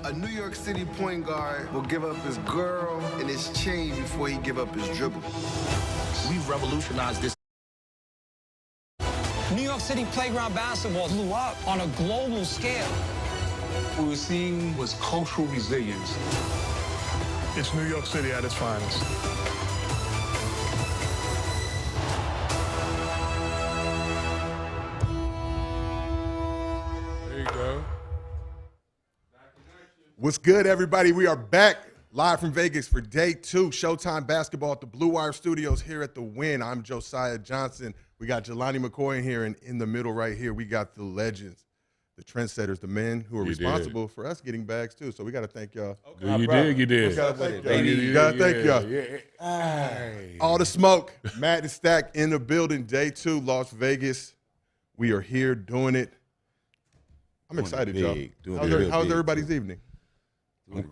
A New York City point guard will give up his girl and his chain before he give up his dribble. We revolutionized this. New York City playground basketball blew up on a global scale. What we were seeing was cultural resilience. It's New York City at its finest. There you go. What's good, everybody? We are back live from Vegas for day 2, Showtime Basketball at the Blue Wire Studios here at the Wynn. I'm Josiah Johnson. We got Jelani McCoy in here, and in the middle right here, we got the legends, the trendsetters, the men who are responsible for us getting bags, too. So we got to thank y'all. Okay. You did. You got to thank y'all. All the smoke. Matt and Stack in the building, day 2, Las Vegas. We are here doing it. I'm excited, y'all. How's everybody's evening?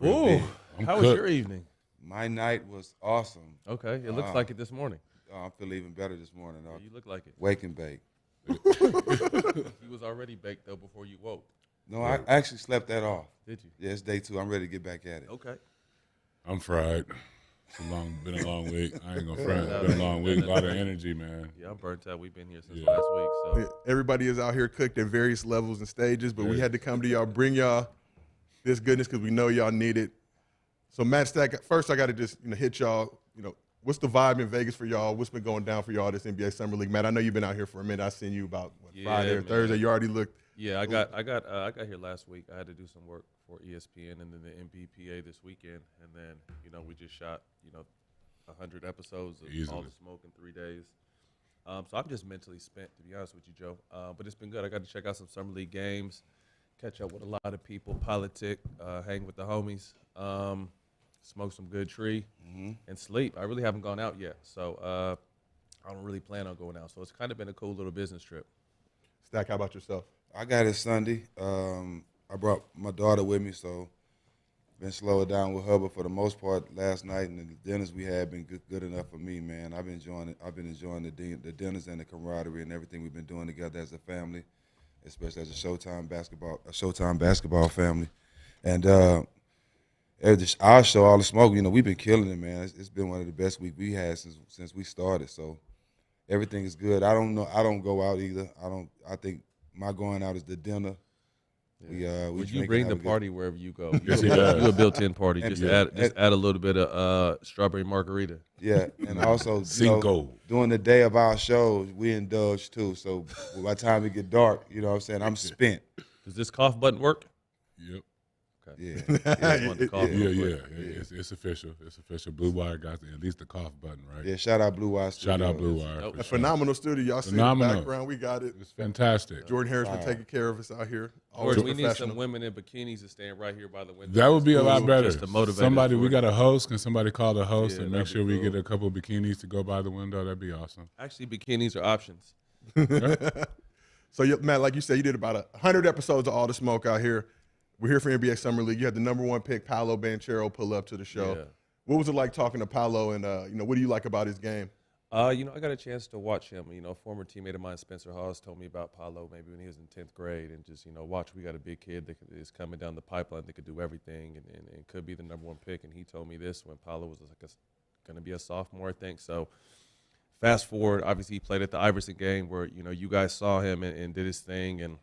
Ooh, how was your evening? My night was awesome. Okay, it looks like it this morning. I feel even better this morning. Yeah, you look like it. Wake and bake. You was already baked, though, before you woke. No, I actually slept that off. Did you? Yeah, it's day 2. I'm ready to get back at it. Okay. I'm fried. It's been a long week. I ain't gonna front. It's been a long week. A lot of energy, man. Yeah, I'm burnt out. We've been here since last week. So everybody is out here cooked at various levels and stages, but we had to come to y'all, bring y'all this goodness because we know y'all need it. So Matt Stack, first I got to just hit y'all. What's the vibe in Vegas for y'all? What's been going down for y'all this NBA Summer League? Matt, I know you've been out here for a minute. I seen you about Friday or Thursday. You already looked. Yeah, I got here last week. I had to do some work for ESPN and then the MBPA this weekend, and then we just shot 100 episodes of All the Smoke in 3 days. So I'm just mentally spent, to be honest with you, Joe. But it's been good. I got to check out some Summer League games, catch up with a lot of people, politic, hang with the homies, smoke some good tree, and sleep. I really haven't gone out yet, so I don't really plan on going out. So it's kind of been a cool little business trip. Stack, how about yourself? I got it Sunday. I brought my daughter with me, so been slowing down with her. But for the most part, last night and the dinners we had been good enough for me, man. I've been enjoying it. I've been enjoying the dinners and the camaraderie and everything we've been doing together as a family, especially as a Showtime basketball family. And our show, All the Smoke, we've been killing it, man. It's been one of the best weeks we had since we started. So everything is good. I don't know. I don't go out either. I think my going out is the dinner. Yeah. Would you bring the party wherever you go? Yes, you a built-in party. Just add a little bit of strawberry margarita. Yeah, and also during the day of our shows, we indulge too. So by the time it get dark, I'm spent. Does this cough button work? Yep. Yeah. It's official. It's official. Blue Wire got at least the cough button, right? Yeah, shout out Blue Wire. Shout out Blue Wire. A phenomenal studio. Y'all see the background. We got it. It's fantastic. Jordan Harris been taking care of us out here. Jordan, we need some women in bikinis to stand right here by the window. That would be a lot better. Just to motivate somebody, we got a host. Can somebody call the host and make sure we get a couple of bikinis to go by the window? That'd be awesome. Actually, bikinis are options. So, Matt, like you said, you did about 100 episodes of All the Smoke out here. We're here for NBA Summer League. You had the #1 pick, Paolo Banchero, pull up to the show. Yeah. What was it like talking to Paolo, and what do you like about his game? I got a chance to watch him. A former teammate of mine, Spencer Hawes, told me about Paolo maybe when he was in 10th grade, and just watch. We got a big kid that is coming down the pipeline that could do everything, and could be the #1 pick. And he told me this when Paolo was going to be a sophomore, I think. So fast forward, obviously he played at the Iverson game where you guys saw him and did his thing, and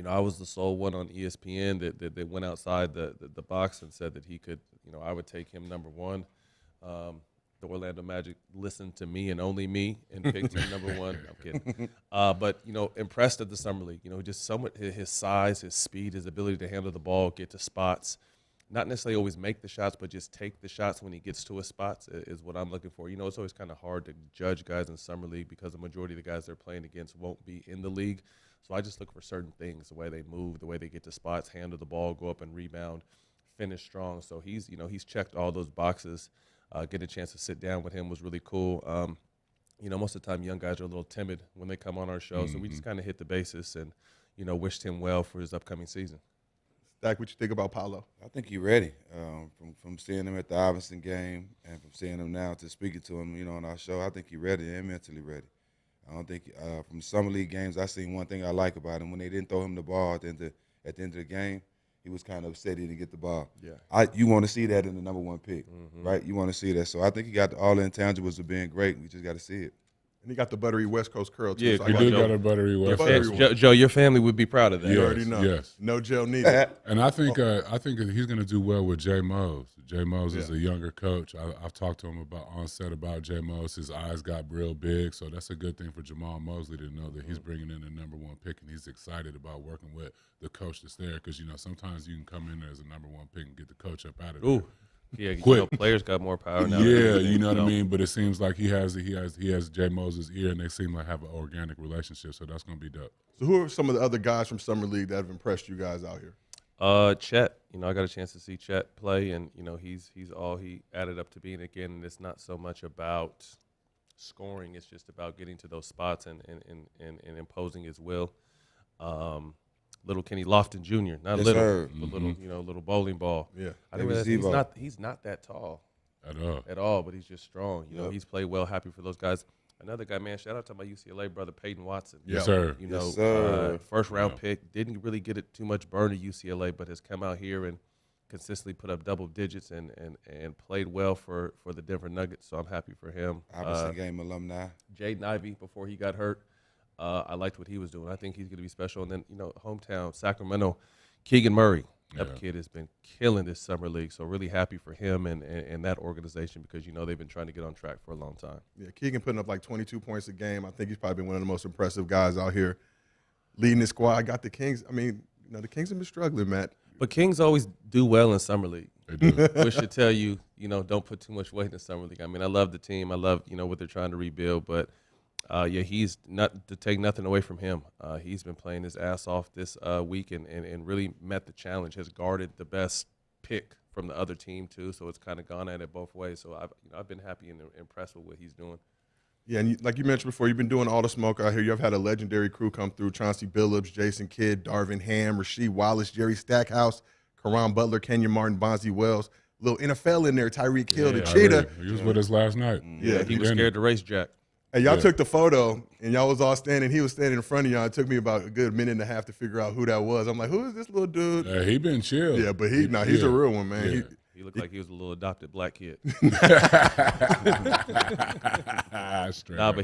I was the sole one on ESPN that went outside the box and said that he could, I would take him #1. The Orlando Magic listened to me and only me and picked him #1. I'm kidding. But, impressed at the Summer League. Just somewhat his size, his speed, his ability to handle the ball, get to spots, not necessarily always make the shots, but just take the shots when he gets to his spots is what I'm looking for. You know, it's always kind of hard to judge guys in summer league because the majority of the guys they're playing against won't be in the league. So I just look for certain things, the way they move, the way they get to spots, handle the ball, go up and rebound, finish strong. So he's checked all those boxes. Getting a chance to sit down with him was really cool. Most of the time young guys are a little timid when they come on our show. So we just kind of hit the basis and, wished him well for his upcoming season. Stack, what you think about Paolo? I think he's ready. From seeing him at the Iverson game and from seeing him now to speaking to him, on our show, I think he's ready and mentally ready. I don't think from summer league games, I seen one thing I like about him. When they didn't throw him the ball at the end of the game, he was kind of upset he didn't get the ball. Yeah. You want to see that in the number one pick, right? You want to see that. So I think he got all the intangibles of being great. We just got to see it. And he got the buttery West Coast curl, too. Yeah, so He do got a buttery West Coast. Joe, your family would be proud of that. You already know. Yes. No gel needed. And I think he's going to do well with Jay Mose. Jay Mose is a younger coach. I've talked to him on set about Jay Mose. His eyes got real big, so that's a good thing for Jamal Mosley to know that he's bringing in the number one pick and he's excited about working with the coach that's there because, sometimes you can come in there as a number one pick and get the coach up out of there. Ooh. Yeah, Quick. Players got more power now. Yeah, you know what I mean? But it seems like he has Jay Moses' ear and they seem like have an organic relationship, so that's going to be dope. So who are some of the other guys from Summer League that have impressed you guys out here? Chet, I got a chance to see Chet play, and he's all he added up to being again. And it's not so much about scoring; it's just about getting to those spots and imposing his will. Little Kenny Lofton Jr., not Yes, little, sir. but little bowling ball. Yeah, I think he's not that tall at all, but he's just strong. He's played well. Happy for those guys. Another guy, man, shout out to my UCLA brother, Peyton Watson. Yes, sir. Yes, sir. First-round pick, didn't really get it too much burn at UCLA, but has come out here and consistently put up double digits and played well for the Denver Nuggets, so I'm happy for him. Iverson game alumni. Jaden Ivey, before he got hurt, I liked what he was doing. I think he's going to be special. And then, hometown, Sacramento, Keegan Murray. That kid has been killing this summer league, so really happy for him and that organization because, they've been trying to get on track for a long time. Yeah, Keegan putting up like 22 points a game. I think he's probably been one of the most impressive guys out here leading the squad. I got the Kings. I mean, the Kings have been struggling, Matt. But Kings always do well in summer league. They do. Which should tell you, don't put too much weight in summer league. I mean, I love the team. I love, what they're trying to rebuild. But, he's not to take nothing away from him. He's been playing his ass off this week and really met the challenge, has guarded the best pick from the other team, too. So it's kind of gone at it both ways. So I've been happy and impressed with what he's doing. Yeah, and like you mentioned before, you've been doing all the smoke out here. You've had a legendary crew come through: Chauncey Billups, Jason Kidd, Darvin Ham, Rasheed Wallace, Jerry Stackhouse, Karan Butler, Kenyon Martin, Bonzi Wells. Little NFL in there, Tyreek Hill, the cheetah. He was with us last night. Yeah, he was scared to race Jack. And y'all took the photo, and y'all was all standing. He was standing in front of y'all. It took me about a good minute and a half to figure out who that was. I'm like, who is this little dude? He been chill. Yeah, but he's a real one, man. Yeah. He looked like he was a little adopted black kid. But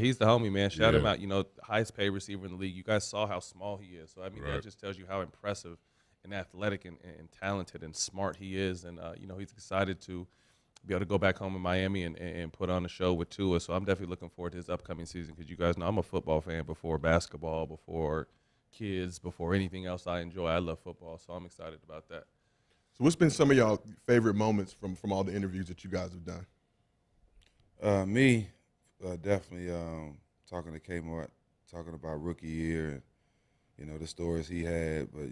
he's the homie, man. Shout him out. Highest paid receiver in the league. You guys saw how small he is. So, I mean, that just tells you how impressive and athletic and talented and smart he is. And, he's excited to be able to go back home in Miami and put on a show with Tua. So I'm definitely looking forward to his upcoming season because you guys know I'm a football fan before basketball, before kids, before anything else I enjoy. I love football, so I'm excited about that. So what's been some of y'all favorite moments from all the interviews that you guys have done? Definitely talking to Kmart, talking about rookie year and, the stories he had. But,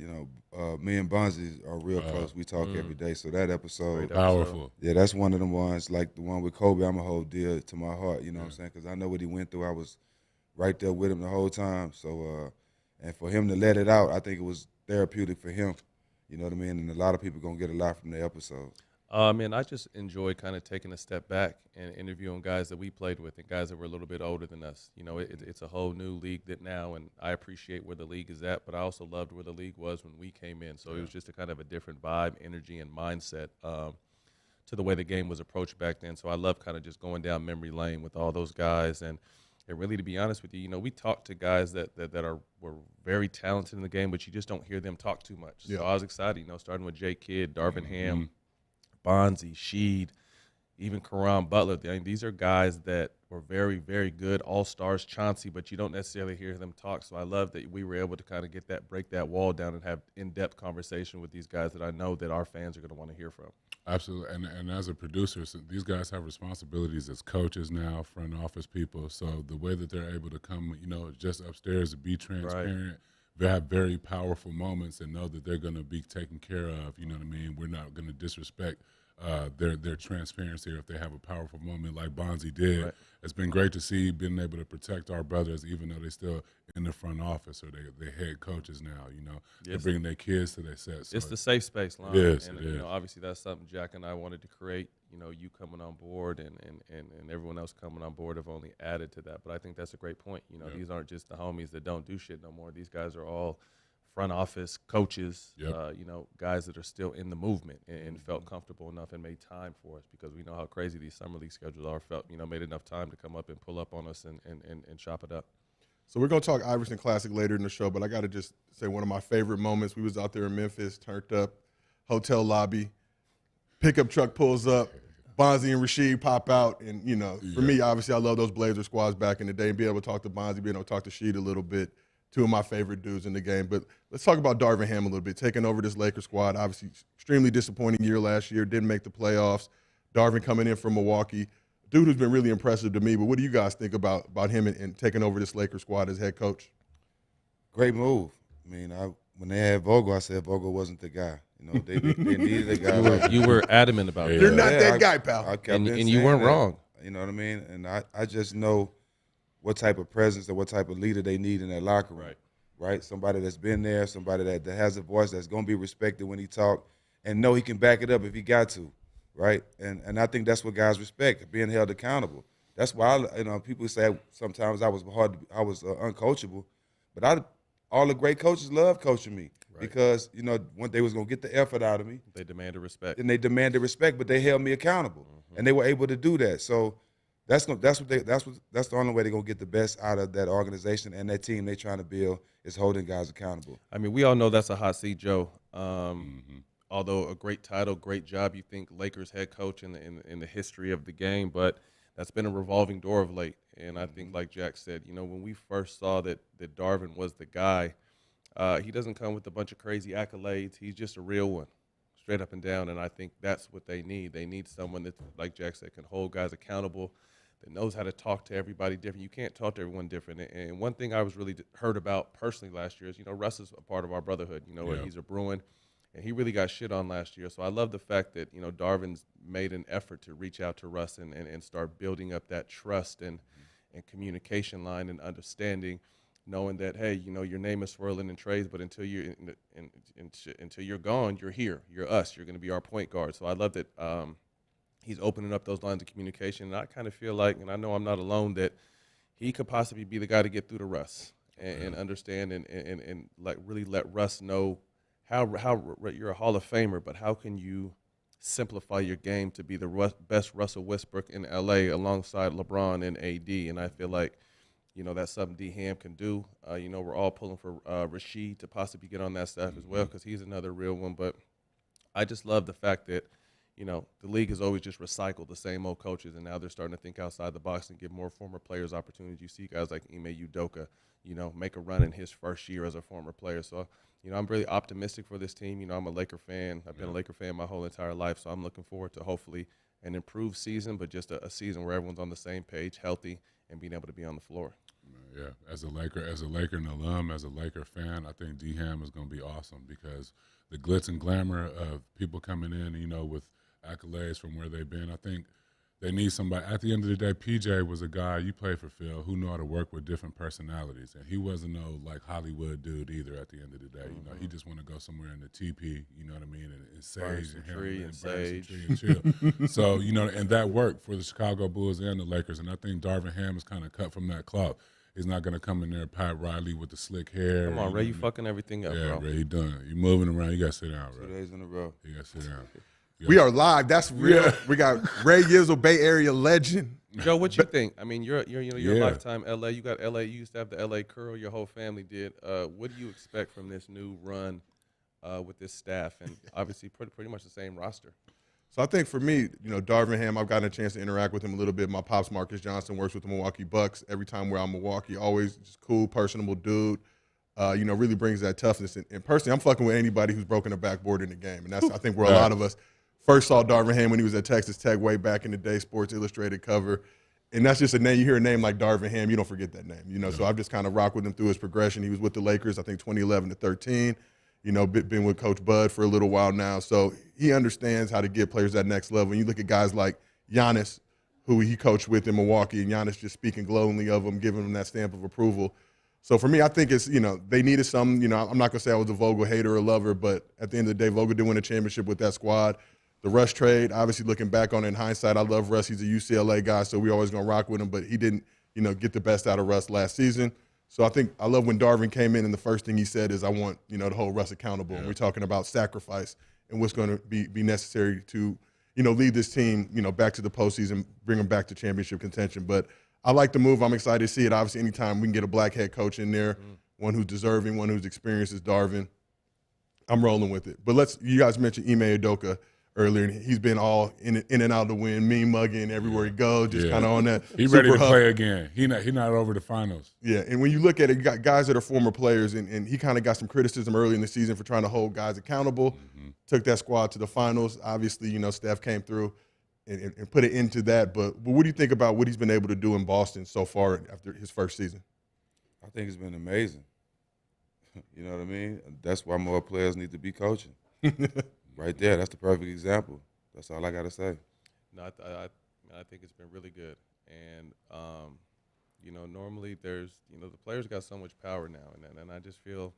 me and Bonzi are real close. We talk every day. So that episode. Powerful. Yeah, that's one of the ones, like the one with Kobe, I'm going to hold dear to my heart, you know what I'm saying? Because I know what he went through. I was right there with him the whole time. So, and for him to let it out, I think it was therapeutic for him. You know what I mean? And a lot of people going to get a lot from the episode. Man, I just enjoy kind of taking a step back and interviewing guys that we played with and guys that were a little bit older than us. It's a whole new league now, and I appreciate where the league is at, but I also loved where the league was when we came in. So it was just a kind of a different vibe, energy, and mindset to the way the game was approached back then. So I love kind of just going down memory lane with all those guys. And really, to be honest with you, we talked to guys that were very talented in the game, but you just don't hear them talk too much. So I was excited, starting with Jay Kidd, Darvin Ham, Bonzi, Sheed, even Karan Butler. I mean, these are guys that were very, very good all-stars, Chauncey, but you don't necessarily hear them talk. So I love that we were able to kind of break that wall down and have in-depth conversation with these guys that I know that our fans are going to want to hear from. Absolutely, and as a producer, so these guys have responsibilities as coaches now, front office people. So the way that they're able to come, just upstairs to be transparent, they have very powerful moments and know that they're going to be taken care of. You know what I mean? We're not going to disrespect their transparency, or if they have a powerful moment like Bonzi did. Right. It's been great to see being able to protect our brothers, even though they're still in the front office or they head coaches now. They're bringing their kids to their sets. So it's the safe space line. It is. Obviously that's something Jack and I wanted to create. You coming on board and everyone else coming on board have only added to that. But I think that's a great point. These aren't just the homies that don't do shit no more. These guys are all front office coaches, guys that are still in the movement and felt comfortable enough and made time for us, because we know how crazy these summer league schedules are. Made enough time to come up and pull up on us and chop it up. So we're going to talk Iverson Classic later in the show, but I got to just say one of my favorite moments. We was out there in Memphis, turned up, hotel lobby, pickup truck pulls up, Bonzi and Rasheed pop out, and, for me, obviously, I love those Blazer squads back in the day, and be able to talk to Bonzi, being able to talk to Sheed a little bit. Two of my favorite dudes in the game. But let's talk about Darvin Ham a little bit, taking over this Lakers squad. Obviously, extremely disappointing year last year, didn't make the playoffs. Darvin coming in from Milwaukee, dude who's been really impressive to me. But what do you guys think about him and taking over this Lakers squad as head coach? Great move. I mean, when they had Vogel, I said Vogel wasn't the guy. They needed a guy. You were adamant about it. You're not that guy, pal. And you weren't wrong. You know what I mean? And I just know what type of presence or what type of leader they need in that locker room, right? Somebody that's been there, somebody that has a voice that's going to be respected when he talk, and know he can back it up if he got to, right? And I think that's what guys respect, being held accountable. That's why people say sometimes I was uncoachable, but all the great coaches love coaching me because when they was going to get the effort out of me, they demanded respect, and they demanded respect, but they held me accountable, and they were able to do that. So. That's the only way they're gonna get the best out of that organization and that team they're trying to build is holding guys accountable. I mean, we all know that's a hot seat, Joe. Although a great title, great job, you think Lakers head coach in the history of the game, but that's been a revolving door of late. And I think, like Jack said, when we first saw that Darvin was the guy, he doesn't come with a bunch of crazy accolades. He's just a real one, straight up and down. And I think that's what they need. They need someone that, like Jack said, can hold guys accountable, that knows how to talk to everybody different. You can't talk to everyone different. And one thing I was really heard about personally last year is, Russ is a part of our brotherhood. He's a Bruin, and he really got shit on last year. So I love the fact that, Darvin's made an effort to reach out to Russ and start building up that trust and communication line and understanding, knowing that, hey, your name is swirling in trades, but until you're gone, you're here. You're us. You're going to be our point guard. So I love that he's opening up those lines of communication. And I kind of feel like, and I know I'm not alone, that he could possibly be the guy to get through to Russ and understand and like really let Russ know how you're a Hall of Famer, but how can you simplify your game to be the best Russell Westbrook in L.A. alongside LeBron and AD. And I feel like, that's something D. Ham can do. We're all pulling for Rasheed to possibly get on that staff as well, because he's another real one. But I just love the fact that, the league has always just recycled the same old coaches, and now they're starting to think outside the box and give more former players opportunities. You see guys like Ime Udoka, make a run in his first year as a former player. So, I'm really optimistic for this team. I'm a Laker fan. I've been a Laker fan my whole entire life, so I'm looking forward to hopefully an improved season, but just a season where everyone's on the same page, healthy, and being able to be on the floor. Yeah, as a Laker and alum, as a Laker fan, I think D. Ham is going to be awesome, because the glitz and glamour of people coming in, with accolades from where they've been. I think they need somebody. At the end of the day, PJ was a guy, you played for Phil, who knew how to work with different personalities. And he wasn't no Hollywood dude either at the end of the day. He just want to go somewhere in the TP, you know what I mean, and sage and tree and sage and chill. So, and that worked for the Chicago Bulls and the Lakers. And I think Darvin Ham is kind of cut from that cloth. He's not going to come in there Pat Riley with the slick hair. Come on, Ray, you fucking everything up, bro. Yeah, Ray, you done. You moving around. You got to sit down, bro. 2 days in a row. You got to sit down. We are live. That's real. Yeah. We got Ray Yizzle, Bay Area legend. Joe, what you think? I mean, you're a lifetime LA. You got LA. You used to have the LA curl. Your whole family did. What do you expect from this new run with this staff, and obviously pretty much the same roster? So I think for me, Darvin Ham, I've gotten a chance to interact with him a little bit. My pops, Marcus Johnson, works with the Milwaukee Bucks. Every time we're out in Milwaukee, always just cool, personable dude. Really brings that toughness. And personally, I'm fucking with anybody who's broken a backboard in the game. And that's, I think, where a lot of us first saw Darvin Ham when he was at Texas Tech way back in the day, Sports Illustrated cover. And that's just a name. You hear a name like Darvin Ham, you don't forget that name. So I've just kind of rocked with him through his progression. He was with the Lakers, I think, 2011 to 13. Been with Coach Bud for a little while now. So he understands how to get players at that next level. And you look at guys like Giannis, who he coached with in Milwaukee, and Giannis just speaking glowingly of him, giving him that stamp of approval. So for me, I think it's, they needed some, I'm not going to say I was a Vogel hater or lover, but at the end of the day, Vogel did win a championship with that squad. The Russ trade, obviously looking back on it in hindsight, I love Russ. He's a UCLA guy, so we always going to rock with him, but he didn't, get the best out of Russ last season. So I think I love when Darvin came in and the first thing he said is, I want, to hold Russ accountable. Yeah. And we're talking about sacrifice and what's going to be necessary to, lead this team, back to the postseason, bring them back to championship contention. But I like the move. I'm excited to see it. Obviously, anytime we can get a black head coach in there, one who's deserving, one who's experienced as Darvin, I'm rolling with it. But you guys mentioned Ime Udoka earlier, and he's been all in and out of the Wynn, mean mugging everywhere he goes, just kind of on that. He's ready to play again. He not over the finals. Yeah, and when you look at it, you got guys that are former players, and he kind of got some criticism early in the season for trying to hold guys accountable. Took that squad to the finals. Obviously, Steph came through and put it into that. But what do you think about what he's been able to do in Boston so far after his first season? I think it's been amazing. You know what I mean? That's why more players need to be coaching. Right there, that's the perfect example. That's all I got to say. No, I think it's been really good. And, normally there's, the players got so much power now. And I just feel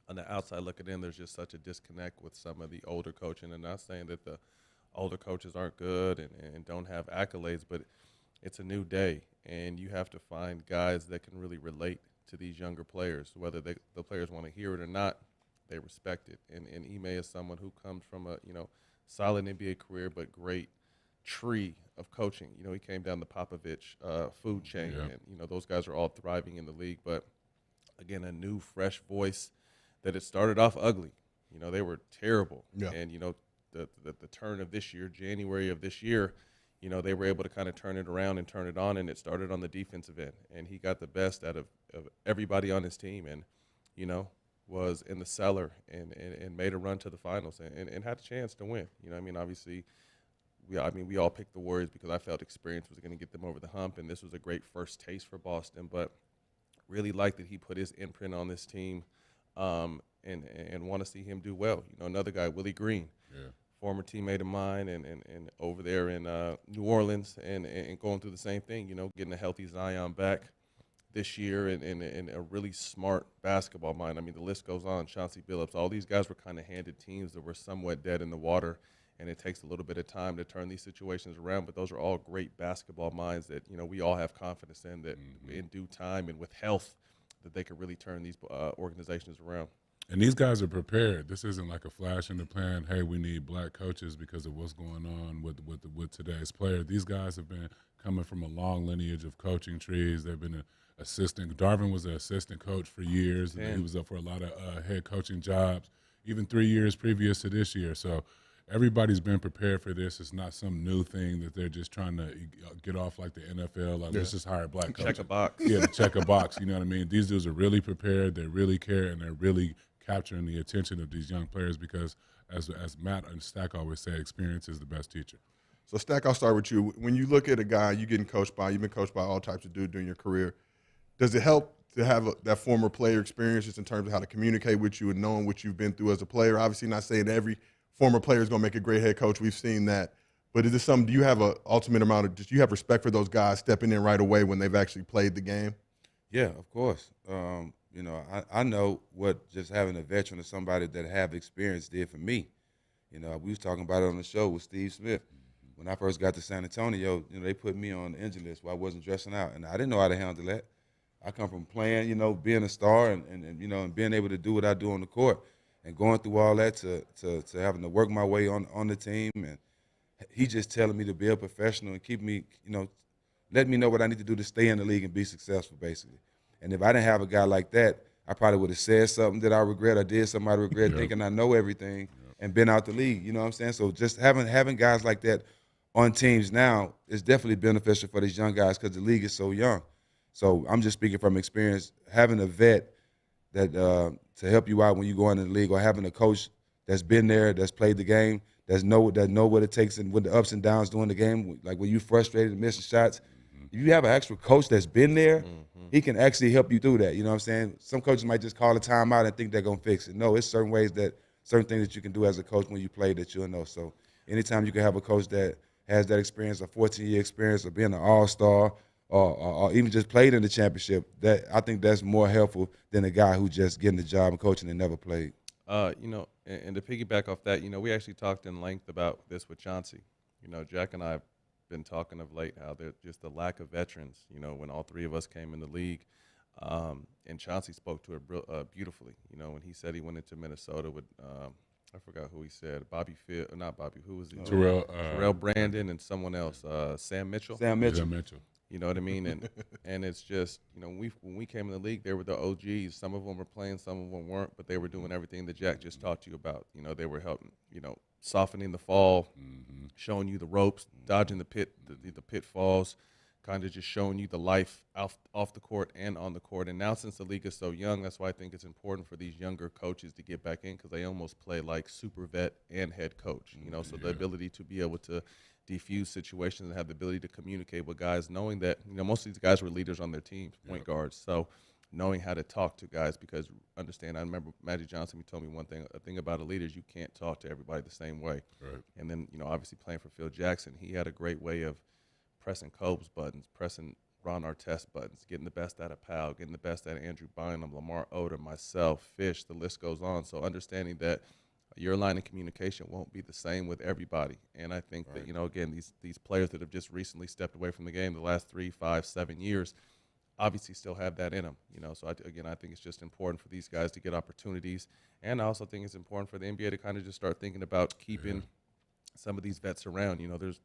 on the outside looking in, there's just such a disconnect with some of the older coaching. And not saying that the older coaches aren't good and don't have accolades, but it's a new day. And you have to find guys that can really relate to these younger players, whether the players want to hear it or not. They respect it. And Ime is someone who comes from a, solid NBA career, but great tree of coaching. He came down the Popovich food chain, and, those guys are all thriving in the league. But, again, a new, fresh voice that it started off ugly. They were terrible. Yeah. And, the turn of this year, January of this year, they were able to kind of turn it around and turn it on, and it started on the defensive end. And he got the best out of everybody on his team. And, was in the cellar and made a run to the finals and had a chance to win. Obviously, we all picked the Warriors because I felt experience was going to get them over the hump, and this was a great first taste for Boston. But really like that he put his imprint on this team and want to see him do well. Another guy, Willie Green, former teammate of mine and over there in New Orleans and going through the same thing, getting a healthy Zion back this year and a really smart basketball mind. The list goes on. Chauncey Billups, all these guys were kind of handed teams that were somewhat dead in the water, and it takes a little bit of time to turn these situations around, but those are all great basketball minds that, we all have confidence in that in due time and with health that they could really turn these organizations around. And these guys are prepared. This isn't like a flash in the pan, hey, we need black coaches because of what's going on with today's player. These guys have been coming from a long lineage of coaching trees. They've been assistant. Darvin was an assistant coach for years. And he was up for a lot of head coaching jobs, even 3 years previous to this year. So everybody's been prepared for this. It's not some new thing that they're just trying to get off like the NFL. Like, let's just hire black coaches. Check a box. Yeah, check a box. You know what I mean? These dudes are really prepared. They really care, and they're really capturing the attention of these young players because, as Matt and Stack always say, experience is the best teacher. So, Stack, I'll start with you. When you look at a guy you've been coached by all types of dudes during your career, does it help to have that former player experience just in terms of how to communicate with you and knowing what you've been through as a player? Obviously not saying every former player is going to make a great head coach. We've seen that. But is this something, do you have an ultimate amount of, do you have respect for those guys stepping in right away when they've actually played the game? Yeah, of course. I know what just having a veteran or somebody that have experience did for me. We was talking about it on the show with Steve Smith. When I first got to San Antonio, they put me on the injury list where I wasn't dressing out, and I didn't know how to handle that. I come from playing, being a star and being able to do what I do on the court and going through all that to having to work my way on the team. And he just telling me to be a professional and keep me, let me know what I need to do to stay in the league and be successful, basically. And if I didn't have a guy like that, I probably would have said something that I regret. I did something I regret thinking I know everything. and been out the league. You know what I'm saying? So just having guys like that on teams now is definitely beneficial for these young guys because the league is so young. So I'm just speaking from experience. Having a vet that to help you out when you go into the league, or having a coach that's been there, that's played the game, that know what it takes and with the ups and downs during the game, like when you frustrated and missing shots. If you have an actual coach that's been there, he can actually help you through that. You know what I'm saying? Some coaches might just call a timeout and think they're gonna fix it. No, it's certain things that you can do as a coach when you play that you'll know. So anytime you can have a coach that has that experience, a 14-year experience of being an all-star, or even just played in the championship, that I think that's more helpful than a guy who just getting the job and coaching and never played. And to piggyback off that, we actually talked in length about this with Chauncey. Jack and I have been talking of late how there's just the lack of veterans, when all three of us came in the league. And Chauncey spoke to it beautifully, when he said he went into Minnesota with, I forgot who he said, who was it? Terrell Brandon and someone else, Sam Mitchell. Sam Mitchell. You know what I mean? And it's just, when we came in the league, they were the OGs. Some of them were playing, some of them weren't, but they were doing everything that Jack just talked to you about. They were helping, softening the fall, showing you the ropes, dodging the pitfalls, kind of just showing you the life off the court and on the court. And now since the league is so young, that's why I think it's important for these younger coaches to get back in, because they almost play like super vet and head coach, so the ability to be able to defuse situations and have the ability to communicate with guys, knowing that, most of these guys were leaders on their teams, point guards. So knowing how to talk to guys, because I remember Magic Johnson, he told me a thing about a leader is you can't talk to everybody the same way. Right. And then, obviously playing for Phil Jackson, he had a great way of pressing Kobe's buttons, pressing Ron Artest's buttons, getting the best out of Powell, getting the best out of Andrew Bynum, Lamar Odom, myself, Fish, the list goes on. So understanding that your line of communication won't be the same with everybody. And I think that, again, these players that have just recently stepped away from the game the last 3, 5, 7 years obviously still have that in them. So I think it's just important for these guys to get opportunities. And I also think it's important for the NBA to kind of just start thinking about keeping some of these vets around. There's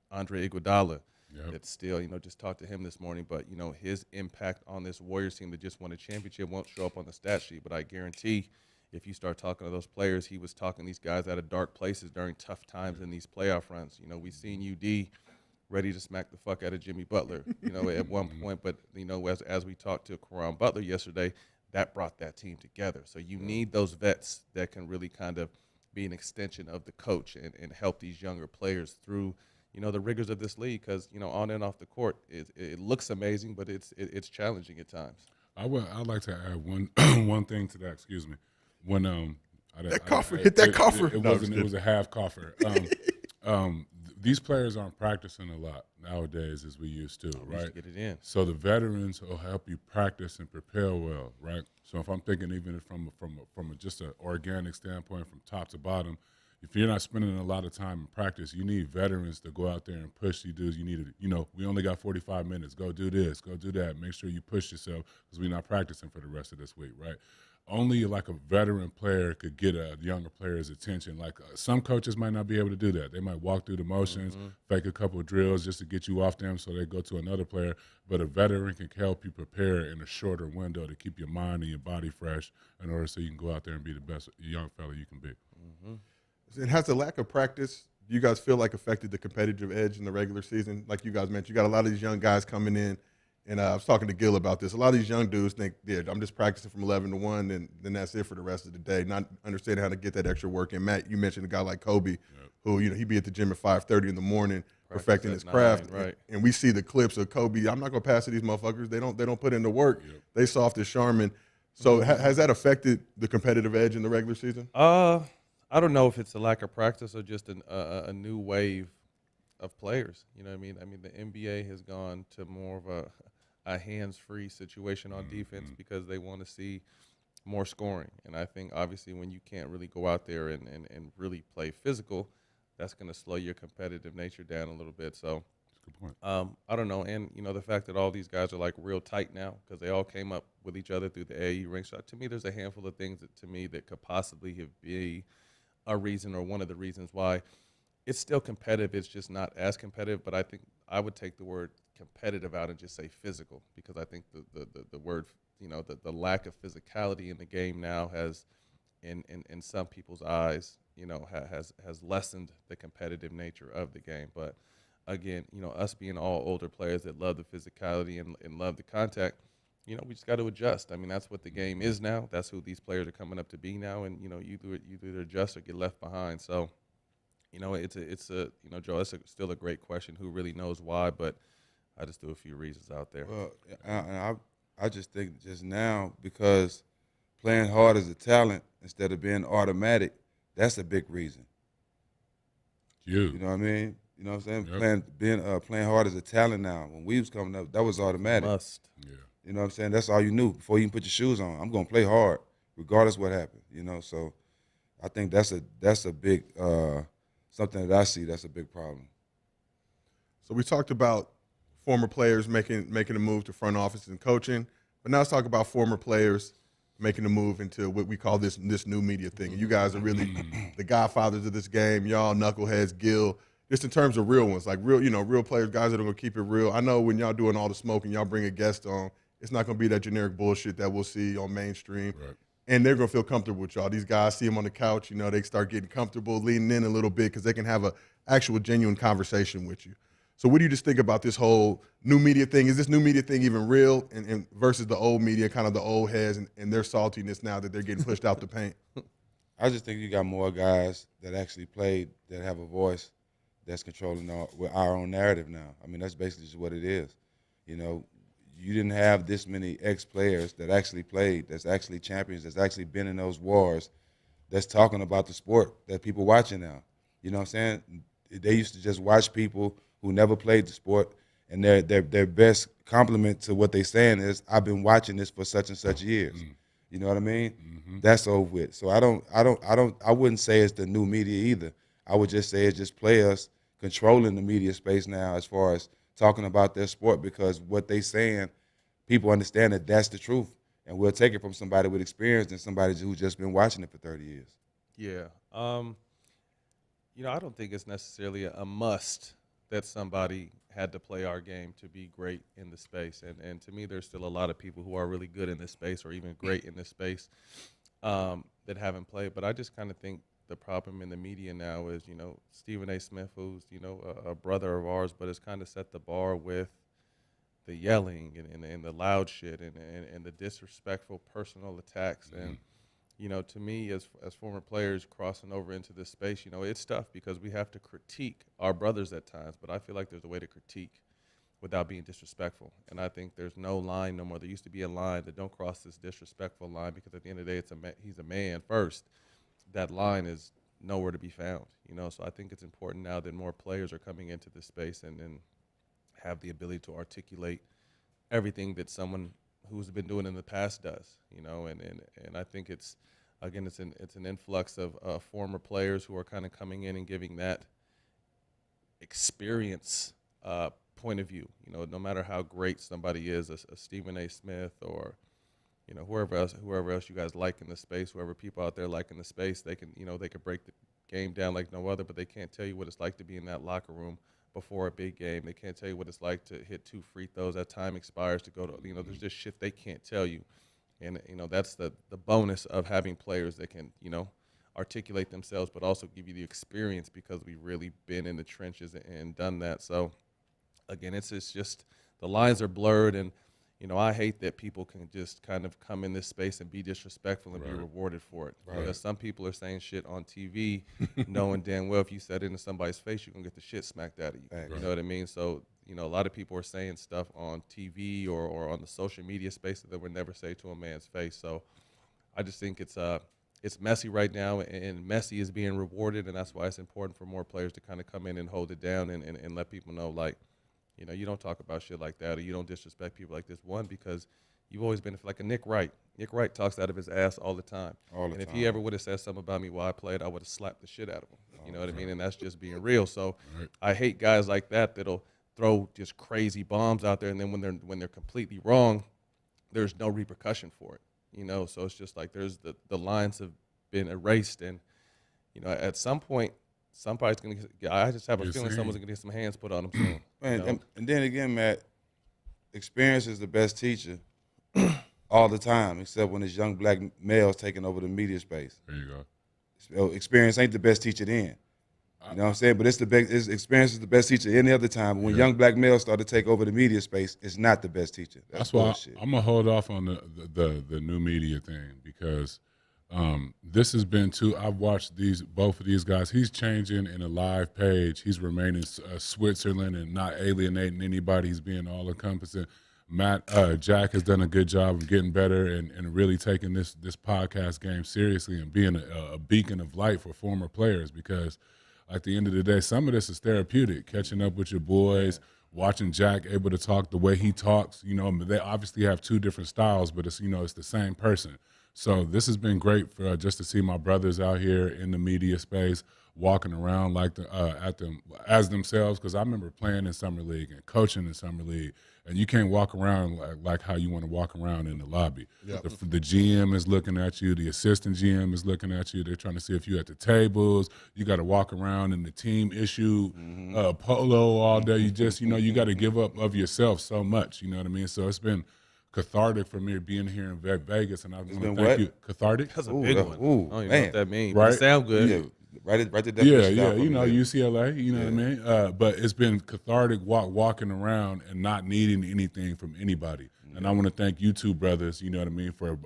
Andre Iguodala. Yep. That's still, just talked to him this morning, but, his impact on this Warriors team that just won a championship won't show up on the stat sheet. But I guarantee if you start talking to those players, he was talking these guys out of dark places during tough times in these playoff runs. We've seen UD ready to smack the fuck out of Jimmy Butler, at one point. But, as we talked to Caron Butler yesterday, that brought that team together. So you need those vets that can really kind of be an extension of the coach and help these younger players through, the rigors of this league, because, on and off the court, it looks amazing, but it's challenging at times. I'd like to add one thing to that. Excuse me. When that cougher, hit that cougher. It was a half cougher. These players aren't practicing a lot nowadays as we used to, right? To get it in. So the veterans will help you practice and prepare well, right? So if I'm thinking even from just an organic standpoint, from top to bottom, if you're not spending a lot of time in practice, you need veterans to go out there and push you dudes. You need to, we only got 45 minutes. Go do this, go do that. Make sure you push yourself, because we're not practicing for the rest of this week, right? Only like a veteran player could get a younger player's attention. Like some coaches might not be able to do that. They might walk through the motions, fake a couple of drills just to get you off them so they go to another player. But a veteran can help you prepare in a shorter window to keep your mind and your body fresh in order so you can go out there and be the best young fella you can be. And has the lack of practice, do you guys feel like affected the competitive edge in the regular season? Like you guys mentioned, you got a lot of these young guys coming in. And I was talking to Gil about this. A lot of these young dudes think, I'm just practicing from 11 to 1, and then that's it for the rest of the day, not understanding how to get that extra work in. Matt, you mentioned a guy like Kobe, who, he'd be at the gym at 5:30 in the morning perfecting his craft. 9, right. And we see the clips of Kobe. I'm not going to pass to these motherfuckers. They don't put in the work. They soft as Charmin. So has that affected the competitive edge in the regular season? I don't know if it's a lack of practice or just a new wave of players. You know what I mean? I mean, the NBA has gone to more of a hands-free situation on defense because they want to see more scoring. And I think, obviously, when you can't really go out there and really play physical, that's going to slow your competitive nature down a little bit. So, good point. I don't know. And, the fact that all these guys are, like, real tight now because they all came up with each other through the AAU ranks. To me, there's a handful of things that could possibly be a reason or one of the reasons why it's still competitive. It's just not as competitive. But I think I would take the word competitive out and just say physical, because I think the word, the lack of physicality in the game now has, in some people's eyes, has lessened the competitive nature of the game. But again, us being all older players that love the physicality and love the contact, we just got to adjust. I mean, that's what the game is now. That's who these players are coming up to be now. And you either adjust or get left behind. So, it's a Joe, it's still a great question. Who really knows why? But I just threw a few reasons out there. Well, I just think just now, because playing hard is a talent instead of being automatic, that's a big reason. You know what I mean? You know what I'm saying? Yep. Playing hard is a talent now. When we was coming up, that was automatic. Must. Yeah. You know what I'm saying? That's all you knew before you even put your shoes on. I'm gonna play hard, regardless what happened. So I think that's a big something that I see. That's a big problem. So we talked about former players making a move to front office and coaching, but now let's talk about former players making a move into what we call this new media thing. And you guys are really the godfathers of this game. Y'all knuckleheads, Gil, just in terms of real ones, like real players, guys that are gonna keep it real. I know when y'all doing all the smoking, y'all bring a guest on, it's not gonna be that generic bullshit that we'll see on mainstream. Right. And they're gonna feel comfortable with y'all. These guys see them on the couch, they start getting comfortable, leaning in a little bit because they can have a actual genuine conversation with you. So what do you just think about this whole new media thing? Is this new media thing even real and versus the old media, kind of the old heads and their saltiness now that they're getting pushed out the paint? I just think you got more guys that actually played that have a voice that's controlling our own narrative now. I mean, that's basically just what it is. You didn't have this many ex-players that actually played, that's actually champions, that's actually been in those wars, that's talking about the sport that people watching now. You know what I'm saying? They used to just watch people who never played the sport, and their best compliment to what they're saying is, "I've been watching this for such and such years." Mm-hmm. You know what I mean? Mm-hmm. That's over with. So I wouldn't say it's the new media either. I would just say it's just players controlling the media space now as far as talking about their sport, because what they saying, people understand that that's the truth, and we'll take it from somebody with experience than somebody who's just been watching it for 30 years. Yeah. I don't think it's necessarily a must that somebody had to play our game to be great in the space. And to me, there's still a lot of people who are really good in this space or even great in this space that haven't played. But I just kind of think the problem in the media now is, Stephen A. Smith, who's, a brother of ours, but has kind of set the bar with the yelling and the loud shit and the disrespectful personal attacks. Mm-hmm. And, to me, as former players crossing over into this space, it's tough because we have to critique our brothers at times, but I feel like there's a way to critique without being disrespectful. And I think there's no line no more. There used to be a line that don't cross this disrespectful line, because at the end of the day, he's a man first. That line is nowhere to be found, So I think it's important now that more players are coming into this space and have the ability to articulate everything that someone who's been doing in the past does, and I think it's an influx of former players who are kind of coming in and giving that experience point of view. No matter how great somebody is, a Stephen A. Smith or whoever else you guys like in the space, whoever people out there like in the space, they can break the game down like no other, but they can't tell you what it's like to be in that locker room before a big game. They can't tell you what it's like to hit 2 free throws as time expires to go to, there's just shit they can't tell you. And, that's the bonus of having players that can, articulate themselves, but also give you the experience, because we've really been in the trenches and done that. So, again, it's just the lines are blurred, and, I hate that people can just kind of come in this space and be disrespectful and be rewarded for it. Right. Because some people are saying shit on TV knowing damn well if you said it in somebody's face, you're going to get the shit smacked out of you. Right. You know what I mean? So, a lot of people are saying stuff on TV or on the social media space that they would never say to a man's face. So I just think it's messy right now, and messy is being rewarded, and that's why it's important for more players to kind of come in and hold it down and let people know, like, you don't talk about shit like that, or you don't disrespect people like this. One, because you've always been like a Nick Wright. Nick Wright talks out of his ass all the time. And if he ever would have said something about me while I played, I would have slapped the shit out of him. You know what I mean? And that's just being real. So I hate guys like that that'll throw just crazy bombs out there, and then when they're completely wrong, there's no repercussion for it. So it's just like there's the lines have been erased, and at some point somebody's gonna I just have a feeling someone's gonna get some hands put on them soon. And then again, Matt, experience is the best teacher all the time, except when it's young black males taking over the media space. There you go. Experience ain't the best teacher then. You know what I'm saying? But experience is the best teacher any other time. When young black males start to take over the media space, it's not the best teacher. That's why bullshit. I'm gonna hold off on the new media thing because this has been I've watched both of these guys. He's changing in a live page. He's remaining Switzerland and not alienating anybody. He's being all encompassing. Jack has done a good job of getting better and really taking this podcast game seriously and being a beacon of light for former players because at the end of the day, some of this is therapeutic, catching up with your boys, watching Jack able to talk the way he talks. You know, they obviously have two different styles, but it's the same person. So this has been great for just to see my brothers out here in the media space walking around like as themselves because I remember playing in summer league and coaching in summer league, and you can't walk around like how you want to walk around in the lobby. Yep. The GM is looking at you. The assistant GM is looking at you. They're trying to see if you're at the tables. You got to walk around in the team issue polo all day. You just you got to give up of yourself so much. You know what I mean? So it's been cathartic for me being here in Vegas, and I want to thank you. Cathartic? That's a big one. Ooh, I don't even man. know what that means. Right? It sound good. Yeah. Write the definition down. UCLA, you know what I mean? But it's been cathartic walking around and not needing anything from anybody. And I want to thank you two brothers, you know what I mean, for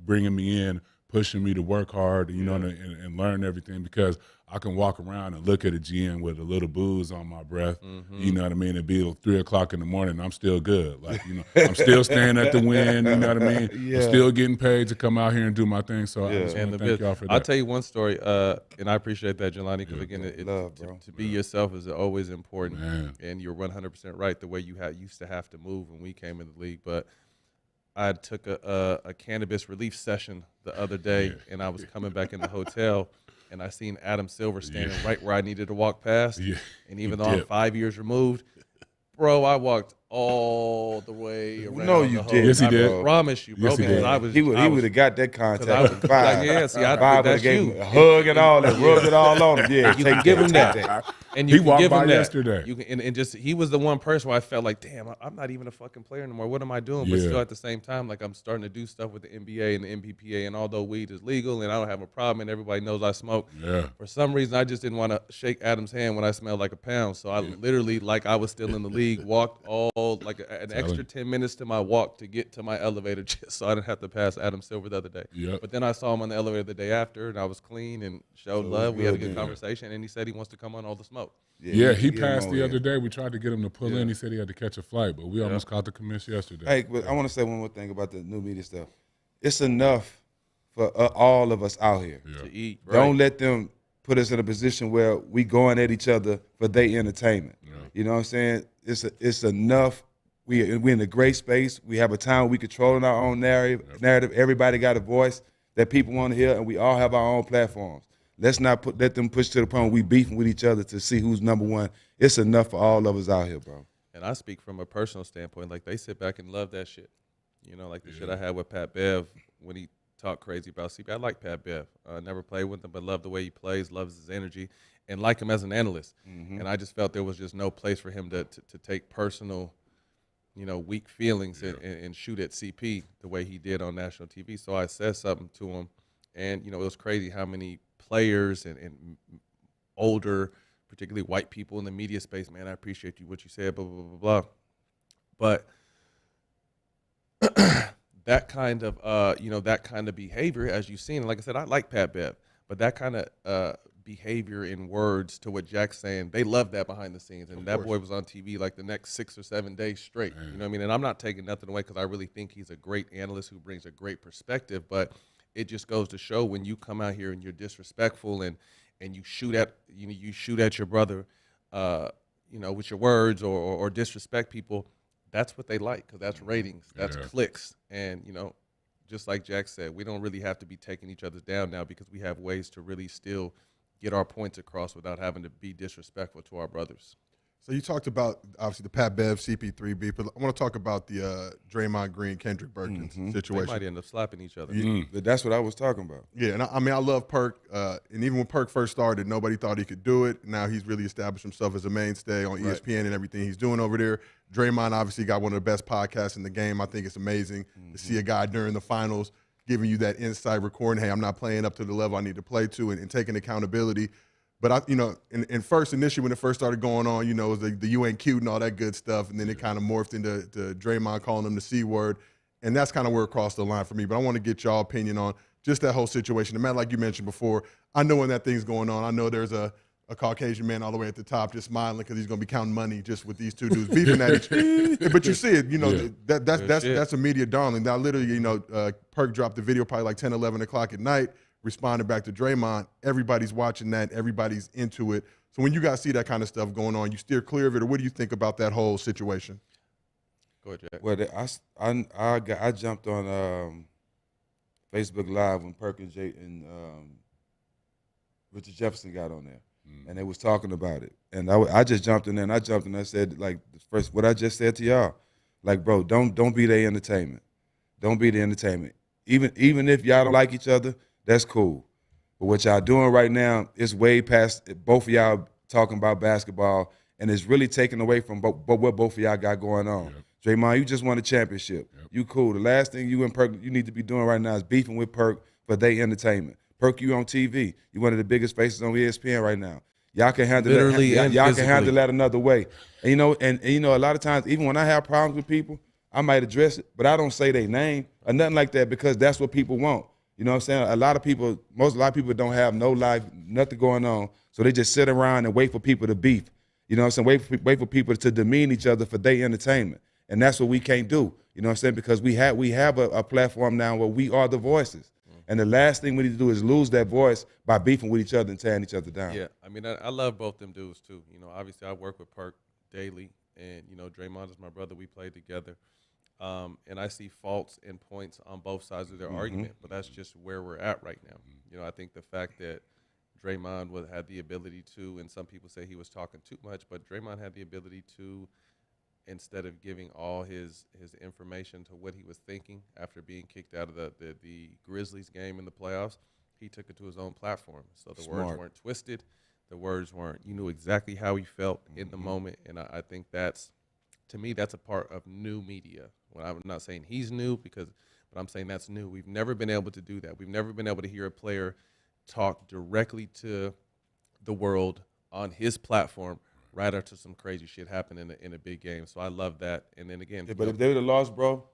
bringing me in, pushing me to work hard, and learn everything because I can walk around and look at a GM with a little booze on my breath, you know what I mean? It'd be 3 o'clock in the morning and I'm still good. Like, I'm still staying at the Wynn, you know what I mean? I'm still getting paid to come out here and do my thing. So I just want to thank y'all for that. I'll tell you one story, and I appreciate that, Jelani, because again, to be yourself is always important. Man. And you're 100% right, the way you used to have to move when we came in the league. But I took a cannabis relief session the other day, and I was coming back in the hotel, and I seen Adam Silver standing right where I needed to walk past. Yeah. And even though I'm 5 years removed, bro, I walked all the way around. No, you did. Yes, he did. I promise you, bro. Yes, he did. He would have got that contact with five. Five would have gave him a hug and all that, rubbed it all on him. Yeah, you can give him that. And you he can walked give by him that. yesterday. You can, and just he was the one person where I felt like, damn, I'm not even a fucking player anymore. What am I doing? But still at the same time, like I'm starting to do stuff with the NBA and the NBPA. And although weed is legal and I don't have a problem and everybody knows I smoke, for some reason I just didn't want to shake Adam's hand when I smelled like a pound. So I literally, like I was still in the league, walked all like an extra 10 minutes to my walk to get to my elevator just so I didn't have to pass Adam Silver the other day. But then I saw him on the elevator the day after and I was clean and showed love. We had a good conversation and he said he wants to come on All the Smoke. Yeah, he passed the other day. We tried to get him to pull in. He said he had to catch a flight, but we almost caught the commission yesterday. Hey, but I want to say one more thing about the new media stuff. It's enough for all of us out here to eat. Right? Don't let them put us in a position where we going at each other for their entertainment. You know what I'm saying? It's enough. We're in a great space. We have a time we controlling our own narrative. Everybody got a voice that people want to hear, and we all have our own platforms. Let's not let them push to the point where we beefing with each other to see who's number one. It's enough for all of us out here, bro. And I speak from a personal standpoint. Like, they sit back and love that shit. You know, like the shit I had with Pat Bev when he talked crazy about CP. I like Pat Bev. I never played with him, but love the way he plays, loves his energy, and like him as an analyst. And I just felt there was just no place for him to take personal, weak feelings and shoot at CP the way he did on national TV. So I said something to him, and, it was crazy how many players and older, particularly white people in the media space, man, I appreciate what you said, blah, blah, blah, blah. But that kind of behavior, as you've seen, like I said, I like Pat Bev, but that kind of behavior in words to what Jack's saying, they love that behind the scenes. And that boy was on TV like the next 6 or 7 days straight. Man. You know what I mean? And I'm not taking nothing away because I really think he's a great analyst who brings a great perspective, but it just goes to show when you come out here and you're disrespectful and you shoot at your brother, with your words or disrespect people. That's what they like because that's ratings, that's clicks, and just like Jack said, we don't really have to be taking each other down now because we have ways to really still get our points across without having to be disrespectful to our brothers. So you talked about, obviously, the Pat Bev, CP3 beef, but I want to talk about the Draymond Green, Kendrick Perkins situation. They might end up slapping each other. But that's what I was talking about. Yeah, and I love Perk, and even when Perk first started, nobody thought he could do it. Now he's really established himself as a mainstay on ESPN and everything he's doing over there. Draymond obviously got one of the best podcasts in the game. I think it's amazing to see a guy during the finals giving you that insight, recording, hey, I'm not playing up to the level I need to play to, and taking accountability. But initially when it first started going on, it was the you ain't cute and all that good stuff, and then it kind of morphed into Draymond calling him the C word, and that's kind of where it crossed the line for me. But I want to get y'all opinion on just that whole situation. And Matt, like you mentioned before, I know when that thing's going on, I know there's a Caucasian man all the way at the top just smiling because he's going to be counting money just with these two dudes beefing at each other. But you see it, that's a media darling. Now, literally, Perk dropped the video probably like 10, 11 o'clock at night, responded back to Draymond. Everybody's watching that. Everybody's into it. So when you guys see that kind of stuff going on, you steer clear of it, or what do you think about that whole situation? Go ahead, Jack. Well, I jumped on Facebook Live when Perk and Richard Jefferson got on there. And they was talking about it, and I just jumped in there, and I said, like, first what I just said to y'all, like, bro, don't be the entertainment, don't be the entertainment. Even if y'all don't like each other, that's cool. But what y'all doing right now is way past both of y'all talking about basketball, and it's really taking away from what both of y'all got going on. Yep. Draymond, you just won a championship. Yep. You cool. The last thing you and Perk you need to be doing right now is beefing with Perk for their entertainment. Perk, you on TV. You one of the biggest faces on ESPN right now. Y'all can handle that. Y'all can handle that another way. And, a lot of times, even when I have problems with people, I might address it, but I don't say their name or nothing like that because that's what people want. You know what I'm saying? A lot of people don't have no life, nothing going on, so they just sit around and wait for people to beef. You know what I'm saying? Wait for people to demean each other for their entertainment, and that's what we can't do. You know what I'm saying? Because we have a platform now where we are the voices. And the last thing we need to do is lose that voice by beefing with each other and tearing each other down. Yeah, I mean, I love both them dudes, too. Obviously I work with Perk daily, and, Draymond is my brother. We played together. And I see faults and points on both sides of their argument, but that's just where we're at right now. I think the fact that Draymond had the ability to, and some people say he was talking too much, but Draymond had the ability to, instead of giving all his information to what he was thinking after being kicked out of the Grizzlies game in the playoffs, he took it to his own platform. So the words weren't twisted. The words weren't, you knew exactly how he felt in the moment. And I think to me, that's a part of new media. Well, I'm not saying he's new but I'm saying that's new. We've never been able to do that. We've never been able to hear a player talk directly to the world on his platform right after some crazy shit happened in a big game. So I love that. And then again, but if they would have lost, bro,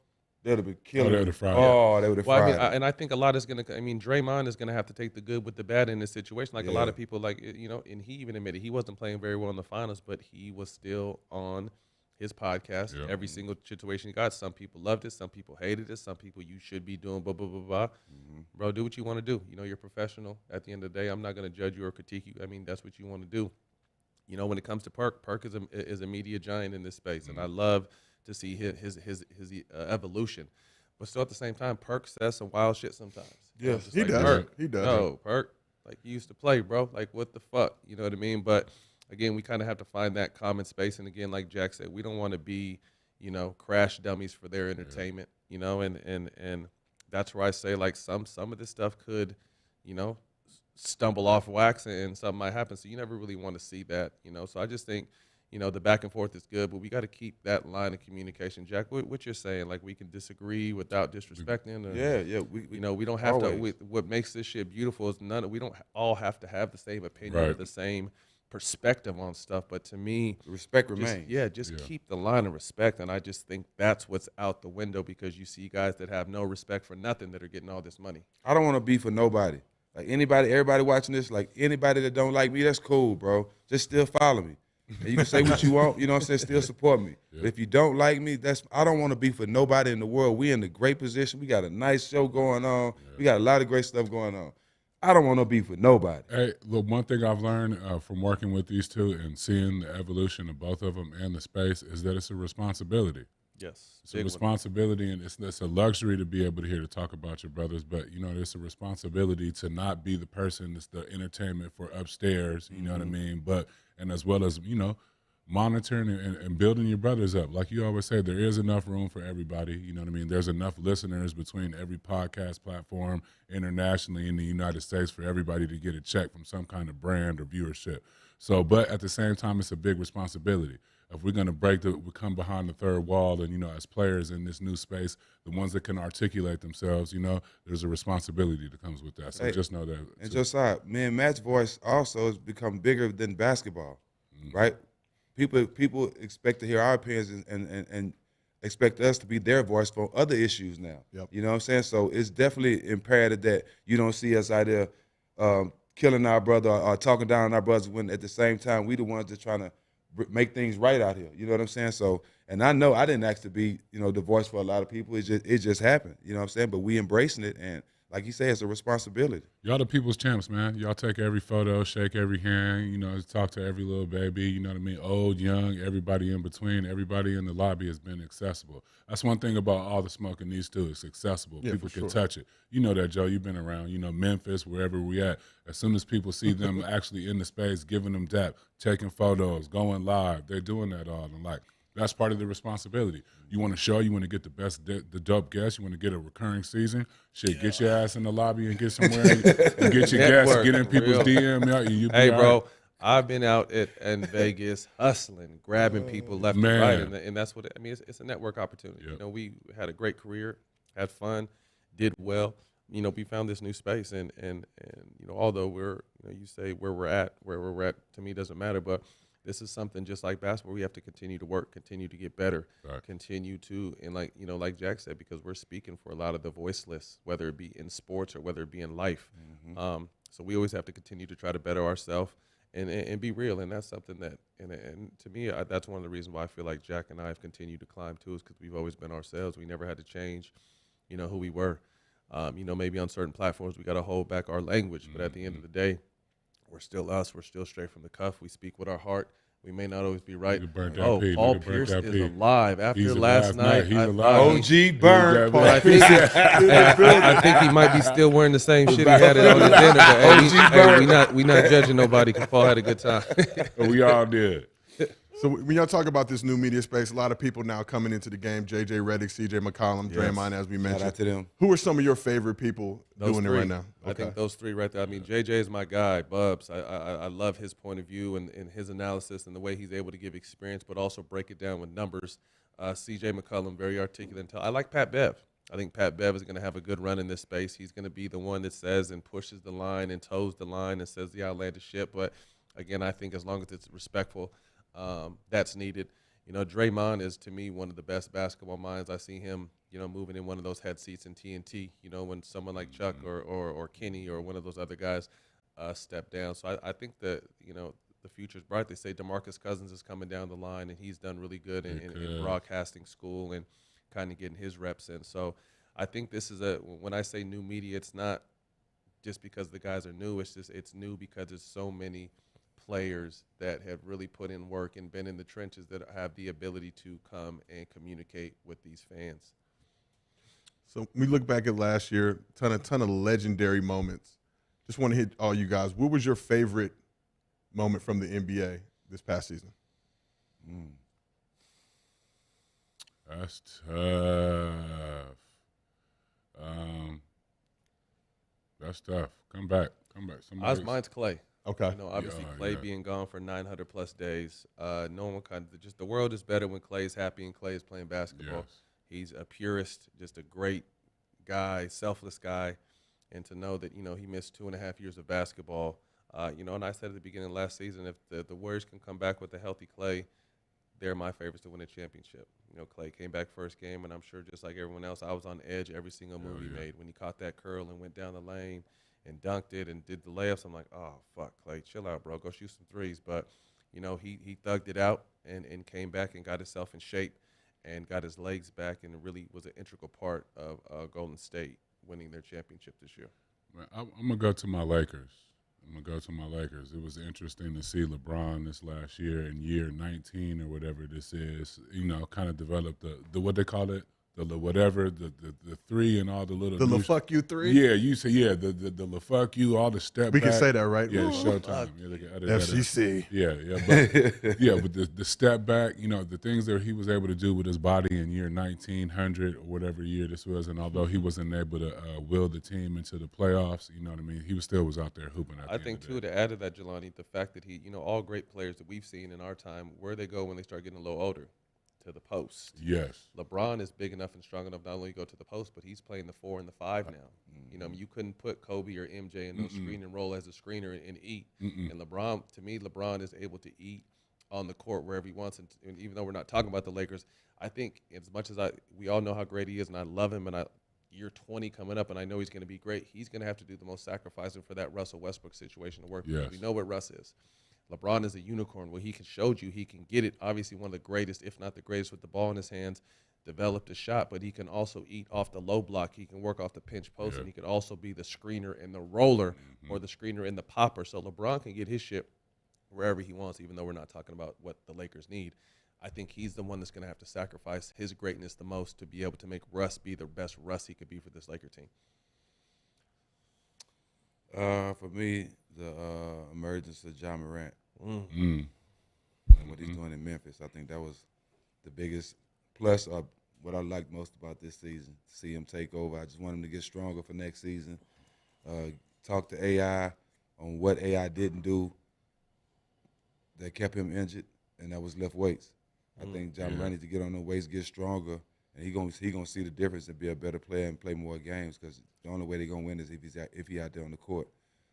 they would have been killing. They would have fried. Oh, they would have fried. And I think a lot is going to. Draymond is going to have to take the good with the bad in this situation. Like a lot of people, and he even admitted he wasn't playing very well in the finals, but he was still on his podcast. Yep. Every single situation he got. Some people loved it. Some people hated it. Some people, you should be doing blah blah blah blah. Bro, do what you want to do. You're a professional. At the end of the day, I'm not going to judge you or critique you. That's what you want to do. When it comes to Perk is a media giant in this space, and I love to see his evolution. But still, at the same time, Perk says some wild shit sometimes. Yeah, he does. He does. No, Perk, like you used to play, bro. Like what the fuck, you know what I mean? But again, we kind of have to find that common space. And again, like Jack said, we don't want to be, crash dummies for their entertainment. And that's where I say like some of this stuff could, stumble off wax and something might happen. So you never really want to see that, So I just think, the back and forth is good, but we got to keep that line of communication. Jack, what you're saying, like we can disagree without disrespecting. Yeah. We don't have to. What makes this shit beautiful is we don't all have to have the same opinion or the same perspective on stuff. But to me, respect remains. Keep the line of respect. And I just think that's what's out the window because you see guys that have no respect for nothing that are getting all this money. I don't want to be for nobody. Like everybody watching this, like anybody that don't like me, that's cool, bro. Just still follow me. And you can say what you want, you know what I'm saying, still support me. Yeah. But if you don't like me, I don't want to be for nobody in the world. We in a great position. We got a nice show going on. Yeah. We got a lot of great stuff going on. I don't want to be for nobody. Hey, look, one thing I've learned from working with these two and seeing the evolution of both of them and the space is that it's a responsibility. Yes. It's a responsibility, and it's a luxury to be able to hear to talk about your brothers, but, it's a responsibility to not be the person that's the entertainment for upstairs, you know what I mean? And as well as, monitoring and building your brothers up. Like you always say, there is enough room for everybody. You know what I mean? There's enough listeners between every podcast platform internationally in the United States for everybody to get a check from some kind of brand or viewership. So, but at the same time, it's a big responsibility. If we're going to we come behind the third wall and, as players in this new space, the ones that can articulate themselves, there's a responsibility that comes with that. So just know that. And Josiah, me and Matt's voice also has become bigger than basketball, right? People expect to hear our opinions and expect us to be their voice for other issues now. Yep. You know what I'm saying? So it's definitely imperative that you don't see us out there killing our brother or talking down on our brothers when at the same time we the ones that trying to make things right out here. You know what I'm saying? So, and I know I didn't ask to be, the voice for a lot of people. It just happened. You know what I'm saying? But we embracing it, and like you say, it's a responsibility. Y'all the people's champs, man. Y'all take every photo, shake every hand, talk to every little baby, you know what I mean? Old, young, everybody in between, everybody in the lobby has been accessible. That's one thing about all the smoke in these two. It's accessible. Yeah, people for can sure. touch it. You know that, Joe. You've been around, Memphis, wherever we at. As soon as people see them actually in the space, giving them depth, taking photos, going live, they're doing that all. And, that's part of the responsibility. You want to show, you want to get the best, the dope guests, you want to get a recurring season. Shit, get your ass in the lobby and get somewhere and get your guests, get in people's DM. You Hey, all bro, right. I've been out in Vegas hustling, grabbing people left and right, and that's what it's a network opportunity. Yep. We had a great career, had fun, did well. We found this new space, and although we're you say where we're at to me doesn't matter, but this is something just like basketball. We have to continue to work, continue to get better, continue to, and like Jack said, because we're speaking for a lot of the voiceless, whether it be in sports or whether it be in life. So we always have to continue to try to better ourselves and be real. And that's something that, and to me, that's one of the reasons why I feel like Jack and I have continued to climb too, is because we've always been ourselves. We never had to change, who we were. Maybe on certain platforms we got to hold back our language, but at the end of the day, we're still us. We're still straight from the cuff. We speak with our heart. We may not always be right. Paul Pierce is alive. After last night, he's alive. OG Burn. I think he might be still wearing the same shit he had on his dinner. But we not judging nobody because Paul had a good time. We all did. So when y'all talk about this new media space, a lot of people now coming into the game, J.J. Redick, C.J. McCollum, Draymond, as we mentioned. Shout out to them. Who are some of your favorite people doing it right now? I think those three right there. J.J. is my guy, Bubs. I love his point of view and his analysis and the way he's able to give experience, but also break it down with numbers. C.J. McCollum, very articulate. I like Pat Bev. I think Pat Bev is going to have a good run in this space. He's going to be the one that says and pushes the line and toes the line and says the outlandish shit. But, again, I think as long as it's respectful, that's needed. Draymond is, to me, one of the best basketball minds. I see him, moving in one of those head seats in TNT, when someone like Chuck or Kenny or one of those other guys step down. So I think that, the future's bright. They say DeMarcus Cousins is coming down the line, and he's done really good in broadcasting school and kind of getting his reps in. So I think this is when I say new media, it's not just because the guys are new. It's new because there's so many players that have really put in work and been in the trenches that have the ability to come and communicate with these fans. So we look back at last year, ton of legendary moments. Just want to hit all you guys. What was your favorite moment from the NBA this past season? That's tough. That's tough. Come back. Mine's Clay. Okay. Obviously Clay being gone for 900+ days. No one just the world is better when Clay's happy and Clay is playing basketball. Yes. He's a purist, just a great guy, selfless guy, and to know that he missed 2.5 years of basketball. And I said at the beginning of last season, if the Warriors can come back with a healthy Clay, they're my favorites to win a championship. Clay came back first game, and I'm sure just like everyone else, I was on edge every single move he made. When he caught that curl and went down the lane and dunked it and did the layups, I'm like, oh, fuck, Clay, chill out, bro. Go shoot some threes. But, he thugged it out and came back and got himself in shape and got his legs back and really was an integral part of Golden State winning their championship this year. I'm going to go to my Lakers. It was interesting to see LeBron this last year in year 19 or whatever this is, kind of develop the what they call it, whatever, the three and all the little The fuck you three? Yeah, you say the fuck you, all the step We back. can say that, right? Yeah, Ooh, Showtime. Yeah, they got that. FCC. But the step back, you know, the things that he was able to do with his body in year 1900 or whatever year this was, and although he wasn't able to will the team into the playoffs, you know what I mean, he still was out there hooping. I think too, to add to that, Jelani, the fact that he, you know, all great players that we've seen in our time, where they go when they start getting a little older. To the post. Yes. LeBron is big enough and strong enough not only to go to the post, but he's playing the 4 and the 5 now. You know, you couldn't put Kobe or MJ in those screen and roll as a screener and eat. And LeBron, to me, LeBron is able to eat on the court wherever he wants. And even though we're not talking about the Lakers, I think as much as we all know how great he is, and I love him, and year 20 coming up, and I know he's going to be great, he's going to have to do the most sacrificing for that Russell Westbrook situation to work. Yes. We know what Russ is. LeBron is a unicorn where he showed you he can get it. Obviously, one of the greatest, if not the greatest, with the ball in his hands, developed a shot, but he can also eat off the low block. He can work off the pinch post, and he could also be the screener and the roller or the screener and the popper. So LeBron can get his shit wherever he wants, even though we're not talking about what the Lakers need. I think he's the one that's going to have to sacrifice his greatness the most to be able to make Russ be the best Russ he could be for this Laker team. For me, the emergence of Ja Morant. And what he's doing in Memphis, I think that was the biggest plus of what I liked most about this season. To see him take over, I just want him to get stronger for next season. Talk to AI on what AI didn't do that kept him injured, and that was lift weights. I think Ja Morant needs to get on the weights, get stronger, and he gonna see the difference and be a better player and play more games, because the only way they're gonna win is if he out there on the court.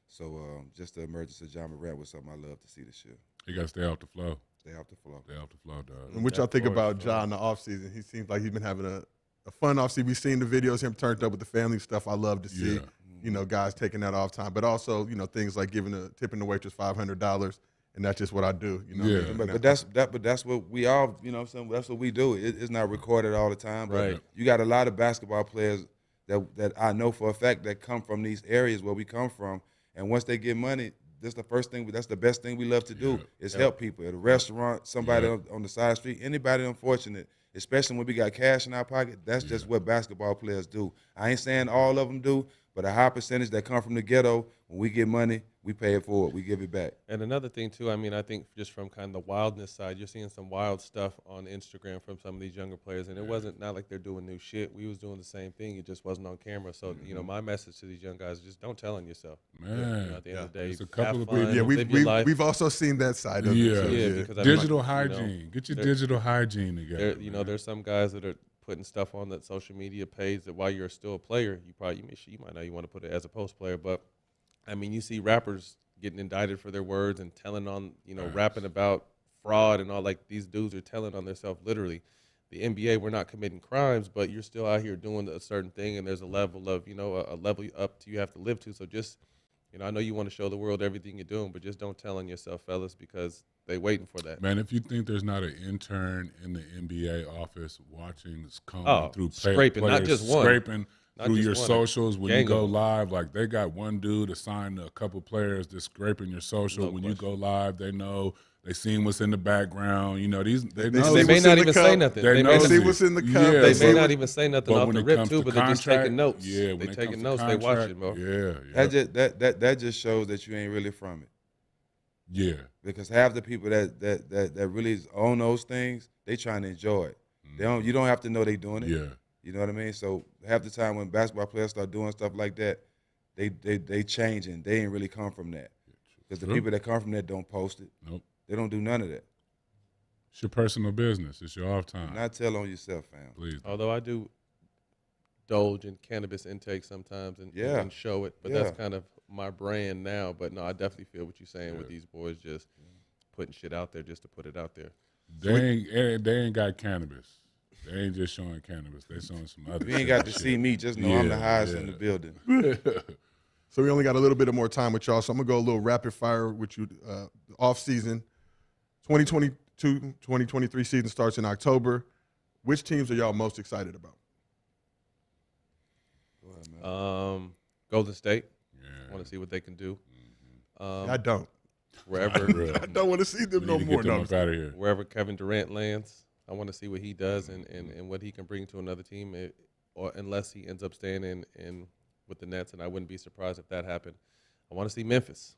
So just the emergence of Ja Morant was something I love to see this year. He got to stay off the flow. Stay off the flow. Stay off the flow, dog. And what y'all think about Ja in the offseason? He seems like he's been having a fun offseason. We've seen the videos, him turned up with the family stuff. I love to see, you know, guys taking that off time. But also, you know, things like tipping the waitress $500, and that's just what I do. You know, Yeah. I mean? But that's what we all, you know what I'm saying, that's what we do. It's not recorded all the time. But Right. you got a lot of basketball players that I know for a fact that come from these areas where we come from, and once they get money, that's the best thing we love to do is help people at a restaurant, somebody on the side of the street, anybody unfortunate, especially when we got cash in our pocket. That's just what basketball players do. I ain't saying all of them do, but a high percentage that come from the ghetto, when we get money, we pay it forward. We give it back. And another thing, too, I mean, I think just from kind of the wildness side, you're seeing some wild stuff on Instagram from some of these younger players, and it wasn't not like they're doing new shit. We was doing the same thing. It just wasn't on camera. So, you know, my message to these young guys is just don't tell on yourself. Man. You know, at the end of the day, There's a couple of have fun, people. live your life. we've also seen that side of it. Yeah. So, Because I Digital mean, hygiene. You know, Get your digital hygiene together. you know, there's some guys that are putting stuff on that social media page that while you're still a player, you might know you want to put it as a post player, but I mean, you see rappers getting indicted for their words and telling on, you know, rapping about fraud and all. Like, these dudes are telling on themselves literally. The NBA, we're not committing crimes, but you're still out here doing a certain thing, and there's a level of, you know, a level up to you have to live to. So just, you know, I know you want to show the world everything you're doing, but just don't tell on yourself, fellas, because they waiting for that. Man, if you think there's not an intern in the NBA office watching, combing through scraping, players, not just one. scraping Not through just your one, socials when you gang go of them. live, like they got one dude assigned to a couple players that's scraping your social. No when question. you go live, they know, they seen what's in the background. You know, they know. see They what's may in not the even cup. say nothing. They They know may They not, see what's in the cup. Yeah, They they see may what- not even say nothing But off when the it rip, comes too, to but they're just contract, taking notes. yeah, when They it comes taking to notes. They watching, contract, bro. Yeah. That just shows that you ain't really from it. Yeah. Because half the people that really own those things, they trying to enjoy it. You don't have to know they doing it. Yeah. You know what I mean? So half the time when basketball players start doing stuff like that, they changing. They ain't really come from that. Because the people that come from that don't post it. Nope. They don't do none of that. It's your personal business. It's your off time. Not tell on yourself, fam. Please. Although I do indulge in cannabis intake sometimes and show it, but that's kind of my brand now. But no, I definitely feel what you're saying with these boys just putting shit out there just to put it out there. They ain't got cannabis. They ain't just showing cannabis. They showing some other. You ain't got to see me. Just know I'm the highest in the building. So we only got a little bit of more time with y'all, so I'm going to go a little rapid fire with you. Off season, 2022-2023 season starts in October. Which teams are y'all most excited about? Go ahead, man. Golden State. Yeah. Want to see what they can do. I don't. Wherever I don't want to see them no more. Get them up out of here. wherever Kevin Durant lands, I want to see what he does and what he can bring to another team, or unless he ends up staying in with the Nets, and I wouldn't be surprised if that happened. I want to see Memphis.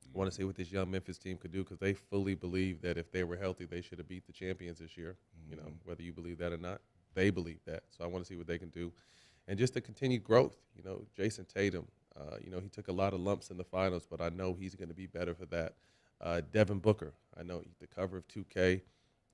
I want to see what this young Memphis team could do because they fully believe that if they were healthy, they should have beat the champions this year. You know, whether you believe that or not, they believe that. So I want to see what they can do. And just the continued growth. You know, Jason Tatum, you know, he took a lot of lumps in the finals, but I know he's going to be better for that. Devin Booker, I know the cover of 2K,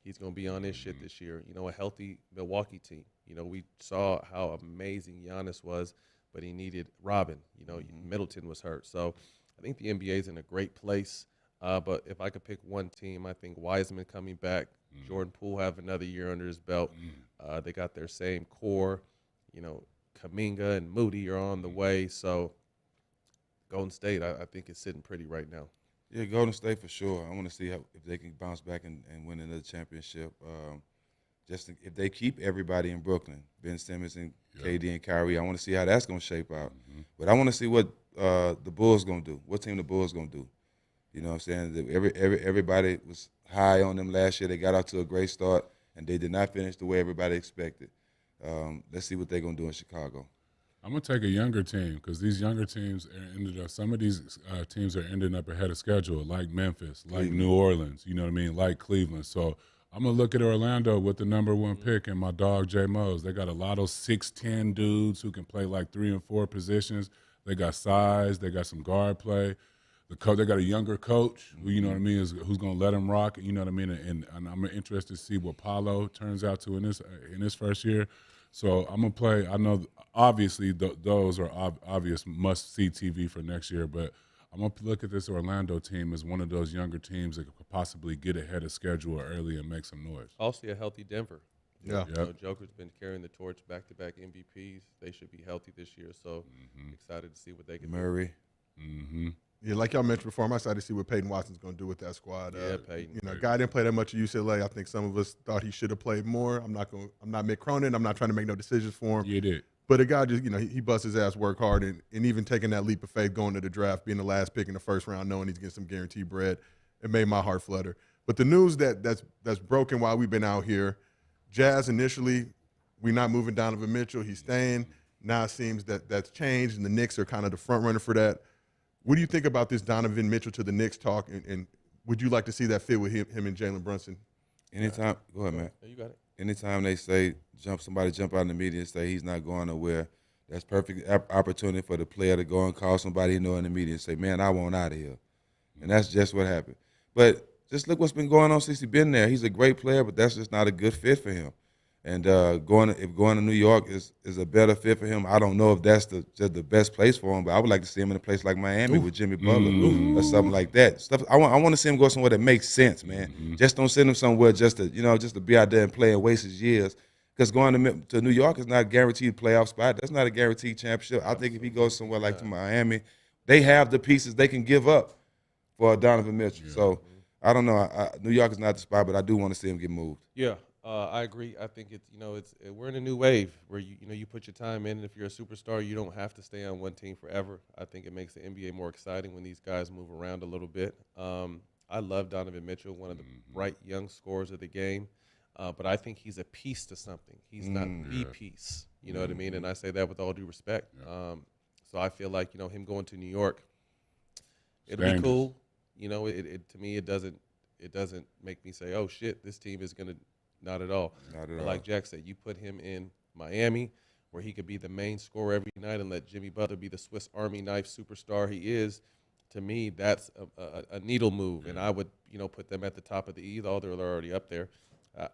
he's going to be on his shit this year. You know, a healthy Milwaukee team. You know, we saw how amazing Giannis was, but he needed Robin. You know, Middleton was hurt. So I think the NBA is in a great place. But if I could pick one team, I think Wiseman coming back, Jordan Poole have another year under his belt. They got their same core. You know, Kuminga and Moody are on the way. So Golden State, I think, is sitting pretty right now. Yeah, Golden State for sure. I want to see if they can bounce back and win another championship. If they keep everybody in Brooklyn, Ben Simmons and KD and Kyrie, I want to see how that's going to shape out. But I want to see what the Bulls going to do, what team the Bulls going to do. You know what I'm saying? Everybody was high on them last year. They got out to a great start, and they did not finish the way everybody expected. Let's see what they're going to do in Chicago. I'm going to take a younger team because these younger teams ended up – some of these teams are ending up ahead of schedule, like Memphis, like New Orleans, you know what I mean, like Cleveland. So I'm going to look at Orlando with the #1 pick and my dog J. Mose. They got a lot of 6'10" dudes who can play like 3 and 4 positions. They got size. They got some guard play. They got a younger coach who, you know what I mean, who's going to let them rock, you know what I mean, and I'm interested to see what Paolo turns out to in his first year. So I'm going to play. I know, obviously, those are obvious must-see TV for next year, but I'm going to look at this Orlando team as one of those younger teams that could possibly get ahead of schedule early and make some noise. Also a healthy Denver. Yeah. You know, Joker's been carrying the torch, back-to-back MVPs. They should be healthy this year, so excited to see what they can Murray. do. Yeah, like y'all mentioned before, I'm excited to see what Peyton Watson's going to do with that squad. Yeah, Peyton. You know, guy didn't play that much at UCLA. I think some of us thought he should have played more. I'm not Mick Cronin. I'm not trying to make no decisions for him. You did. But a guy just, you know, he busts his ass, work hard, and even taking that leap of faith going to the draft, being the last pick in the first round, knowing he's getting some guaranteed bread, it made my heart flutter. But the news that's broken while we've been out here, Jazz initially, we're not moving Donovan Mitchell. He's staying. Now it seems that's changed, and the Knicks are kind of the front runner for that. What do you think about this Donovan Mitchell to the Knicks talk, and would you like to see that fit with him and Jalen Brunson? Anytime, go ahead, man. You got it. Anytime they say somebody jump out in the media and say he's not going nowhere, that's perfect opportunity for the player to go and call somebody he know in the media and say, man, I want out of here. And that's just what happened. But just look what's been going on since he's been there. He's a great player, but that's just not a good fit for him. And going to New York is a better fit for him. I don't know if that's just the best place for him, but I would like to see him in a place like Miami with Jimmy Butler or something like that. I want to see him go somewhere that makes sense, man. Just don't send him somewhere just to be out there and play and waste his years. Because going to New York is not a guaranteed playoff spot. That's not a guaranteed championship. I think if he goes somewhere like to Miami, they have the pieces they can give up for Donovan Mitchell. Yeah. So I don't know. New York is not the spot, but I do want to see him get moved. Yeah. I agree. I think we're in a new wave where you put your time in, and if you're a superstar, you don't have to stay on one team forever. I think it makes the NBA more exciting when these guys move around a little bit. I love Donovan Mitchell, one of the bright young scorers of the game, but I think he's a piece to something. He's not the piece. You know what I mean? And I say that with all due respect. Yeah. So I feel like him going to New York, it'll be cool. To me, it doesn't make me say, oh shit, this team is gonna. Not at all. Not at all. Like Jack said, you put him in Miami where he could be the main scorer every night and let Jimmy Butler be the Swiss Army knife superstar he is. To me, that's a needle move, and I would put them at the top of the East. Although they're already up there,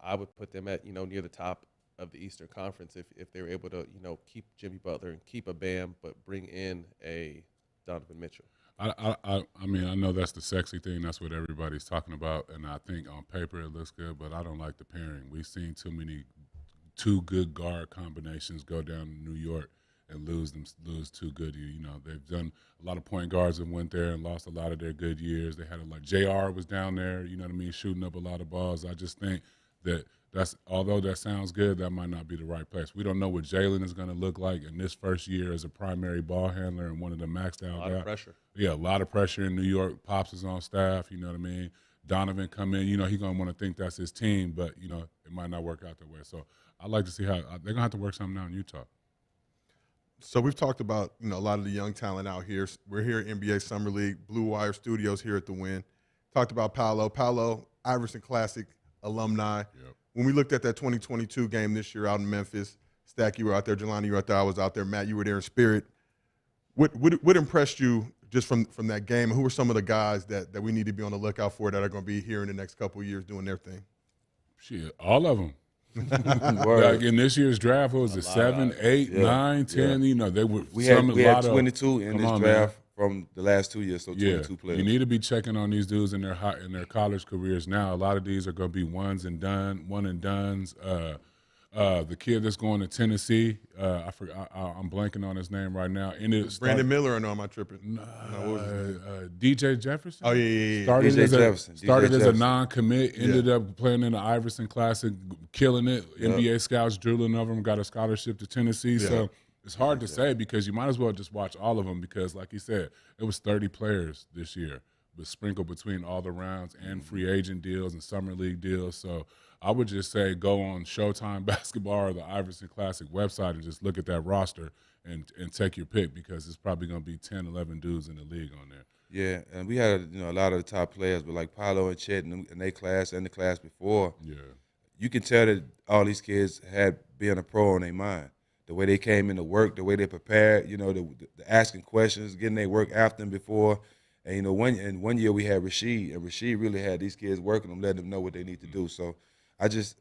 I would put them at near the top of the Eastern Conference if they were able to keep Jimmy Butler and keep a Bam, but bring in a Donovan Mitchell. I mean, I know that's the sexy thing. That's what everybody's talking about, and I think on paper it looks good, but I don't like the pairing. We've seen two good guard combinations go down to New York and lose two good. They've done a lot of point guards and went there and lost a lot of their good years. They had JR was down there, you know what I mean, shooting up a lot of balls. I just think that although that sounds good, that might not be the right place. We don't know what Jalen is going to look like in this first year as a primary ball handler and one of the maxed out guys. A lot of pressure. Yeah, a lot of pressure in New York. Pops is on staff, you know what I mean? Donovan come in, he's going to want to think that's his team, but, it might not work out that way. So I'd like to see how they're going to have to work something out in Utah. So we've talked about, a lot of the young talent out here. We're here at NBA Summer League, Blue Wire Studios here at the Wynn. Talked about Paolo, Iverson Classic alumni. Yep. When we looked at that 2022 game this year out in Memphis, Stack, you were out there, Jelani, you were out there, I was out there, Matt, you were there in spirit. What impressed you just from that game? Who were some of the guys that we need to be on the lookout for that are going to be here in the next couple of years doing their thing? Shit, all of them. Like in this year's draft, what was it, 7, 8, 9, 10? They were. We had 22 in this draft from the last 2 years, so 22 players. You need to be checking on these dudes in their college careers now. A lot of these are going to be one and dones. The kid that's going to Tennessee, I'm blanking on his name right now. Brandon Miller, or no, am I tripping? DJ Jefferson. Oh, yeah. Started as a non-commit, ended up playing in the Iverson Classic, killing it. Yep. NBA scouts drooling over him, got a scholarship to Tennessee. Yeah. So it's hard to say because you might as well just watch all of them because, like you said, it was 30 players this year, but sprinkled between all the rounds and free agent deals and summer league deals. So I would just say go on Showtime Basketball or the Iverson Classic website and just look at that roster and take your pick because it's probably going to be 10, 11 dudes in the league on there. Yeah, and we had a lot of the top players, but like Paolo and Chet and their class and the class before, you can tell that all these kids had being a pro on their mind. The way they came into work, the way they prepared, the asking questions, getting their work after and before. And, one year we had Rasheed, and Rasheed really had these kids working them, letting them know what they need to do. So I just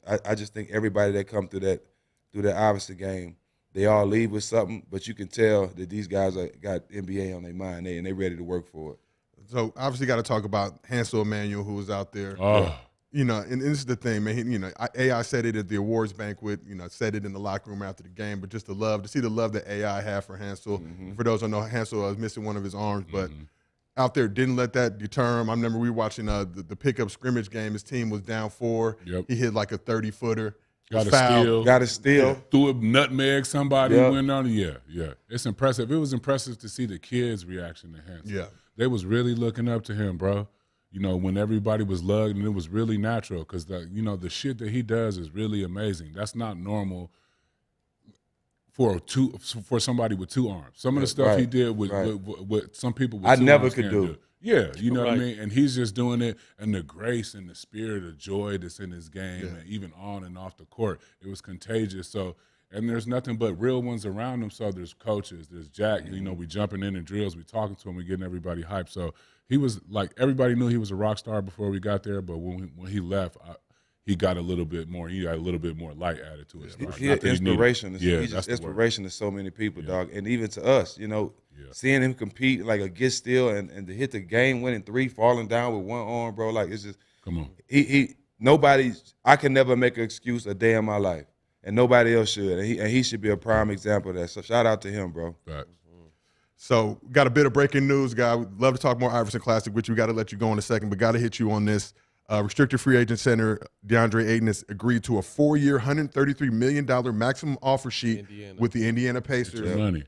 think everybody that come through that Iverson game, they all leave with something, but you can tell that these guys got NBA on their mind and they ready to work for it. So obviously got to talk about Hansel Emmanuel, who was out there. Oh. And this is the thing, man. AI said it at the awards banquet. Said it in the locker room after the game. But just to see the love that AI had for Hansel. Mm-hmm. For those who don't know, Hansel was missing one of his arms, but out there didn't let that deter him. I remember we were watching the pickup scrimmage game. His team was down 4. Yep. He hit like a 30-footer. Got a steal. Yeah. Threw a nutmeg. Somebody went on. Yeah. It's impressive. It was impressive to see the kids' reaction to Hansel. Yeah. They was really looking up to him, bro. When everybody was lugged, and it was really natural because the shit that he does is really amazing. That's not normal for somebody with 2 arms. Some of the stuff he did with some people with 2 arms I never could do. Yeah, you know what I mean? And he's just doing it, and the grace and the spirit of joy that's in his game, and even on and off the court, it was contagious. So, and there's nothing but real ones around him. So there's coaches, there's Jack, we jumping in drills, we talking to him, we getting everybody hyped. So he was like, everybody knew he was a rock star before we got there, but when he left, he got a little bit more. He got a little bit more light added to his life. He had inspiration. He's just inspiration to so many people, dog, and even to us. Seeing him compete like a get steal and to hit the game-winning 3, falling down with 1 arm, bro. Like it's just come on. I can never make an excuse a day in my life, and nobody else should. And he should be a prime example of that. So shout out to him, bro. Right. So got a bit of breaking news, guy. We'd love to talk more Iverson Classic, which we got to let you go in a second, but got to hit you on this. Restricted free agent center Deandre Ayton has agreed to a 4-year, $133 million maximum offer sheet with the Indiana Pacers. Money.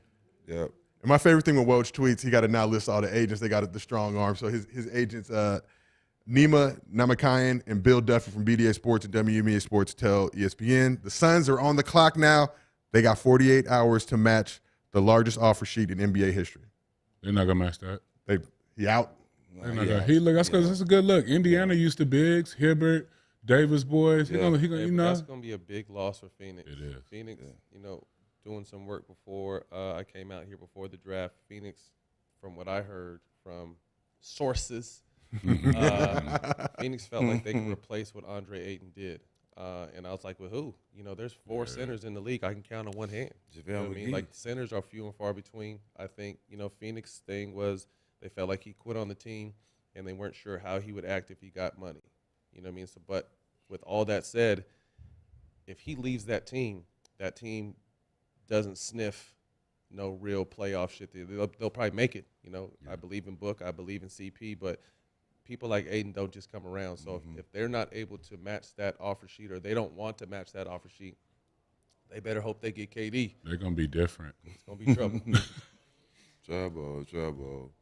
Yep. And my favorite thing when Woj tweets, he got to now list all the agents. They got the strong arm. So his agents, Nima Namakayan and Bill Duffy from BDA Sports and WMEA Sports tell ESPN, the Suns are on the clock now. They got 48 hours to match the largest offer sheet in NBA history. They're not going to match that. He out. That's because it's a good look. Indiana used to bigs, Hibbert, Davis boys. That's going to be a big loss for Phoenix. It is. Phoenix, doing some work before I came out here before the draft. Phoenix, from what I heard from sources, Phoenix felt like they could replace what Andre Ayton did. And I was like, well, who? There's 4 centers in the league I can count on one hand. You know what I mean? Like, centers are few and far between. I think, Phoenix thing was they felt like he quit on the team, and they weren't sure how he would act if he got money. You know what I mean? So, but with all that said, if he leaves that team doesn't sniff no real playoff shit. They'll probably make it. I believe in Book. I believe in CP, but people like Ayton don't just come around. So if they're not able to match that offer sheet, or they don't want to match that offer sheet, they better hope they get KD. They're going to be different. It's going to be trouble. Trouble.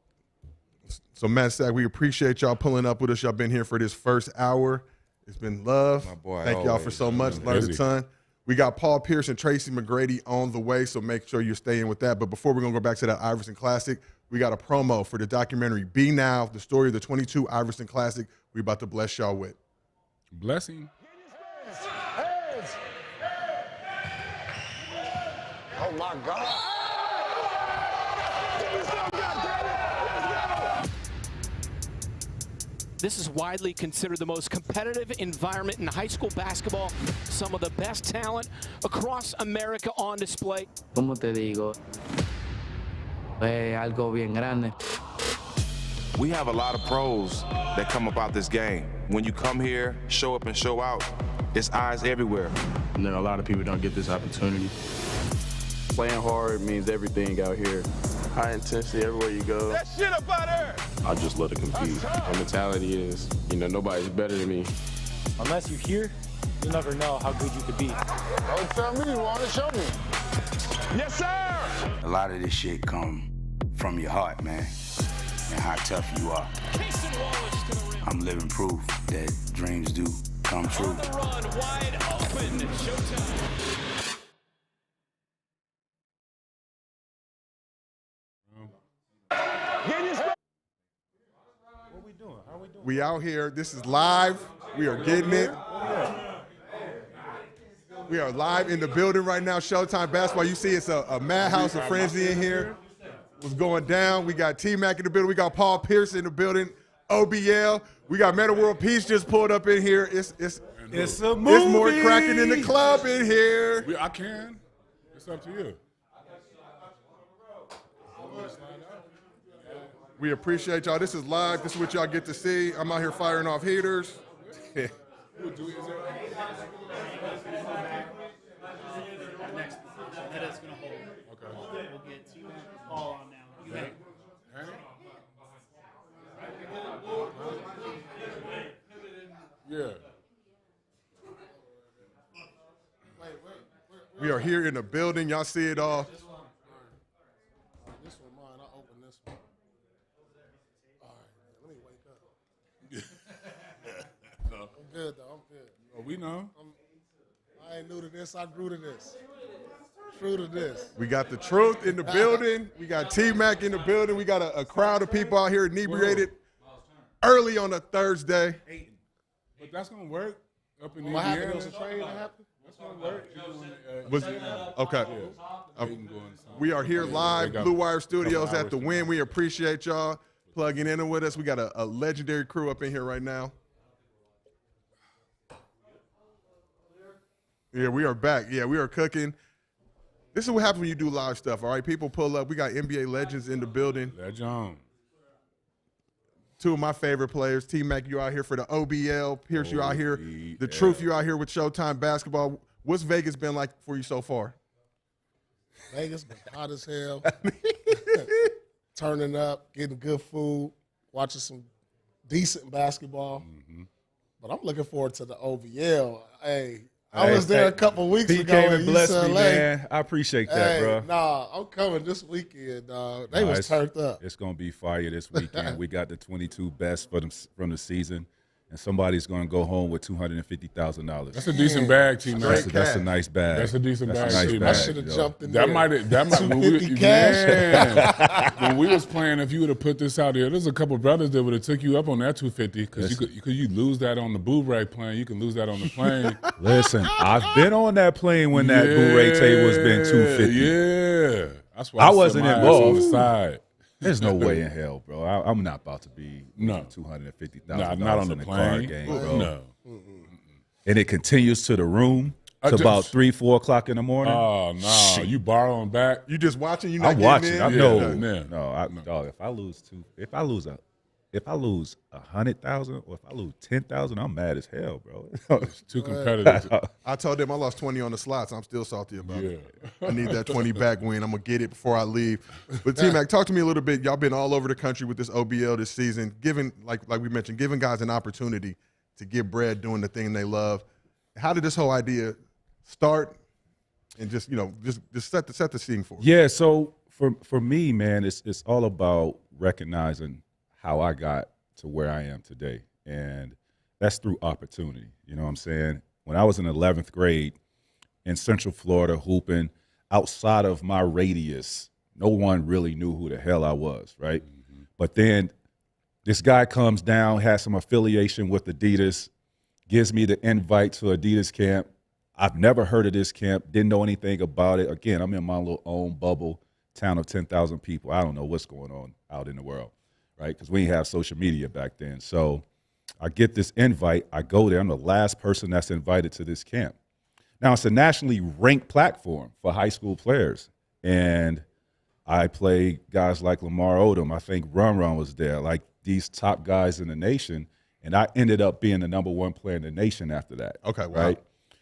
So, Matt Stack, we appreciate y'all pulling up with us. Y'all been here for this first hour. It's been love. My boy, Thank y'all for so much. Learned a ton. We got Paul Pierce and Tracy McGrady on the way, so make sure you're staying with that. But before we're going to go back to that Iverson Classic, we got a promo for the documentary Be Now, the story of the 22 Iverson Classic we about to bless y'all with. Blessing. Oh, my God. This is widely considered the most competitive environment in high school basketball. Some of the best talent across America on display. ¿Cómo te digo? Algo bien grande. We have a lot of pros that come about this game. When you come here, show up and show out, it's eyes everywhere. And then a lot of people don't get this opportunity. Playing hard means everything out here. High intensity everywhere you go. That shit up out there. I just love to compete. My mentality is, nobody's better than me. Unless you're here, you'll never know how good you could be. Don't tell me, you want to show me. Yes, sir. A lot of this shit come from your heart, man, and how tough you are. I'm living proof that dreams do come true. On the run, wide open. Showtime. We out here. This is live. We are getting it. We are live in the building right now. Showtime Basketball. You see it's a madhouse, a frenzy in here. What's going down? We got T-Mac in the building. We got Paul Pierce in the building. OBL. We got Meta World Peace just pulled up in here. It's a movie. It's more cracking in the club in here. I can. It's up to you. We appreciate y'all. This is live. This is what y'all get to see. I'm out here firing off heaters. Yeah. We are here in the building. Y'all see it all. This one mine. I'll open this one. All right, let me wake up. I'm good, though. I'm good. Oh, we know. I ain't new to this. I grew to this. True to this. We got the truth in the building. We got T-Mac in the building. We got a crowd of people out here inebriated early on a Thursday. But that's going to work up in What Indiana. happened? There was a trade that happened? That's going to work. Okay. We are here live, Blue Wire Studios at the Wynn. We appreciate y'all plugging in with us. We got a legendary crew up in here right now. Yeah, we are back. Yeah, we are cooking. This is what happens when you do live stuff, all right? People pull up. We got NBA legends in the building. Legend. Two of my favorite players. T-Mac, you out here for the OBL. Pierce, you out here. The Truth, you out here with Showtime Basketball. What's Vegas been like for you so far? Vegas been hot as hell. Turning up, getting good food, watching some decent basketball. But I'm looking forward to the OVL. Hey, I was there a couple weeks ago came in and blessed UCLA. me, man. I appreciate that, bro. Nah, I'm coming this weekend, dog. They was turned up. It's going to be fire this weekend. We got the 22 best from the season, and somebody's going to go home with $250,000. That's a decent bag, T-Mac. That's a nice bag. That's a decent bag. I should have jumped in that there. might $250 cash. When we was playing, if you would have put this out there, there's a couple brothers that would have took you up on that 250 because you lose that on the Boo-Ray plane. You can lose that on the plane. Listen, I've been on that plane when that Boo-Ray table's been 250. Yeah. That's why I wasn't involved. On the side. There's no way in hell, bro. I'm not about to be $250,000 not on in the a card plane. game, bro. No. And it continues to the room to about 3, 4 o'clock in the morning. Oh no, you borrowing back? You just watching? You not I'm watching. in? I Yeah. know. Dog, if I lose 100,000 or if I lose 10,000, I'm mad as hell, bro. It's too competitive. I told them I lost 20 on the slots. I'm still salty about it. I need that 20 back win. I'm going to get it before I leave. But T-Mac, talk to me a little bit. Y'all been all over the country with this OBL this season, giving, like we mentioned, giving guys an opportunity to get bread doing the thing they love. How did this whole idea start? And just set the scene for us. Yeah, so for me, man, it's all about recognizing how I got to where I am today. And that's through opportunity. You know what I'm saying? When I was in 11th grade in Central Florida hooping, outside of my radius, no one really knew who the hell I was, right? But then this guy comes down, has some affiliation with Adidas, gives me the invite to Adidas camp. I've never heard of this camp, didn't know anything about it. Again, I'm in my little own bubble, town of 10,000 people. I don't know what's going on out in the world, right? Because we didn't have social media back then. So I get this invite. I go there. I'm the last person that's invited to this camp. Now, it's a nationally ranked platform for high school players. And I play guys like Lamar Odom. I think Run was there, like these top guys in the nation. And I ended up being the #1 player in the nation after that. Okay, wow. Right?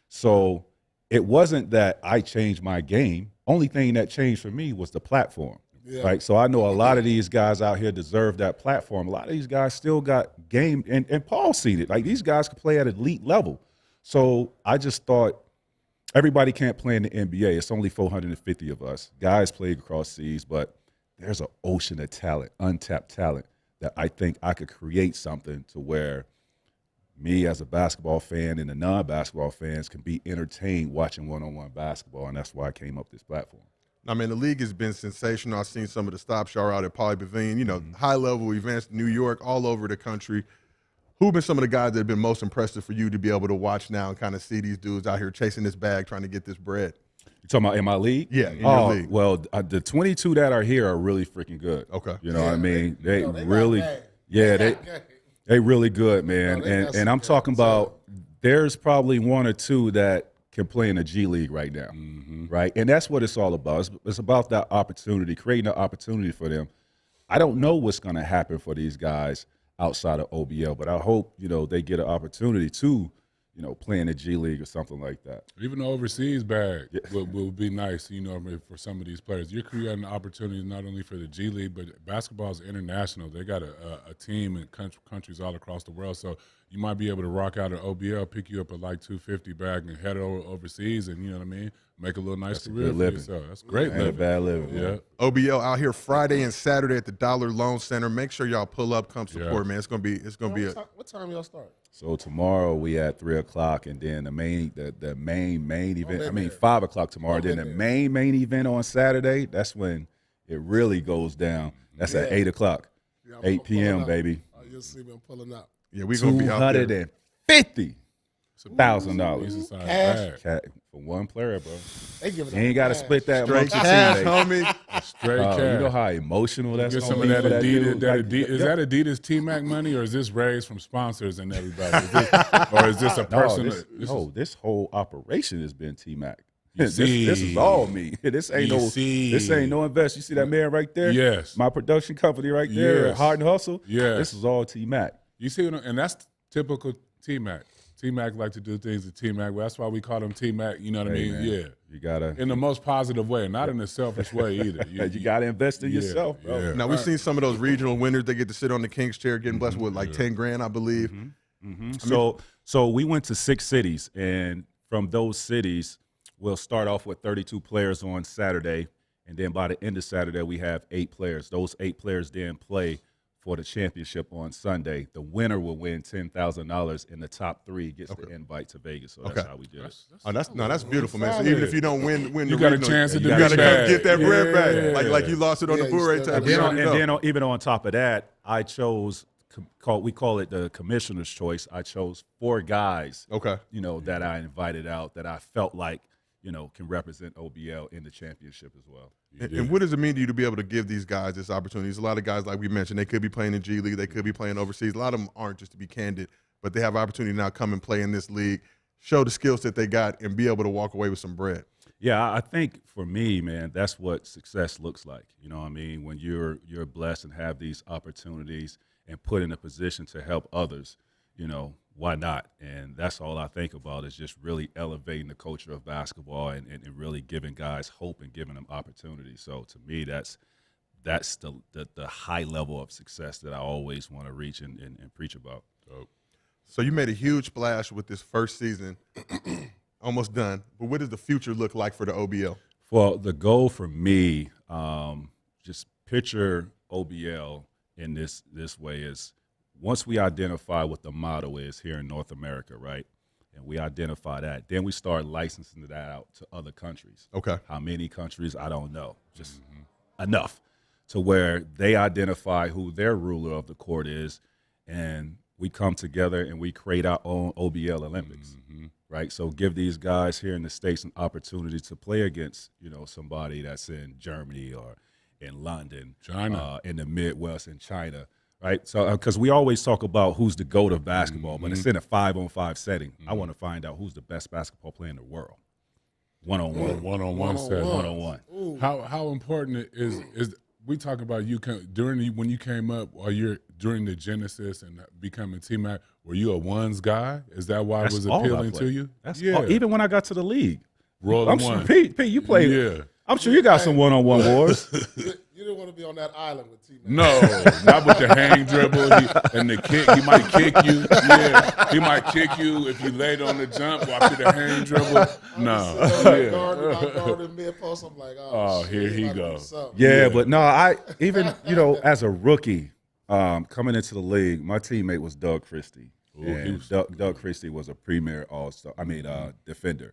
So it wasn't that I changed my game. Only thing that changed for me was the platform. Yeah. Right? So I know a lot of these guys out here deserve that platform. A lot of these guys still got game, and Paul seen it. Like, these guys can play at elite level. So I just thought, everybody can't play in the NBA. It's only 450 of us. Guys play across seas, but there's an ocean of talent, untapped talent, that I think I could create something to where me as a basketball fan and the non-basketball fans can be entertained watching one-on-one basketball, and that's why I came up with this platform. I mean, the league has been sensational. I've seen some of the stops y'all out at Poly Pavilion, you know, high-level events, New York, all over the country. Who have been some of the guys that have been most impressive for you to be able to watch now and kind of see these dudes out here chasing this bag, trying to get this bread? You talking about in my league? Yeah, in your league. Well, the 22 that are here are really freaking good. Okay. You know what I mean? They really, they really good, man. And I'm talking about, there's probably 1 or 2 that can play in the G League right now, right? And that's what it's all about. It's about that opportunity, creating an opportunity for them. I don't know what's going to happen for these guys outside of OBL, but I hope, you know, they get an opportunity to, you know, play in the G League or something like that. Even the overseas bag will be nice, you know, for some of these players. You're creating opportunities not only for the G League, but basketball is international. They got a team in countries all across the world, so you might be able to rock out an OBL, pick you up at like 250 bag and head overseas, and, you know what I mean, make a little nice career for yourself. That's great living. Ain't a bad living. Yeah. OBL out here Friday and Saturday at the Dollar Loan Center. Make sure y'all pull up, come support, man. It's gonna be What time y'all start? So tomorrow we at 3 o'clock, and then the main event. I mean 5 o'clock tomorrow. Then the main event on Saturday. That's when it really goes down. That's at 8 o'clock, 8 p.m. baby. You'll see me pulling up. Yeah, we gonna be out there. $250,000 cash for one player, bro. They give it. You ain't got to split that straight cash, homie. Straight cash. You know how emotional that's get gonna some be of that for Adidas. that dude? Is that Adidas T-Mac money, or is this raised from sponsors and everybody? Or is this a personal? This whole operation has been T-Mac. This is all me. This ain't no invest. You see that man right there? Yes. My production company right there, Yes. Hard and Hustle. Yes. This is all T-Mac. You see, and that's typical T-Mac. T-Mac like to do things with T-Mac. That's why we call him T-Mac. You know what I mean? Man, yeah. You gotta in the most positive way, not in a selfish way either. You gotta invest in yourself, bro. Yeah. Now we've seen some of those regional winners. They get to sit on the King's chair, getting blessed with like 10 grand, I believe. So we went to 6 cities, and from those cities, we'll start off with 32 players on Saturday, and then by the end of Saturday, we have 8 players. Those 8 players then play for the championship on Sunday. The winner will win $10,000, and the top 3 gets the invite to Vegas. So that's how we do it. That's beautiful, man. So even if you don't win you the got regional, a chance to you got to get that bread back, like you lost it on the Blu-ray tape. And then even on top of that, I chose. We call it the commissioner's choice. I chose 4 guys, that I invited out that I felt like, can represent OBL in the championship as well. And what does it mean to you to be able to give these guys this opportunity? There's a lot of guys, like we mentioned, they could be playing in G League, they could be playing overseas. A lot of them aren't, just to be candid, but they have opportunity now to come and play in this league, show the skills that they got, and be able to walk away with some bread. Yeah, I think for me, man, that's what success looks like. You know what I mean? When you're blessed and have these opportunities and put in a position to help others, why not? And that's all I think about, is just really elevating the culture of basketball and really giving guys hope and giving them opportunities. So to me, that's the high level of success that I always want to reach and preach about. So you made a huge splash with this first season, almost done. But what does the future look like for the OBL? Well, the goal for me, just picture OBL in this way is once we identify what the model is here in North America, right? And we identify that, then we start licensing that out to other countries. Okay. How many countries, I don't know. Just enough to where they identify who their ruler of the court is, and we come together and we create our own OBL Olympics, right? So give these guys here in the States an opportunity to play against, somebody that's in Germany or in London, China, in the Midwest, in China, right? So because we always talk about who's the GOAT of basketball, but it's in a 5-on-5 setting. I want to find out who's the best basketball player in the world. One-on-one. One-on-one setting. One-on-one. How important is we talk about when you came up, or you're during the genesis and becoming T-Mac, were you a ones guy? Is that why it was appealing to you? Even when I got to the league. I'm sure, Pete, you played. Yeah. I'm sure you got some one-on-one wars. You didn't want to be on that island with T-Mac. No, not with the hang dribble and the kick. He might kick you. Yeah, he might kick you if you laid on the jump while through the hang dribble. No. Guarding mid-post, I'm like, oh here he goes. Yeah, but no, I even as a rookie coming into the league, my teammate was Doug Christie. And Doug Christie was a premier all-star. Defender.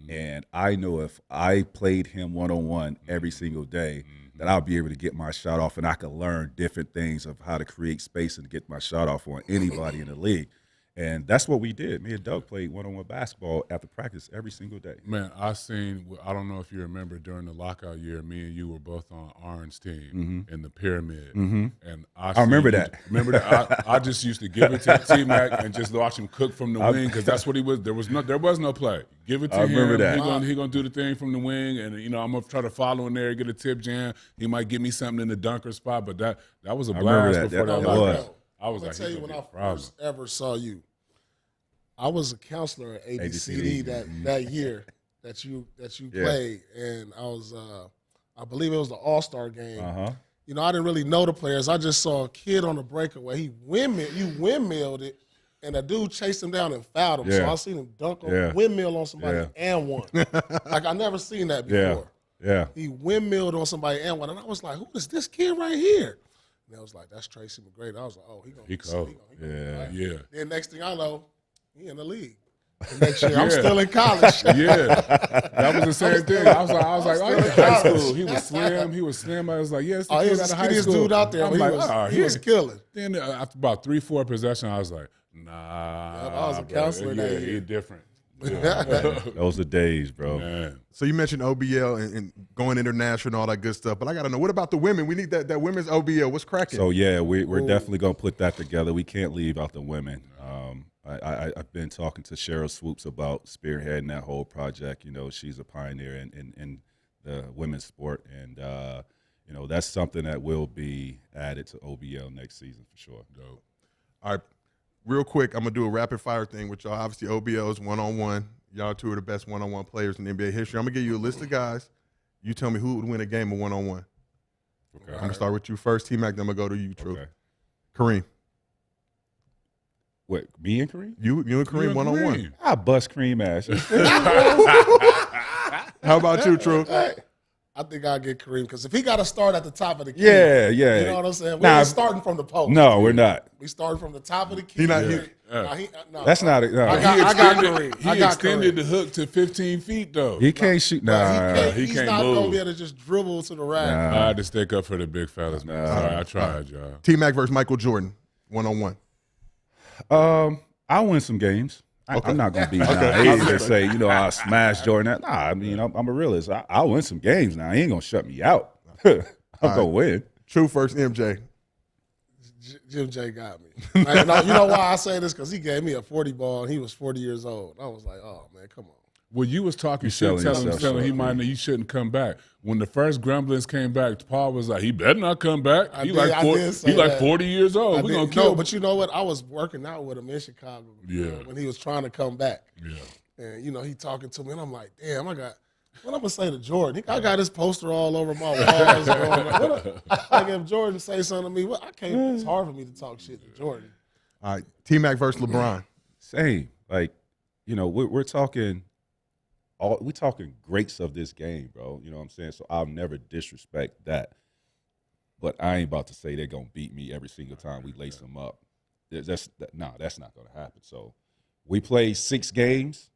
And I knew if I played him one-on-one every single day, that I'll be able to get my shot off, and I could learn different things of how to create space and get my shot off on anybody in the league. And that's what we did. Me and Doug played one-on-one basketball after practice every single day. Man, I don't know if you remember during the lockout year, me and you were both on Orange team in the pyramid. And I remember that. Remember that? I just used to give it to T-Mac and just watch him cook from the wing, because that's what he was. There was no play. Give it to him. Remember that. He gonna do the thing from the wing, and I'm gonna try to follow in there, get a tip jam. He might give me something in the dunker spot, but that was a blast before that lockout. I was like, tell you, when I first ever saw you, I was a counselor at ABCD that year that you played, and I was I believe it was the All-Star game. I didn't really know the players. I just saw a kid on the breakaway. You windmilled it, and a dude chased him down and fouled him. So I seen him dunk on windmill on somebody and won. Like I never seen that before. Yeah. He windmilled on somebody and won, and I was like, "Who is this kid right here?" And I was like, "That's Tracy McGrady." I was like, "Oh, he cold." Yeah. Then next thing I know, he in the league. And next year, I'm still in college. That was the same thing. I was like, oh, he's in high school. He was slim. I was like, yes, he was the skinniest dude out there. I'm like, he was killing. Then after about 3-4 possessions, I was like, nah. I was a counselor that year. He's different. Those are days, bro. Man. So you mentioned OBL and going international and all that good stuff, but I got to know, what about the women? We need that women's OBL. What's cracking? So, yeah, we're definitely going to put that together. We can't leave out the women. I've been talking to Cheryl Swoops about spearheading that whole project. She's a pioneer in the women's sport, and that's something that will be added to OBL next season for sure. Dope. All right, real quick, I'm gonna do a rapid fire thing with y'all. Obviously, OBL is one-on-one. Y'all two are the best one-on-one players in NBA history. I'm gonna give you a list of guys. You tell me who would win a game of one-on-one. Okay. I'm gonna start with you first, T-Mac. Then I'm gonna go to you, True. Okay. Kareem. What, me and Kareem? You and Kareem one-on-one. I bust Kareem ass. How about you, True? I think I'll get Kareem, because if he got to start at the top of the key, yeah. You know what I'm saying? We're not starting from the post. No, we're not. We starting from the top of the key. That's not it. No. I got Kareem. He extended the hook to 15 feet, though. He can't shoot. Nah, he's not going to be able to just dribble to the rack. I had to stick up for the big fellas, man. Sorry, I tried, y'all. T-Mac versus Michael Jordan, one-on-one. I'll win some games. I'm not going to be naive and say, I'll smash Jordan. Nah, I mean, I'm a realist. I'll win some games now. He ain't going to shut me out. I'm going to win. True first, MJ. Jim J got me. You know why I say this? Because he gave me a 40 ball, and he was 40 years old. I was like, oh, man, come on. Well, you was talking shit, telling him he shouldn't come back. When the first grumblings came back, Paul was like, he better not come back. He like 40 years old. We're going to kill him. But you know what? I was working out with him in Chicago when he was trying to come back. Yeah. And, he talking to me, and I'm like, damn, what I'm going to say to Jordan? I got his poster all over my walls. Like, if Jordan say something to me, it's hard for me to talk shit to Jordan. All right, T-Mac versus LeBron. Same. Like, we're talking – we talking greats of this game, bro. You know what I'm saying? So I'll never disrespect that. but I ain't about to say they're going to beat me every single time we lace them up. That's not going to happen. So we play 6 games.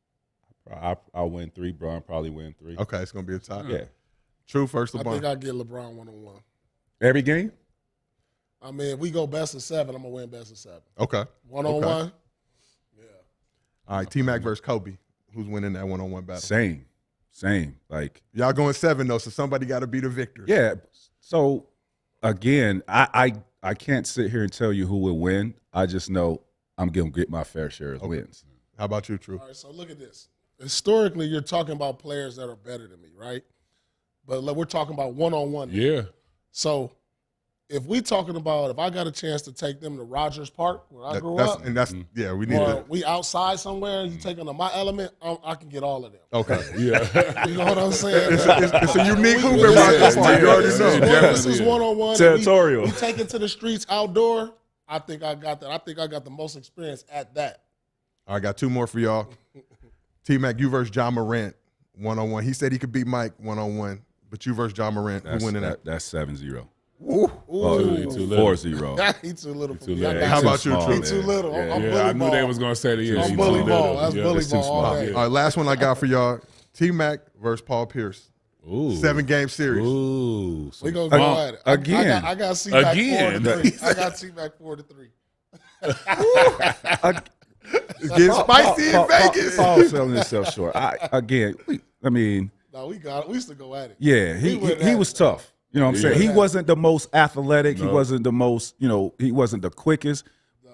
I'll win 3. Bron probably win 3. Okay, it's going to be a tie. Yeah. True first I LeBron. think I'll get LeBron 1-on-1. Every game? I mean, if we go best of 7, I'm going to win best of 7. Okay. 1-on-1? Okay. Yeah. All right, T-Mac versus Kobe. Who's winning that 1-on-1 battle? Same. Like, y'all going 7, though, so somebody got to be the victor. Yeah. So, again, I can't sit here and tell you who will win. I just know I'm going to get my fair share of wins. How about you, True? All right, so look at this. Historically, you're talking about players that are better than me, right? But we're talking about 1-on-1. Yeah. So if we talking about if I got a chance to take them to Rogers Park where I grew up, and that's we need or to. we outside somewhere and you take them to my element, I can get all of them. Okay. Yeah. You know what I'm saying? It's a unique hoop at Rogers Park. You already know. This is 1-on-1. Territorial. We take it to the streets outdoor. I think I got that. I think I got the most experience at that. I got 2 more for y'all. T-Mac, you versus John Morant 1-on-1. He said he could beat Mike 1-on-1, but you versus John Morant. Who winning that? That's 7-0. Ooh. Oh, 4-0. He too little for Too me. little. How about you, True? He too little. Yeah, I'm bully I knew ball. they was going to say that. I'm bully ball. That's bully ball all day. All right, last one I got for y'all. T-Mac versus Paul Pierce. Ooh. 7-game series. Ooh. We gonna go at it. Again. I got C-Mac Again. 4-3. I got C-Mac 4-3. It's getting spicy in Vegas. Paul selling himself short. No, we got it. We used to go at it. Yeah, he was tough. You know what I'm saying? He wasn't the most athletic. He wasn't the most, he wasn't the quickest,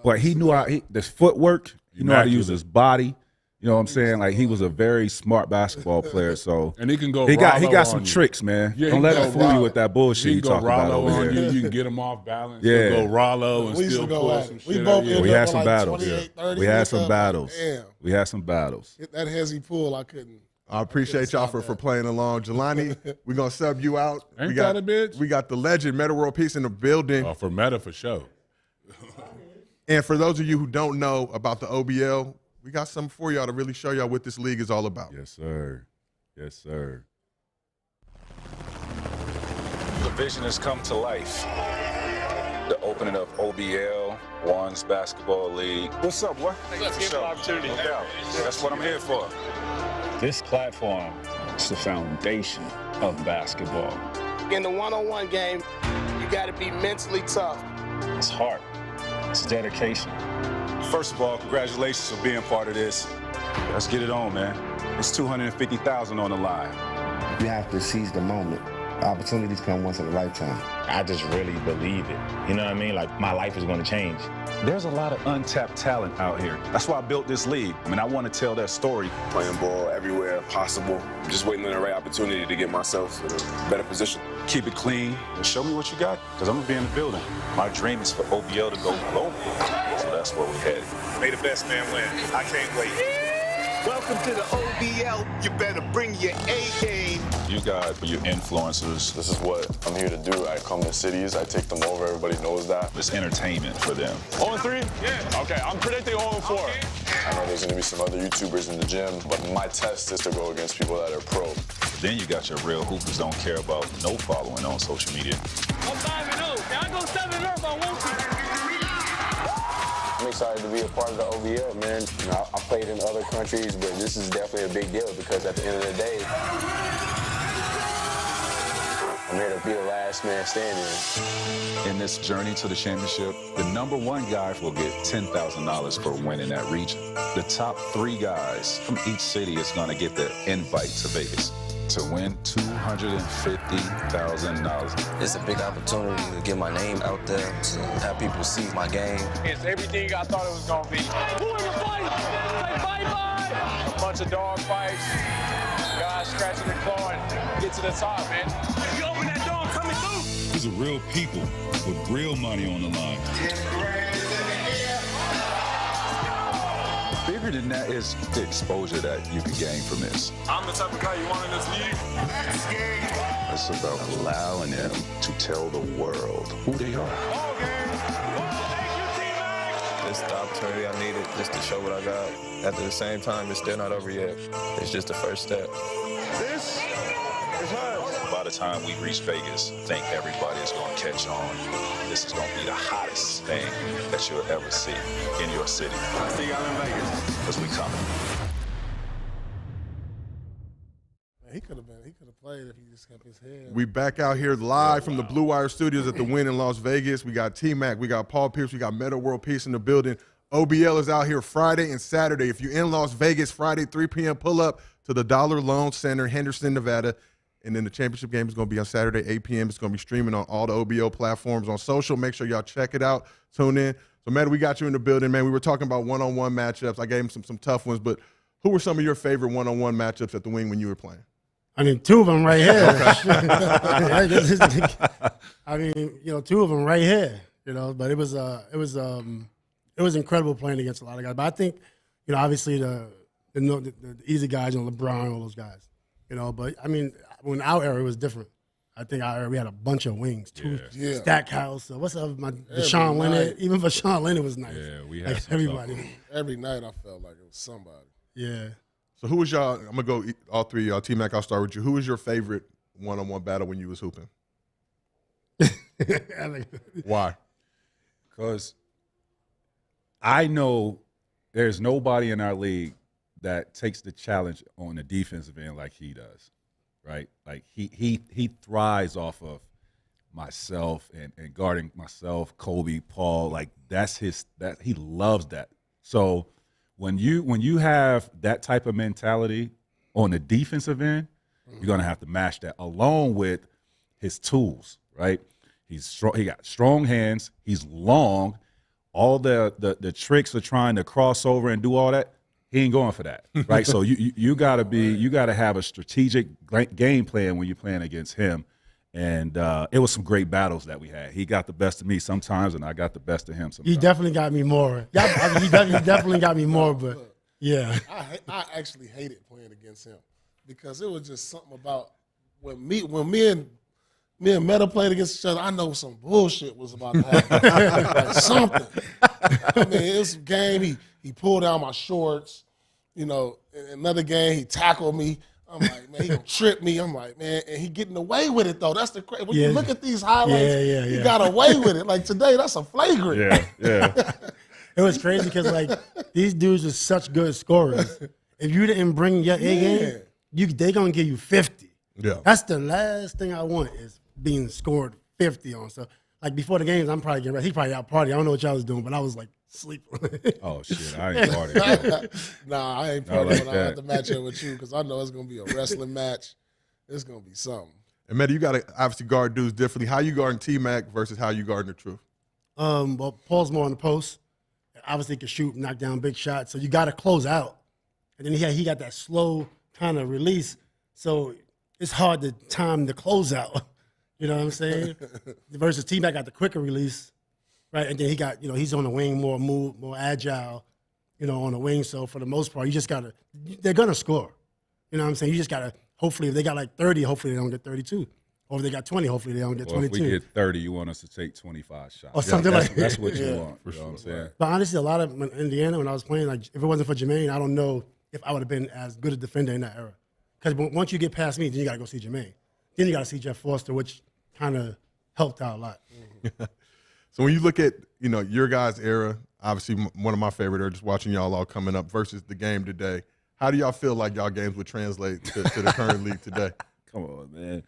but he knew this footwork. He knew how to use his body. You know what I'm saying? Like, he was a very smart basketball player. So and he can go. He got Rollo some on you. tricks, man. Yeah, Don't let him fool you with that bullshit He you can go talking about Rollo over on here. you. You can get him off balance. Yeah. He'll go Rollo and We used still to go pull at some it. We shit both out. ended We up had with some like battles. 28, 30. We had some battles. Damn. We had some battles. Hit that hezzy pool, I couldn't. I appreciate y'all for playing along. Jelani, we're going to sub you out. Ain't that a bitch? We got the legend, Meta World Peace, in the building. Oh, for Meta, for sure. And for those of you who don't know about the OBL, we got something for y'all to really show y'all what this league is all about. Yes, sir. Yes, sir. The vision has come to life. The opening of OBL, One's Basketball League. What's up, boy? Let's give an opportunity. No doubt. That's what I'm here for. This platform is the foundation of basketball. In the 1-on-1 game, you got to be mentally tough. It's heart. It's dedication. First of all, congratulations for being part of this. Let's get it on, man. It's $250,000 on the line. You have to seize the moment. Opportunities come once in a lifetime. I just really believe it. You know what I mean? Like, my life is going to change. There's a lot of untapped talent out here. That's why I built this league. I mean, I want to tell that story. Playing ball everywhere possible. Just waiting on the right opportunity to get myself in a better position. Keep it clean and show me what you got, because I'm going to be in the building. My dream is for OBL to go global. So that's where we're headed. May the best man win. I can't wait. Welcome to the OBL. You better bring your A game. You got your influencers. This is what I'm here to do. I come to cities, I take them over, everybody knows that. It's entertainment for them. 0-3? Yeah. Okay, I'm predicting 0-4. I know there's gonna be some other YouTubers in the gym, but my test is to go against people that are pro. Then you got your real hoopers don't care about no following on social media. I'm 5-0. Now I go 7-0 if I want to. I'm excited to be a part of the OBL, man. You know, I played in other countries, but this is definitely a big deal because at the end of the day, I'm here to be the last man standing. In this journey to the championship, the #1 guy will get $10,000 for winning that region. The top 3 guys from each city is going to get the invite to Vegas to win $250,000. It's a big opportunity to get my name out there, to have people see my game. It's everything I thought it was going to be. Who in the fight? Say bye-bye. A bunch of dog fights. Guys scratching and clawing. Get to the top, man. You open that door, I'm coming through. These are real people with real money on the line. Bigger than that is the exposure that you can gain from this. I'm the type of guy you want in this league. It's about allowing them to tell the world who they are. This is the opportunity I needed just to show what I got. At the same time, it's still not over yet. It's just the first step. This is hers. By the time we reach Vegas, think everybody is going to catch on. This is going to be the hottest thing that you'll ever see in your city. See y'all in Vegas. Because we coming. He could have played if he just kept his head. We back out here live from the Blue Wire Studios at the Wynn in Las Vegas. We got T-Mac, we got Paul Pierce, we got Meta World Peace in the building. OBL is out here Friday and Saturday. If you're in Las Vegas, Friday, 3 p.m., pull up to the Dollar Loan Center, Henderson, Nevada. And then the championship game is going to be on Saturday, 8 p.m. It's going to be streaming on all the OBO platforms on social. Make sure y'all check it out. Tune in. So, Meta, we got you in the building, man. We were talking about one-on-one matchups. I gave him some tough ones, but who were some of your favorite one-on-one matchups at the Wing when you were playing? I mean, two of them right here. I mean, two of them right here. But it was incredible playing against a lot of guys. But I think, obviously the easy guys, LeBron, all those guys. But I mean, when our era was different. I think our era we had a bunch of wings too. Yeah. Stackhouse. What's up, Deshaun Leonard? Even for Deshaun Leonard was nice. Yeah, we had everybody. Every night I felt like it was somebody. Yeah. So who was y'all? I'm gonna go all three of y'all. T-Mac, I'll start with you. Who was your favorite one-on-one battle when you was hooping? Why? Because I know there's nobody in our league that takes the challenge on the defensive end like he does, right? Like he thrives off of myself and guarding myself, Kobe, Paul. Like he loves that. So when you have that type of mentality on the defensive end, you're gonna have to match that along with his tools, right? He's strong. He got strong hands. He's long. All the tricks of trying to cross over and do all that, he ain't going for that, right? So you gotta have a strategic game plan when you're playing against him. And it was some great battles that we had. He got the best of me sometimes, and I got the best of him sometimes. He definitely got me more. He definitely got me more, but yeah. I actually hated playing against him because it was just something about when me and Meta played against each other, I know some bullshit was about to happen. Like something. I mean, it was a game, he pulled down my shorts. In another game, he tackled me. I'm like, man, he gonna trip me. I'm like, man, and he getting away with it though. That's the crazy. When you look at these highlights, he got away with it. Like today, that's a flagrant. Yeah. It was crazy because like these dudes are such good scorers. If you didn't bring your A game, they gonna give you 50. Yeah, that's the last thing I want is being scored 50 on. So like before the games, I'm probably getting ready. He probably out party. I don't know what y'all was doing, but I was like sleeping. Oh shit, I ain't partying. Nah, I ain't partying when I have to match up with you because I know it's gonna be a wrestling match. It's gonna be something. And Meta, you gotta obviously guard dudes differently. How you guarding T-Mac versus how you guarding the Truth? Well, Paul's more on the post. Obviously, can shoot, knock down big shots. So you got to close out. And then he got that slow kind of release. So it's hard to time the closeout. You know what I'm saying? Versus T-Mac got the quicker release, right? And then he got, he's on the wing, more agile, on the wing. So for the most part, you just got to, they're going to score. You know what I'm saying? You just got to, hopefully, if they got like 30, hopefully they don't get 32. Or if they got 20, hopefully they don't get 22. If we get 30, you want us to take 25 shots. Or something like that. That's what you want. You know what I'm saying? But honestly, a lot of in Indiana, when I was playing, like if it wasn't for Jermaine, I don't know if I would have been as good a defender in that era. Because once you get past me, then you got to go see Jermaine. Then you got to see Jeff Foster, which kind of helped out a lot. So when you look at, your guys' era, obviously one of my favorite are just watching y'all all coming up versus the game today. How do y'all feel like y'all games would translate to the current league today? Come on, man.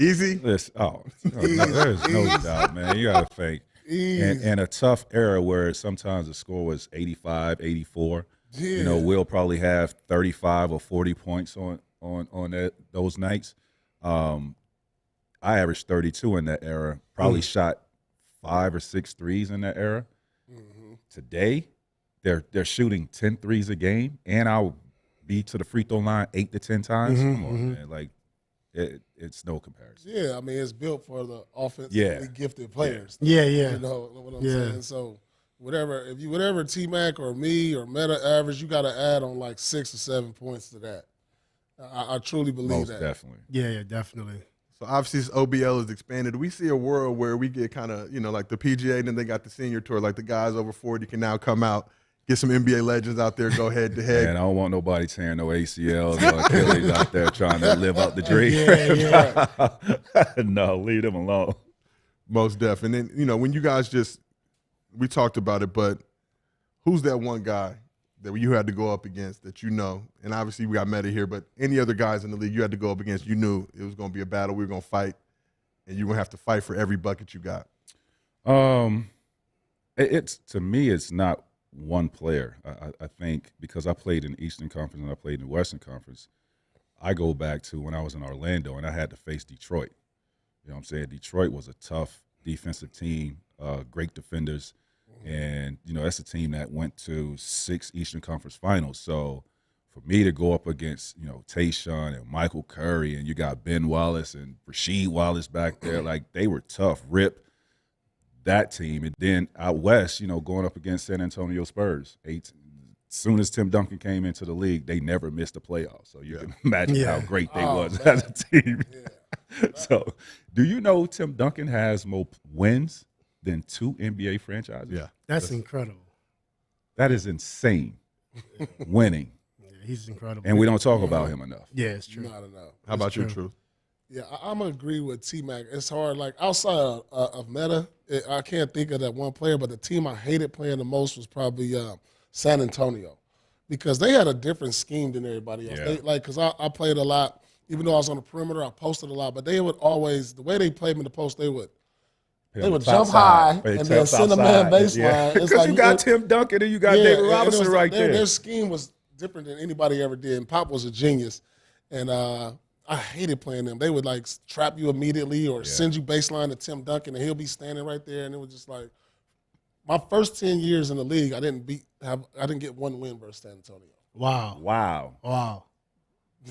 Easy? Listen, there's no doubt, man. You got to think. And a tough era where sometimes the score was 85, 84. Yeah. We'll probably have 35 or 40 points on those nights. I averaged 32 in that era. Probably shot 5 or 6 threes in that era. Mm-hmm. Today, they're shooting 10 threes a game, and I'll be to the free throw line 8 to 10 times. Come on, man. Like, it's no comparison. Yeah, I mean, it's built for the offensively gifted players. Yeah. You know what I'm saying? So whatever T-Mac or me or Meta average, you got to add on like 6 or 7 points to that. I truly believe that. Definitely. Yeah, definitely. So obviously this OBL is expanded. Do we see a world where we get kind of, like the PGA and then they got the senior tour, like the guys over 40 can now come out, get some NBA legends out there, go head to head. And I don't want nobody tearing no ACLs or Achilles out there trying to live out the dream. No, leave them alone. Most def. And then, when you guys we talked about it, but who's that one guy that you had to go up against that and obviously we got Meta here, but any other guys in the league you had to go up against, you knew it was going to be a battle, we were going to fight, and you're going to have to fight for every bucket you got? To me, it's not one player. I think because I played in the Eastern Conference and I played in the Western Conference, I go back to when I was in Orlando and I had to face Detroit. You know what I'm saying? Detroit was a tough defensive team, great defenders. And, that's a team that went to 6 Eastern Conference finals. So for me to go up against, Tayshaun and Michael Curry, and you got Ben Wallace and Rasheed Wallace back there, like they were tough. Rip, that team. And then out west, going up against San Antonio Spurs. As soon as Tim Duncan came into the league, they never missed a playoff. So you can imagine how great they was as a team. So do you know Tim Duncan has more wins than 2 NBA franchises? Yeah. That's incredible. That is insane. Winning. Yeah, he's incredible. And we don't talk about him enough. Yeah, it's true. Not enough. How about you, Truth? Yeah, I'm going to agree with T-Mac. It's hard. Like, outside of Meta, I can't think of that one player, but the team I hated playing the most was probably San Antonio because they had a different scheme than everybody else. Yeah. Because I played a lot. Even though I was on the perimeter, I posted a lot. But they would always, the way they played me in the post, they would jump high and then send a man baseline. Because you got Tim Duncan and you got David Robinson right there. Their scheme was different than anybody ever did. And Pop was a genius. And I hated playing them. They would trap you immediately or send you baseline to Tim Duncan and he'll be standing right there. And it was just like my first 10 years in the league, I didn't get one win versus San Antonio. Wow.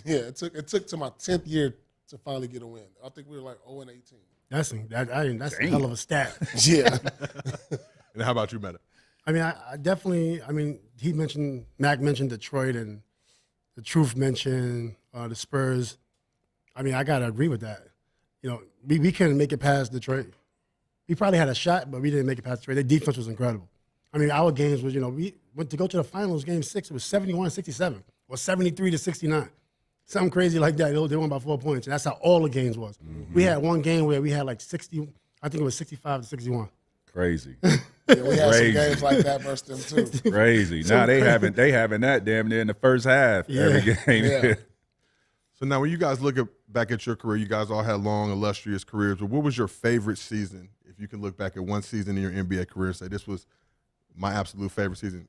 Yeah, it took to my 10th year to finally get a win. I think we were 0-18. That's a hell of a stat. Yeah. And how about you, Meta? I mean, I definitely. I mean, Mac mentioned Detroit, and the Truth mentioned the Spurs. I mean, I gotta agree with that. We couldn't make it past Detroit. We probably had a shot, but we didn't make it past Detroit. Their defense was incredible. I mean, our games was, we went to go to the finals, game 6, it was 71-67 or 73-69. Something crazy like that. They won by 4 points, and that's how all the games was. Mm-hmm. We had one game where we had 60, I think it was 65-61. Crazy. Yeah, we had some games like that versus them too. Crazy. Now they having that damn near in the first half every game. Yeah. So now when you guys look back at your career, you guys all had long, illustrious careers, but what was your favorite season? If you can look back at one season in your NBA career and say, this was my absolute favorite season.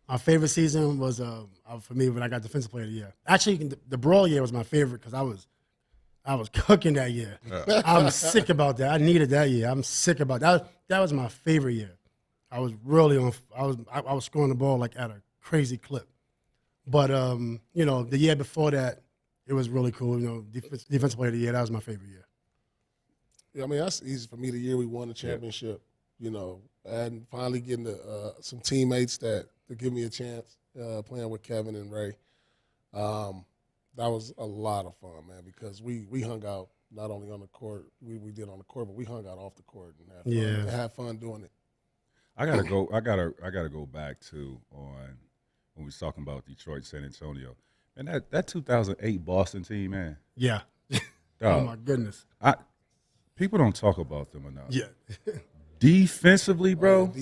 My favorite season was, for me, when I got Defensive Player of the Year. Actually, the Brawl year was my favorite because I was cooking that year. I'm sick about that. I needed that year. I'm sick about that. That was my favorite year. I was really on. I was scoring the ball at a crazy clip. But the year before that, it was really cool. Defensive Player of the Year. That was my favorite year. Yeah, I mean that's easy for me. The year we won the championship, and finally getting some teammates to give me a chance playing with Kevin and Ray. That was a lot of fun, man, because we hung out not only on the court, we did on the court, but we hung out off the court and had fun, and had fun doing it. I gotta go back to when we was talking about Detroit, San Antonio, and that 2008 Boston team, man. Yeah. Oh my goodness. People don't talk about them enough. Yeah. Defensively, bro.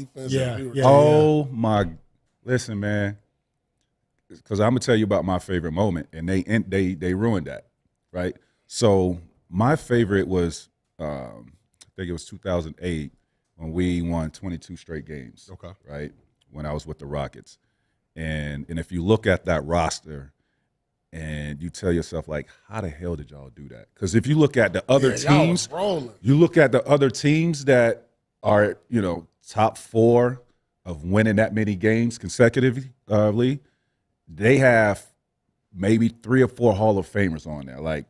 Listen, man. Because I'm gonna tell you about my favorite moment, and they ruined that, right? So my favorite was, I think it was 2008 when we won 22 straight games. Okay. Right when I was with the Rockets, and if you look at that roster, and you tell yourself how the hell did y'all do that? Because if you look at the other teams, you look at the other teams that are top 4 of winning that many games consecutively. They have maybe 3 or 4 Hall of Famers on there,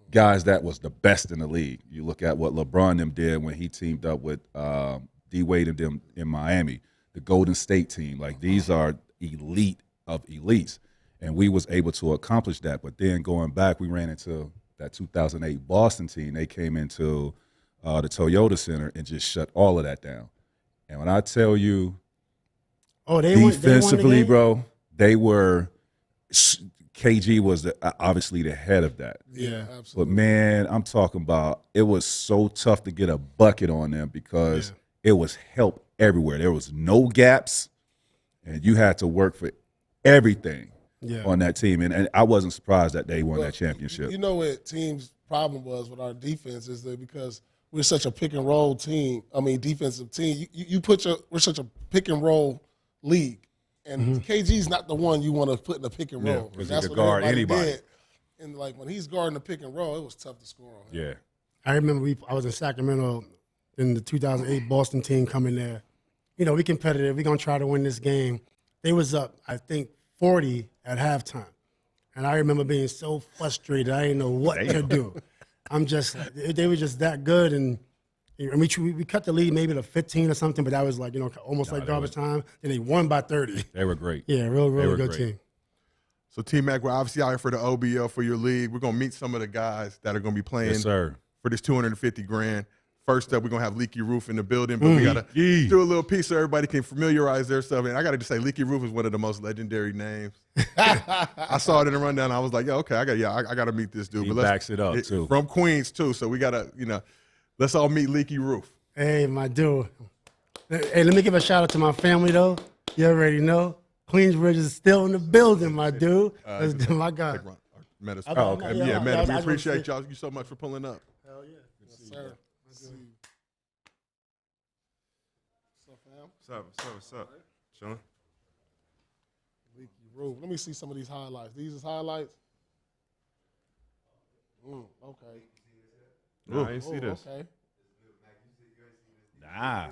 guys that was the best in the league. You look at what LeBron and them did when he teamed up with D. Wade and them in Miami, the Golden State team. These are elite of elites, and we was able to accomplish that. But then going back, we ran into that 2008 Boston team. They came into the Toyota Center and just shut all of that down. And when I tell you, Oh, defensively, they won bro. They were. KG was obviously the head of that. Yeah, absolutely. But man, I'm talking about it was so tough to get a bucket on them because it was help everywhere. There was no gaps, and you had to work for everything on that team. And I wasn't surprised that they won that championship. You know what team's problem was with our defense is that because we're such a pick and roll team. I mean, defensive team. We're such a pick and roll league. And KG's not the one you want to put in a pick and roll. Because that's he could what guard everybody anybody. did. And like when he's guarding the pick and roll, it was tough to score on him. Yeah. I remember I was in Sacramento in the 2008 Boston team coming there. You know, we competitive. We're going to try to win this game. They was up, I think, 40 at halftime. And I remember being so frustrated. I didn't know what to do. They were just that good. And we cut the lead maybe to 15 or something, but that was like, almost like garbage time. And they won by 30. They were great. Yeah, real good team. So, T-Mac, we're obviously out here for the OBL for your league. We're going to meet some of the guys that are going to be playing for this $250,000. First up, we're going to have Leaky Roof in the building, but we got to do a little piece so everybody can familiarize themselves. And I got to just say, Leaky Roof is one of the most legendary names. I saw it in the rundown. I was like, I got to meet this dude. He backs it up, too. From Queens, too. So we got to, let's all meet Leaky Roof. Hey, my dude. Hey, let me give a shout out to my family, though. You already know. Queensbridge is still in the building, my dude. That's my guy. Man, we appreciate y'all. Thank you so much for pulling up. Hell yeah. Yes, sir. What's up? Chilling. Leaky Roof. Let me see some of these highlights. These is highlights. Okay. No, I didn't see this. Okay. Nah.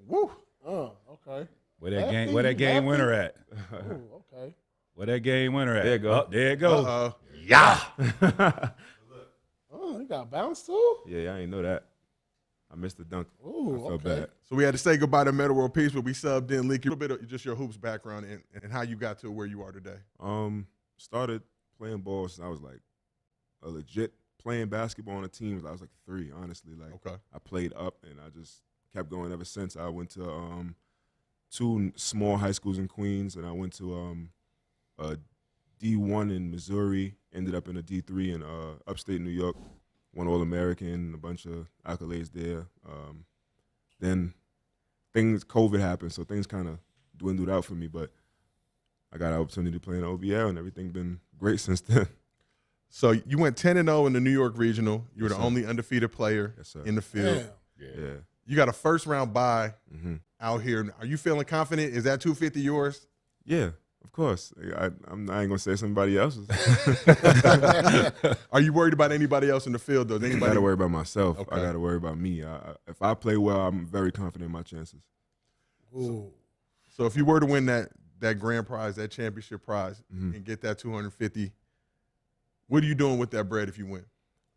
Woo. Okay. Where that game winner at? Ooh, okay. Where that game winner at? There you go. Oh, there it goes. Uh-oh. Yeah. Oh, he got bounced too? Yeah, I didn't know that. I missed the dunk. Ooh, I felt bad. So we had to say goodbye to Metal World Peace, but we subbed in Leaky. A little bit of just your hoops background and how you got to where you are today. Started playing ball since I was like a legit playing basketball on a team since I was like 3, honestly. I played up and I just kept going ever since. I went to 2 small high schools in Queens, and I went to a D1 in Missouri, ended up in a D3 in upstate New York, won All-American, a bunch of accolades there. Then COVID happened, so things kind of dwindled out for me, but I got an opportunity to play in the OBL, and everything's been great since then. So you went 10-0 in the New York Regional. You were the only undefeated player in the field. Yeah. You got a first-round bye out here. Are you feeling confident? Is that 250 yours? Yeah, of course. I ain't going to say somebody else's. Are you worried about anybody else in the field, though? I got to worry about myself. Okay. I got to worry about me. If I play well, I'm very confident in my chances. Ooh. So if you were to win that grand prize, that championship prize, and get that 250, what are you doing with that bread if you win?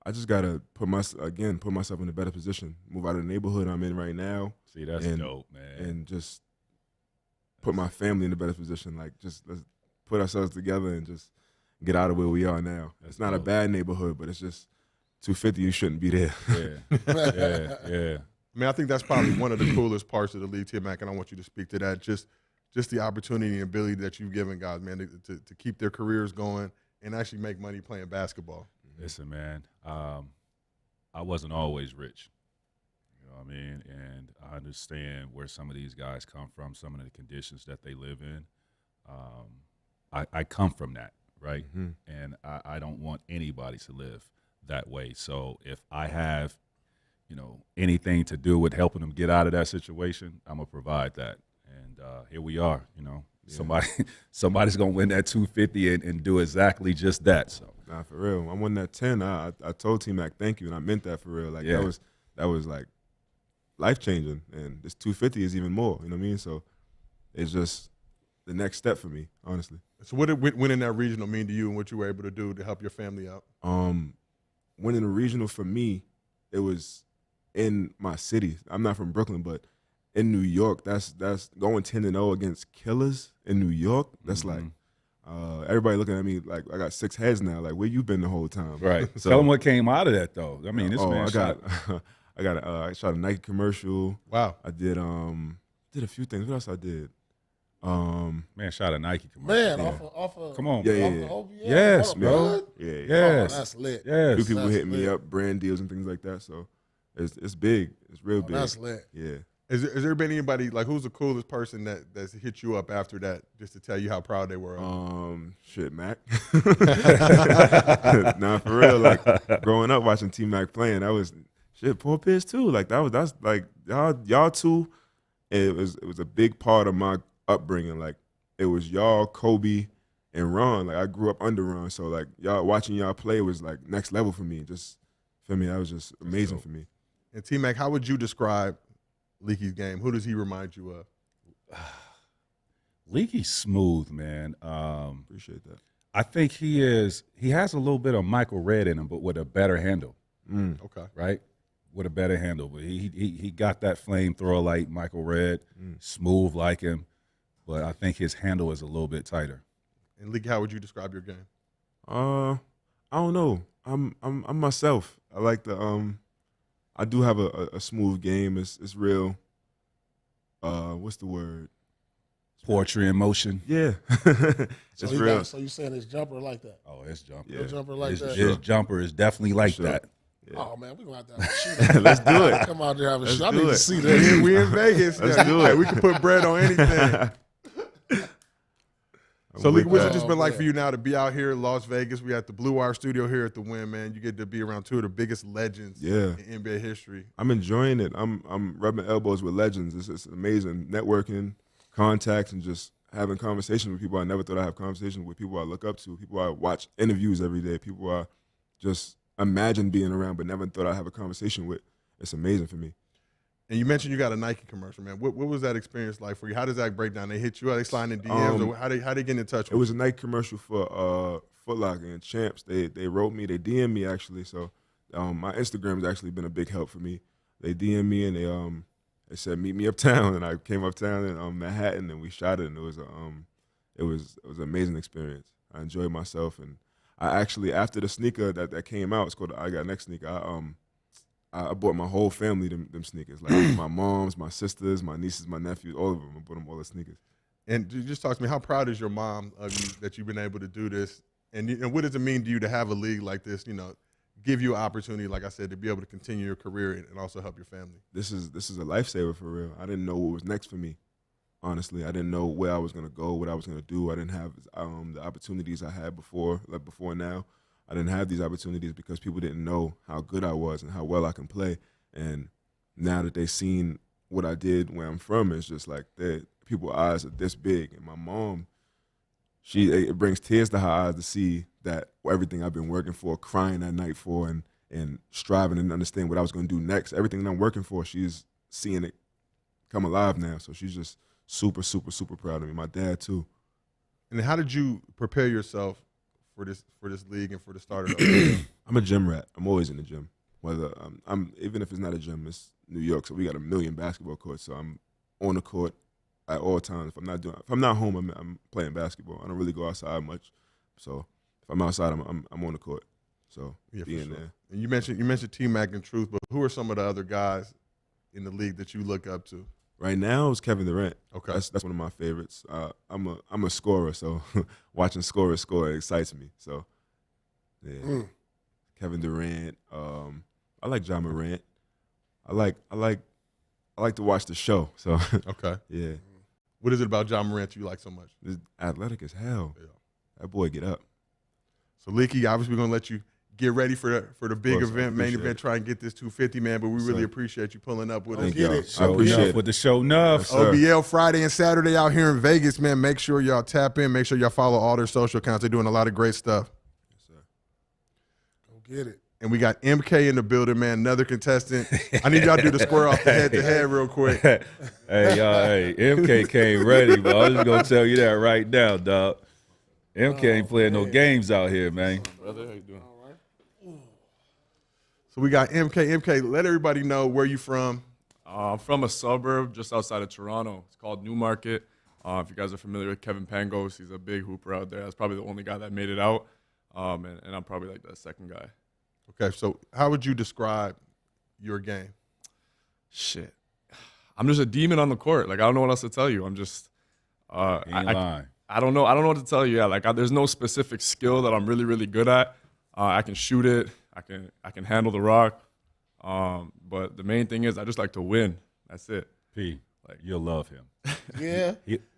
I just got to put myself in a better position, move out of the neighborhood I'm in right now. See, that's dope, man. And just put my family in a better position. Like, just let's put ourselves together and just get out of where we are now. It's not a bad neighborhood, but it's just 250, you shouldn't be there. Yeah. I mean, I think that's probably one of the coolest parts of the league, T-Mac, and I want you to speak to that. Just the opportunity and ability that you've given guys, man, to keep their careers going and actually make money playing basketball. Listen, man, I wasn't always rich. You know what I mean? And I understand where some of these guys come from, some of the conditions that they live in. I come from that, right? And I don't want anybody to live that way. So if I have, anything to do with helping them get out of that situation, I'm going to provide that. And here we are, Somebody's going to win that 250 and do exactly just that. So. Nah, for real. I won that 10. I told T-Mac thank you, and I meant that for real. Like that was like life changing, and this 250 is even more. You know what I mean? So it's just the next step for me, honestly. So what did winning that regional mean to you, and what you were able to do to help your family out? Winning the regional for me, it was in my city. I'm not from Brooklyn, but in New York, that's going 10-0 against killers in New York. That's like. Everybody looking at me like I got 6 heads now. Like, where you been the whole time? Right. So, tell them what came out of that, though. I mean, this man I shot a Nike commercial. Wow. I did did a few things. What else I did? Man, shot a Nike commercial. Man, Yeah. off of Come on, Yeah, bro. yeah, off yeah. of OBL? Yes, What, bro. what? Yeah, yeah. Yes. Oh, that's lit. Yes. A few people That's hit me lit. up, brand deals and things like that. So it's big. It's real big. That's lit. Yeah. Is there been anybody, like, who's the coolest person that's hit you up after that just to tell you how proud they were of you? Shit, Mac. Nah, for real. Like growing up watching T Mac playing, that was shit. Paul Pierce too. Like that's like y'all two. It was a big part of my upbringing. Like it was y'all, Kobe, and Ron. Like I grew up under Ron, so like y'all watching y'all play was like next level for me. Just for me, that was just amazing for me. And T Mac, how would you describe Leaky's game? Who does he remind you of? Leaky's smooth, man. Appreciate that. I think he has a little bit of Michael Redd in him, but with a better handle. Okay. Right? With a better handle. But he got that flamethrower like Michael Redd, smooth like him, but I think his handle is a little bit tighter. And Leaky, how would you describe your game? I don't know. I'm myself. I like the I do have a smooth game. It's real. What's the word? Poetry in motion. Yeah. It's real. So you saying his jumper like that? Oh, his jumper. Your jumper like that? His jumper is definitely like that. Yeah. Oh man, we're gonna have to have a shoot. Let's do it. Come out there have a Let's shoot. I do need to it. see this. We in Vegas. Let's do it. We can put bread on anything. So, Leaky, what's it just been like man. for you now to be out here in Las Vegas? We at the Blue Wire studio here at the Wynn, man. You get to be around two of the biggest legends in NBA history. I'm enjoying it. I'm rubbing elbows with legends. It's amazing. Networking, contacts, and just having conversations with people I never thought I'd have conversations with, people I look up to, people I watch interviews every day, people I just imagine being around but never thought I'd have a conversation with. It's amazing for me. And you mentioned you got a Nike commercial, man. What was that experience like for you? How does that break down? They hit you? Are they sliding in DMs? Or how they get in touch with you? It was a Nike commercial for Foot Locker and Champs. They wrote me, they DM'd me actually. So my Instagram has actually been a big help for me. They DM'd me and they said meet me uptown, and I came uptown in Manhattan and we shot it, and it was an amazing experience. I enjoyed myself, and I actually, after the sneaker that came out, it's called the I Got Next sneaker. I bought my whole family them sneakers, like my moms, my sisters, my nieces, my nephews, all of them. I bought them all the sneakers. And just talk to me, how proud is your mom of you that you've been able to do this? And what does it mean to you to have a league like this, give you an opportunity, like I said, to be able to continue your career and also help your family? This is a lifesaver for real. I didn't know what was next for me, honestly. I didn't know where I was going to go, what I was going to do. I didn't have the opportunities I had before now. I didn't have these opportunities because people didn't know how good I was and how well I can play. And now that they've seen what I did where I'm from, it's just like people's eyes are this big. And my mom, it brings tears to her eyes to see that everything I've been working for, crying at night for, and striving and understand what I was going to do next. Everything that I'm working for, she's seeing it come alive now. So she's just super, super, super proud of me. My dad too. And how did you prepare yourself for this league and for the start of the I'm a gym rat. I'm always in the gym. Whether I'm even if it's not a gym, it's New York, so we got 1 million basketball courts. So I'm on the court at all times. If I'm not home, I'm playing basketball. I don't really go outside much. So if I'm outside, I'm on the court. So being there. And you mentioned T-Mac and Truth, but who are some of the other guys in the league that you look up to? Right now, it's Kevin Durant. Okay, that's one of my favorites. I'm a scorer, so watching scorers score excites me. So, yeah, Kevin Durant. I like John Morant. I like to watch the show. So, okay, yeah. What is it about John Morant you like so much? He's athletic as hell. Yeah. That boy get up. So, Leaky, obviously, we're gonna let you get ready for the big event, main event. Try and get this 250, man. But we really appreciate you pulling up with us. Get it. I appreciate it. With the show enough. Yes, OBL Friday and Saturday out here in Vegas, man. Make sure y'all tap in. Make sure y'all follow all their social accounts. They're doing a lot of great stuff. Yes, sir. Go get it. And we got MK in the building, man. Another contestant. I need y'all to do the square off the head-to-head real quick. Hey, y'all. Hey, MK came ready, but I'm just gonna tell you that right now, dog. MK ain't playing no games out here, man. Brother, how you doing? So we got MK. MK, let everybody know where you from. I'm from a suburb just outside of Toronto. It's called Newmarket. If you guys are familiar with Kevin Pangos, he's a big hooper out there. That's probably the only guy that made it out. And I'm probably like the second guy. Okay, so how would you describe your game? Shit. I'm just a demon on the court. Like, I don't know what else to tell you. I'm just I don't know. I don't know what to tell you. Yeah, like there's no specific skill that I'm really, really good at. I can shoot it. I can handle the rock. But the main thing is I just like to win. That's it. P, like you'll love him. Yeah.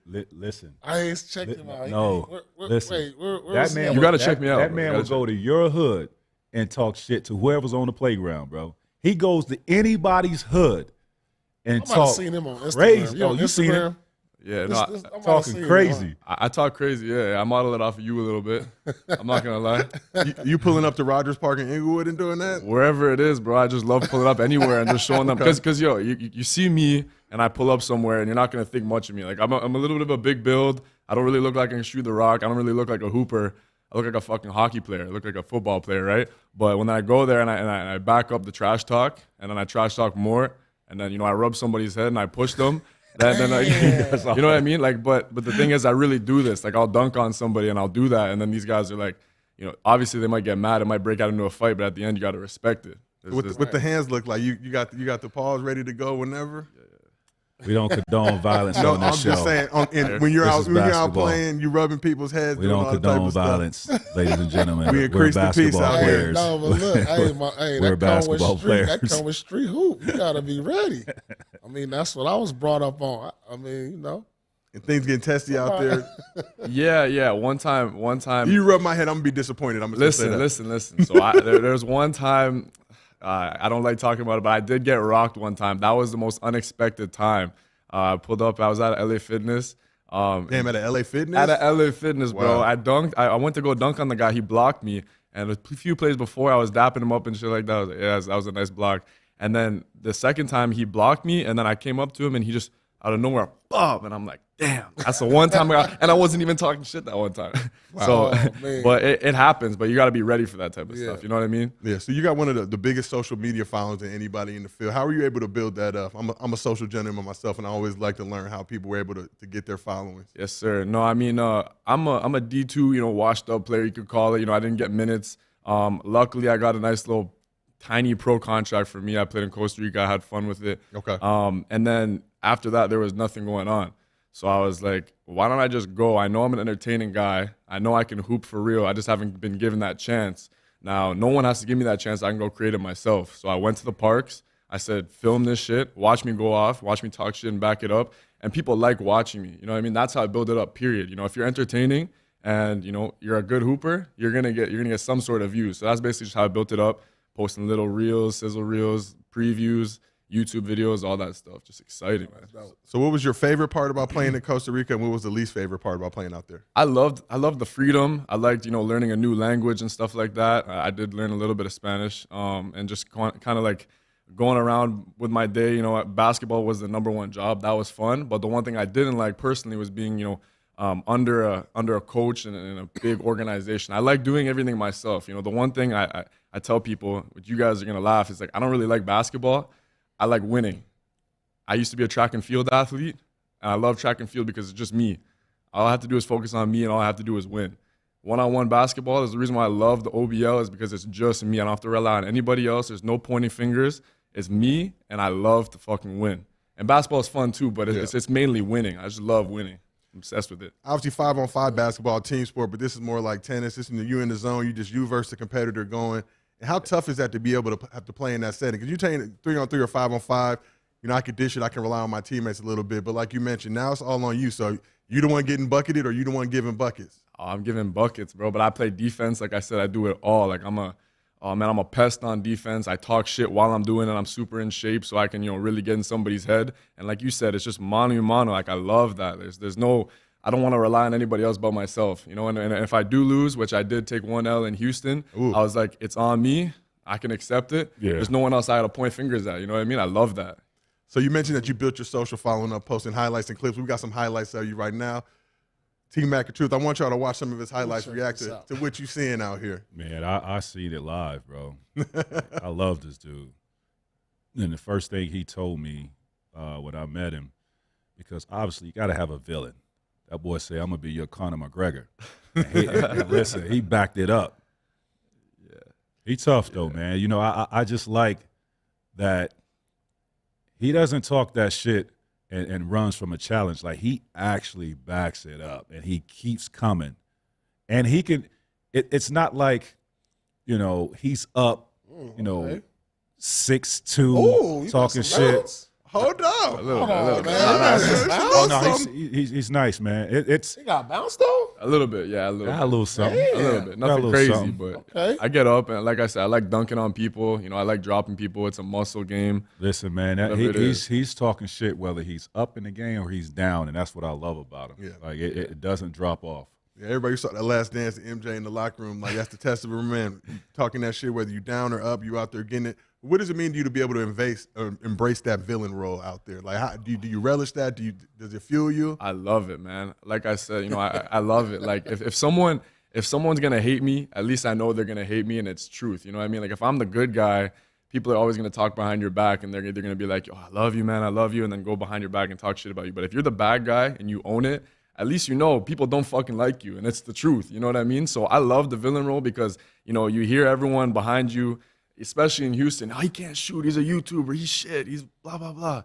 Listen. I ain't checked him out. No. Listen. Where's you got to check me out. That man will go to your hood and talk shit to whoever's on the playground, bro. He goes to anybody's hood and I talk seen him on Instagram. crazy. You on you seen him? Yeah, Talking crazy. I talk crazy. Yeah, I model it off of you a little bit. I'm not gonna lie. You pulling up to Rogers Park in Inglewood and doing that? Wherever it is, bro. I just love pulling up anywhere and just showing them. Because yo, you see me and I pull up somewhere and you're not gonna think much of me. Like I'm a little bit of a big build. I don't really look like I can shoot the rock. I don't really look like a hooper. I look like a fucking hockey player. I look like a football player, right? But when I go there and I back up the trash talk and then I trash talk more and then I rub somebody's head and I push them. Then you know what I mean? Like, but the thing is, I really do this. Like, I'll dunk on somebody and I'll do that, and then these guys are like, obviously they might get mad, it might break out into a fight, but at the end you got to respect it. What the hands look like? You got the paws ready to go whenever. We don't condone violence on this show. I'm just saying, when you're out playing, you rubbing people's heads. We don't condone violence, ladies and gentlemen. We increase the peace out here. No, but look, we're basketball players. That comes with street hoop. You gotta be ready. I mean, that's what I was brought up on. I mean, And things getting testy out there. Yeah. One time. You rub my head, I'm gonna be disappointed. I'm gonna listen. So there's one time. I don't like talking about it, but I did get rocked one time. That was the most unexpected time. I pulled up. I was at LA Fitness. Damn, at a LA Fitness? At a LA Fitness, bro. Wow. I dunked. I went to go dunk on the guy. He blocked me. And a few plays before, I was dapping him up and shit like that. I was like, yeah, that was a nice block. And then the second time, he blocked me. And then I came up to him, and he just, out of nowhere, boom. And I'm like, damn. That's the one time and I wasn't even talking shit that one time. Wow. But it happens. But you got to be ready for that type of stuff. You know what I mean? Yeah. So you got one of the biggest social media followers than anybody in the field. How were you able to build that up? I'm a social gentleman myself, and I always like to learn how people were able to get their followings. Yes, sir. No, I mean, I'm a D2, washed up player, you could call it. I didn't get minutes. Luckily, I got a nice little tiny pro contract for me. I played in Costa Rica. I had fun with it. Okay. And then after that, there was nothing going on. So I was like, why don't I just go? I know I'm an entertaining guy. I know I can hoop for real. I just haven't been given that chance. Now, no one has to give me that chance. I can go create it myself. So I went to the parks. I said, film this shit. Watch me go off. Watch me talk shit and back it up. And people like watching me. You know what I mean? That's how I build it up, period. If you're entertaining and, you're a good hooper, you're gonna get some sort of views. So that's basically just how I built it up. Posting little reels, sizzle reels, previews, YouTube videos, all that stuff. Just exciting, man. So what was your favorite part about playing in Costa Rica, and what was the least favorite part about playing out there? I loved the freedom. I liked, learning a new language and stuff like that. I did learn a little bit of Spanish, and just kind of like going around with my day. Basketball was the #1 job. That was fun. But the one thing I didn't like personally was being, under a coach and in a big organization. I like doing everything myself. The one thing I tell people, which you guys are gonna laugh, is like I don't really like basketball. I like winning. I used to be a track and field athlete, and I love track and field because it's just me. All I have to do is focus on me, and all I have to do is win. One-on-one basketball is the reason why I love the OBL, is because it's just me. I don't have to rely on anybody else. There's no pointing fingers. It's me, and I love to fucking win. And basketball is fun too, but it's mainly winning. I just love winning. I'm obsessed with it. Obviously, 5-on-5 basketball, team sport, but this is more like tennis. This is you in the zone. You versus the competitor going. And how tough is that to be able to have to play in that setting? Because you're taking 3-on-3 or 5-on-5. I could dish it. I can rely on my teammates a little bit. But like you mentioned, now it's all on you. So you the one getting bucketed, or you the one giving buckets? Oh, I'm giving buckets, bro. But I play defense. Like I said, I do it all. Like I'm a pest on defense. I talk shit while I'm doing it. I'm super in shape, so I can really get in somebody's head. And like you said, it's just mano a mano. Like I love that. There's no. I don't want to rely on anybody else but myself. And if I do lose, which I did take 1 L in Houston, I was like, it's on me. I can accept it. Yeah. There's no one else I had to point fingers at. You know what I mean? I love that. So you mentioned that you built your social following up, posting highlights and clips. We got some highlights of you right now. Team Mac of Truth, I want y'all to watch some of his highlights, react to what you're seeing out here. Man, I seen it live, bro. I love this dude. And the first thing he told me when I met him, because obviously you got to have a villain. That boy said, I'm going to be your Conor McGregor. And listen, he backed it up. Yeah. He tough, though, man. I just like that he doesn't talk that shit and runs from a challenge. Like, he actually backs it up, and he keeps coming. And he can it's not like, he's up, 6'2", talking shit. Hold on. A little bit. He's nice, man. He got bounced though? A little bit, yeah. A little got bit. a little something. Damn. A little bit. Got a Nothing little crazy, something. but Okay. I get up, and like I said, I like dunking on people. I like dropping people. It's a muscle game. Listen, man, he's talking shit whether he's up in the game or he's down, and that's what I love about him. Yeah. Like, it doesn't drop off. Yeah, everybody saw that Last Dance, MJ in the locker room. Like, that's the test of a man. Talking that shit, whether you down or up, you out there getting it. What does it mean to you to be able to embrace that villain role out there? Like, how, do you relish that? Does it fuel you? I love it, man. Like I said, I love it. Like, if someone's gonna hate me, at least I know they're gonna hate me, and it's truth. You know what I mean? Like, if I'm the good guy, people are always gonna talk behind your back, and they're gonna be like, "Oh, I love you, man. I love you," and then go behind your back and talk shit about you. But if you're the bad guy and you own it, at least people don't fucking like you, and it's the truth. You know what I mean? So I love the villain role because you hear everyone behind you, especially in Houston. Oh, he can't shoot. He's a YouTuber. He's shit. He's blah blah blah.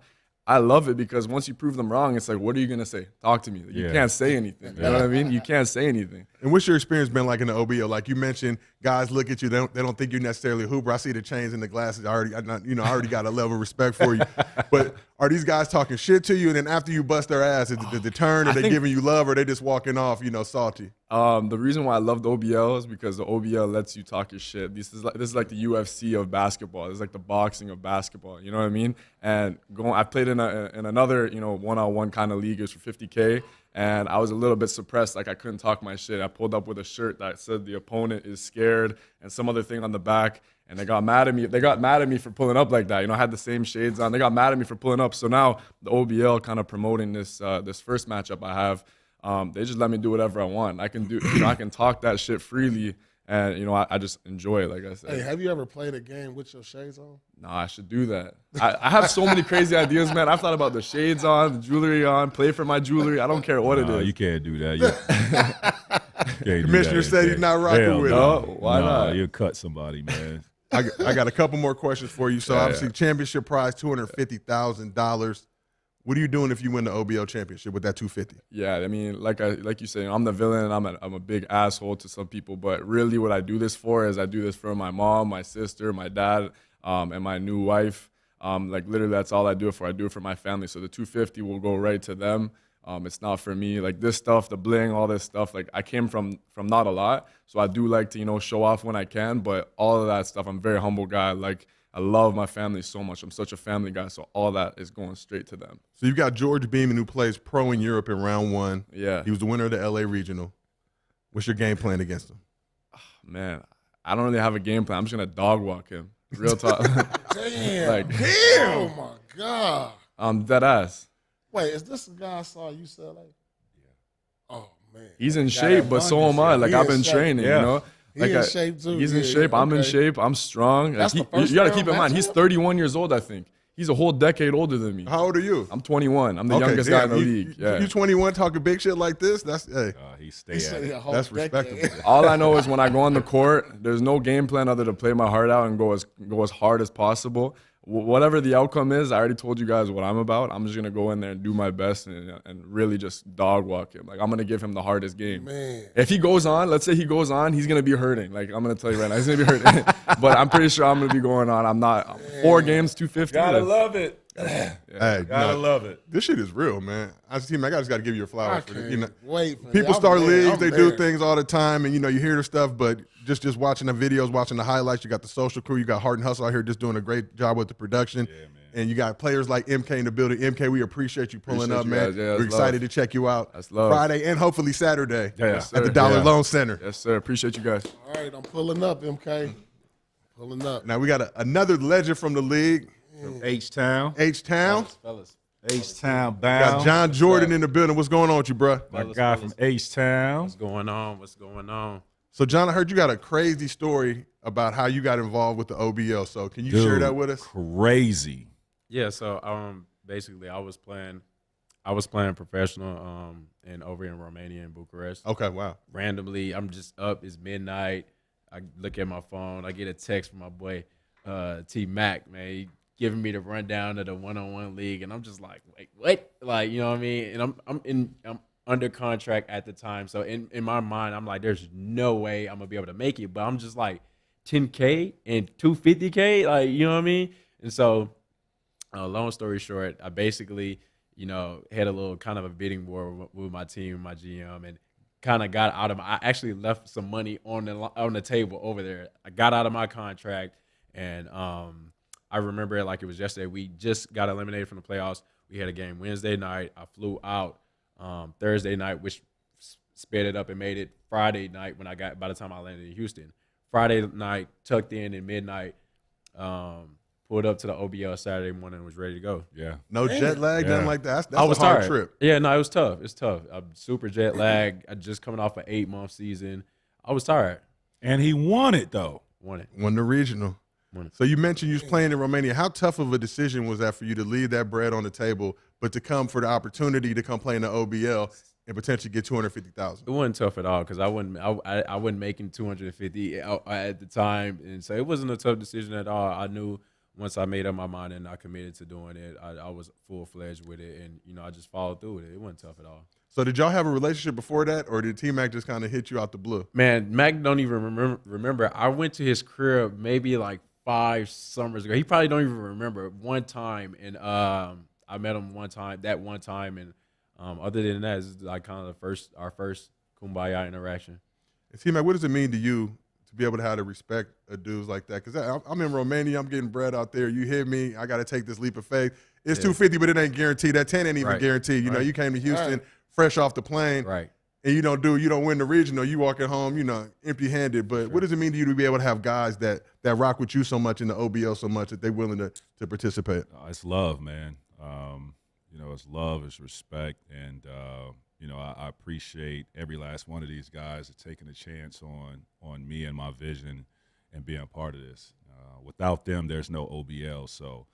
I love it because once you prove them wrong, it's like, what are you gonna say? Talk to me. You can't say anything. You know what I mean? You can't say anything. And what's your experience been like in the OBO? Like you mentioned, guys look at you. They don't think you're necessarily a hooper. I see the chains and the glasses. I already got a level of respect for you. But are these guys talking shit to you? And then after you bust their ass, is it the turn? Are they giving you love, or are they just walking off, salty? The reason why I love the OBL is because the OBL lets you talk your shit. This is like the UFC of basketball. It's like the boxing of basketball. You know what I mean? And I played in another one-on-one kind of league. It was for $50K, and I was a little bit suppressed. Like, I couldn't talk my shit. I pulled up with a shirt that said the opponent is scared and some other thing on the back. And they got mad at me. They got mad at me for pulling up like that. I had the same shades on. They got mad at me for pulling up. So now the OBL kind of promoting this first matchup I have. They just let me do whatever I want. I can I can talk that shit freely, and I just enjoy it. Like I said. Hey, have you ever played a game with your shades on? Nah, I should do that. I have so many crazy ideas, man. I've thought about the shades on, the jewelry on, play for my jewelry. I don't care what it is. You can't do that. Commissioner said he's not rocking with it. No, why not? You'll cut somebody, man. I got a couple more questions for you. So obviously, championship prize, $250,000. What are you doing if you win the OBO championship with that $250,000? Yeah, I mean, like you say, I'm the villain, and I'm a big asshole to some people. But really, what I do this for is I do this for my mom, my sister, my dad, and my new wife. Like literally, that's all I do it for. I do it for my family. So the $250,000 will go right to them. It's not for me. Like this stuff, the bling, all this stuff. Like I came from not a lot, so I do like to show off when I can. But all of that stuff, I'm a very humble guy. Like I love my family so much. I'm such a family guy, so all that is going straight to them. So you've got George Beeman, who plays pro in Europe in round one. Yeah, he was the winner of the LA Regional. What's your game plan against him? Man, I don't really have a game plan. I'm just gonna dog walk him. Real talk. Damn. Oh my God. I'm dead ass. Wait, is this the guy I saw UCLA? Yeah. Oh man. He's in shape, but so am I. Like I've been training, Like He's in shape too. He's in shape. I'm in shape. I'm strong. That's you the first got to keep in round mind, he's 31 years old, I think. He's a whole decade older than me. How old are you? I'm 21. I'm the youngest guy in the league. Yeah. You 21 talking big shit like this? That's That's respectable. All I know is when I go on the court, there's no game plan other than play my heart out and go as hard as possible. Whatever the outcome is, I already told you guys what I'm about. I'm just gonna go in there and do my best and really just dog walk him. Like I'm gonna give him the hardest game. Man. If he goes on, let's say he goes on, he's gonna be hurting. Like I'm gonna tell you right now, he's gonna be hurting. But I'm pretty sure I'm gonna be going on. I'm not 4 games, 250. Gotta love it. Hey, gotta love it. This shit is real, man. I just got to give you your flowers for this. Wait, people start leagues, they do things all the time, and you hear the stuff. But just watching the videos, watching the highlights, you got the social crew, you got Heart and Hustle out here just doing a great job with the production. Yeah, man. And you got players like MK in the building. MK, we appreciate you pulling up, man. We're excited to check you out Friday and hopefully Saturday at the Dollar Loan Center. Yes, sir. Appreciate you guys. All right, I'm pulling up, MK. Pulling up. Now we got another legend from the league. From H-Town. H-Town. Fellas. H-Town bound. Got John Jordan in the building. What's going on with you, bro? My guy from H-Town. What's going on? What's going on? So, John, I heard you got a crazy story about how you got involved with the OBO. So, can you share that with us? Crazy. Yeah. So, basically, I was playing professional over in Romania in Bucharest. Okay. Wow. Randomly, I'm just up. It's midnight. I look at my phone. I get a text from my boy T Mac. Man, he giving me the rundown of the one-on-one league, and I'm just like, wait, what? Like, you know what I mean? And I'm under contract at the time, so in my mind, I'm like, there's no way I'm gonna be able to make it. But I'm just like, $10K and $250K, like, you know what I mean? And so, long story short, I basically, you know, had a little kind of a bidding war with my team, my GM, and kind of got out of I actually left some money on the table over there. I got out of my contract, and I remember it like it was yesterday. We just got eliminated from the playoffs. We had a game Wednesday night. I flew out Thursday night, which sped it up and made it Friday night by the time I landed in Houston. Friday night, tucked in midnight, pulled up to the OBL Saturday morning and was ready to go. Yeah. No jet lag, nothing like that. That's I was a hard tired. trip. Yeah, no, it was tough. It's tough. I'm super jet lagged. I just coming off an 8-month season. I was tired. And he won it, though. Won it. Won the regional. Won it. So you mentioned you was playing in Romania. How tough of a decision was that for you to leave that bread on the table, but to come for the opportunity to come play in the OBL and potentially get $250,000? It wasn't tough at all because I wasn't making $250 at the time, and so it wasn't a tough decision at all. I knew once I made up my mind and I committed to doing it, I was full-fledged with it, and you know I just followed through with it. It wasn't tough at all. So did y'all have a relationship before that, or did T-Mac just kind of hit you out the blue? Man, Mac don't even remember. I went to his crib maybe like 5 summers ago. He probably don't even remember one time, and I met him one time, and other than that, it's like kind of our first kumbaya interaction. And T-Mac, what does it mean to you to be able to have to respect a dudes like that? Because I'm in Romania, I'm getting bread out there. You hit me, I got to take this leap of faith. It's $250, but it ain't guaranteed. That 10 ain't even guaranteed. You know, you came to Houston fresh off the plane, and you don't win the regional. You walking home, you know, empty-handed. But what does it mean to you to be able to have guys that rock with you so much in the OBL so much that they're willing to participate? It's love, man. You know, it's love, it's respect, and you know, I appreciate every last one of these guys taking a chance on me and my vision and being a part of this. Without them, there's no OBL. So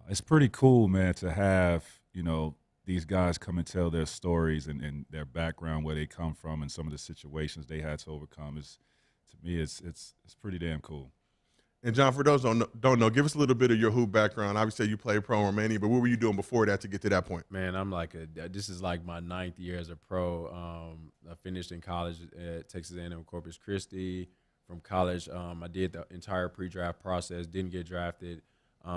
it's pretty cool, man, to have, you know, these guys come and tell their stories and their background, where they come from, and some of the situations they had to overcome. To me, it's pretty damn cool. And John, for those who don't know, give us a little bit of your hoop background. Obviously, you played pro in Romania, but what were you doing before that to get to that point? Man, I'm like this is like my 9th year as a pro. I finished in college at Texas A&M Corpus Christi. From college, I did the entire pre-draft process, didn't get drafted,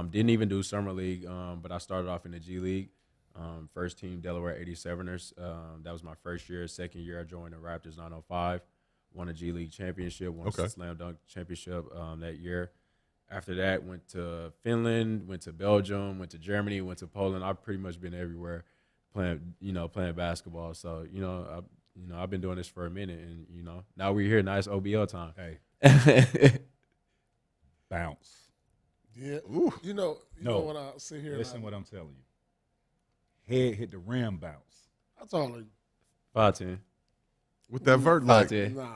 didn't even do summer league, but I started off in the G League. First team Delaware 87ers. That was my first year. Second year, I joined the Raptors 905. Won a G League championship, won a slam dunk championship that year. After that, went to Finland, went to Belgium, went to Germany, went to Poland. I've pretty much been everywhere playing basketball. So, I've been doing this for a minute, and now we're here. Nice OBL time. Hey, bounce. Yeah. Ooh. You know when I sit here. Listen, what I'm telling you. Head hit the rim, bounce. That's all. 5'10". With that vert like. Nah.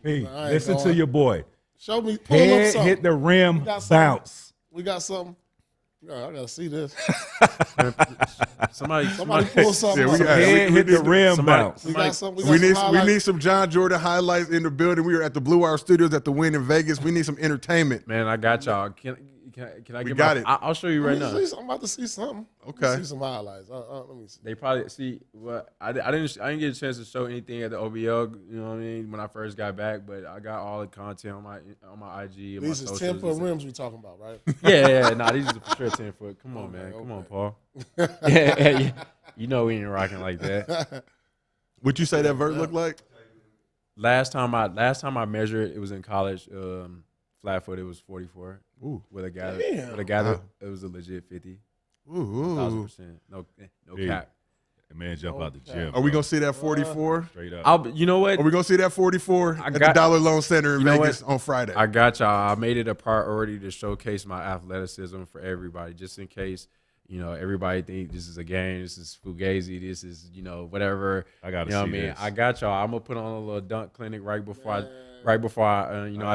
Hey, Nah, listen to your boy. Show me. Pull up Head something. hit the rim, bounce. We got something. I gotta see this. somebody pull something. Yeah, head hit the rim, bounce. We got something. We need some John Jordan highlights in the building. We are at the Blue Wire Studios at the Wynn in Vegas. We need some entertainment. Man, I got y'all. Can I We get got it. I'll show you right now. I'm about to see something. Okay. See some highlights. Let me see. They probably see what I didn't get a chance to show anything at the OBL. You know what I mean? When I first got back, but I got all the content on my IG. And These my is socials. 10-foot rims we talking about, right? Yeah. Nah, these are for sure 10-foot. Come on, man. Come on, Paul. Yeah. You know we ain't rocking like that. What'd you say that vert looked like? Last time I measured, it was in college. Flat foot, it was 44. Ooh. With a guy Wow. it was a legit 50. Ooh. 1,000%. No cap. That man jump out the gym. Are we gonna see that 44? Straight up. You know what? Are we gonna see that 44 at the Dollar Loan Center in Vegas on Friday? I got y'all. I made it a priority to showcase my athleticism for everybody, just in case everybody think this is a game, this is fugazi, this is whatever. I gotta see what I mean. This. I got y'all. I'm gonna put on a little dunk clinic right before I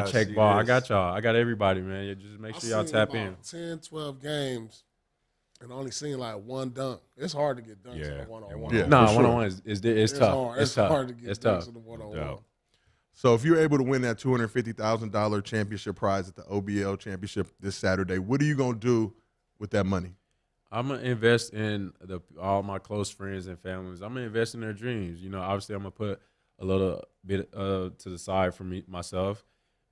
check ball. I got y'all. I got everybody, man. Just make sure y'all tap in. 10, 12 games, and only seen like one dunk. It's hard to get dunks in a one-on-one. Yeah, one-on-one is tough. It's tough. hard to get it's dunks tough. in a one-on-one. So if you're able to win that $250,000 championship prize at the OBL championship this Saturday, what are you gonna do with that money? I'm gonna invest in all my close friends and families. I'm gonna invest in their dreams. You know, obviously, I'm gonna put a little bit to the side for myself,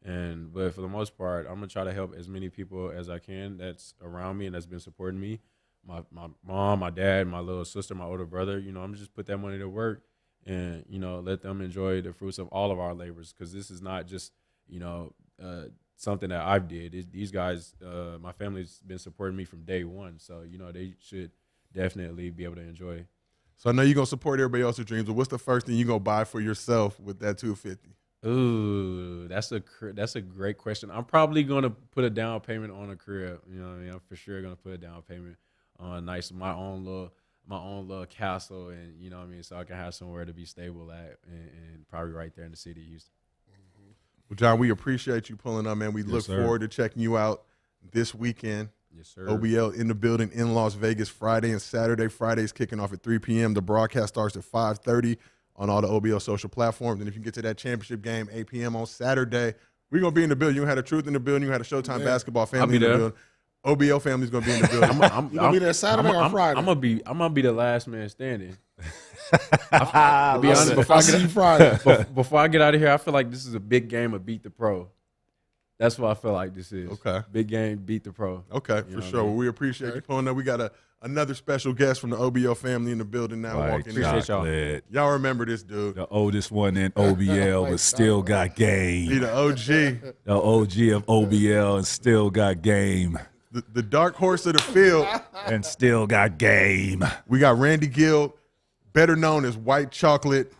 but for the most part, I'm gonna try to help as many people as I can that's around me and that's been supporting me. My mom, my dad, my little sister, my older brother. You know, I'm just put that money to work, and you know, let them enjoy the fruits of all of our labors, because this is not just something that I've did. These guys, my family's been supporting me from day one, so you know they should definitely be able to enjoy. So I know you're gonna support everybody else's dreams, but what's the first thing you're gonna buy for yourself with that $250? Ooh, that's a great question. I'm probably gonna put a down payment on a crib. You know what I mean? I'm for sure gonna put a down payment on my own little castle, and you know what I mean, so I can have somewhere to be stable at, and probably right there in the city of Houston. Well, John, we appreciate you pulling up, man. We look forward to checking you out this weekend. Yes, sir. OBL in the building in Las Vegas Friday and Saturday. Friday's kicking off at 3 p.m. The broadcast starts at 5:30 on all the OBL social platforms. And if you get to that championship game, 8 p.m. on Saturday, we're going to be in the building. You had a Truth in the building. You had a Showtime Basketball family in the building. OBL family's going to be in the building. You going to be there Saturday or Friday? I'm gonna be the last man standing. To be honest, before I get out of here, I feel like this is a big game of beat the pro. That's what I feel like this is. Okay. Big game, beat the pro. Okay, for sure. Well, we appreciate you pulling up. We got another special guest from the OBL family in the building now walking in. Appreciate y'all. Y'all remember this dude. The oldest one in OBL, but still got game. He the OG. The OG of OBL and still got game. The dark horse of the field. And still got game. We got Randy Gill, better known as White Chocolate.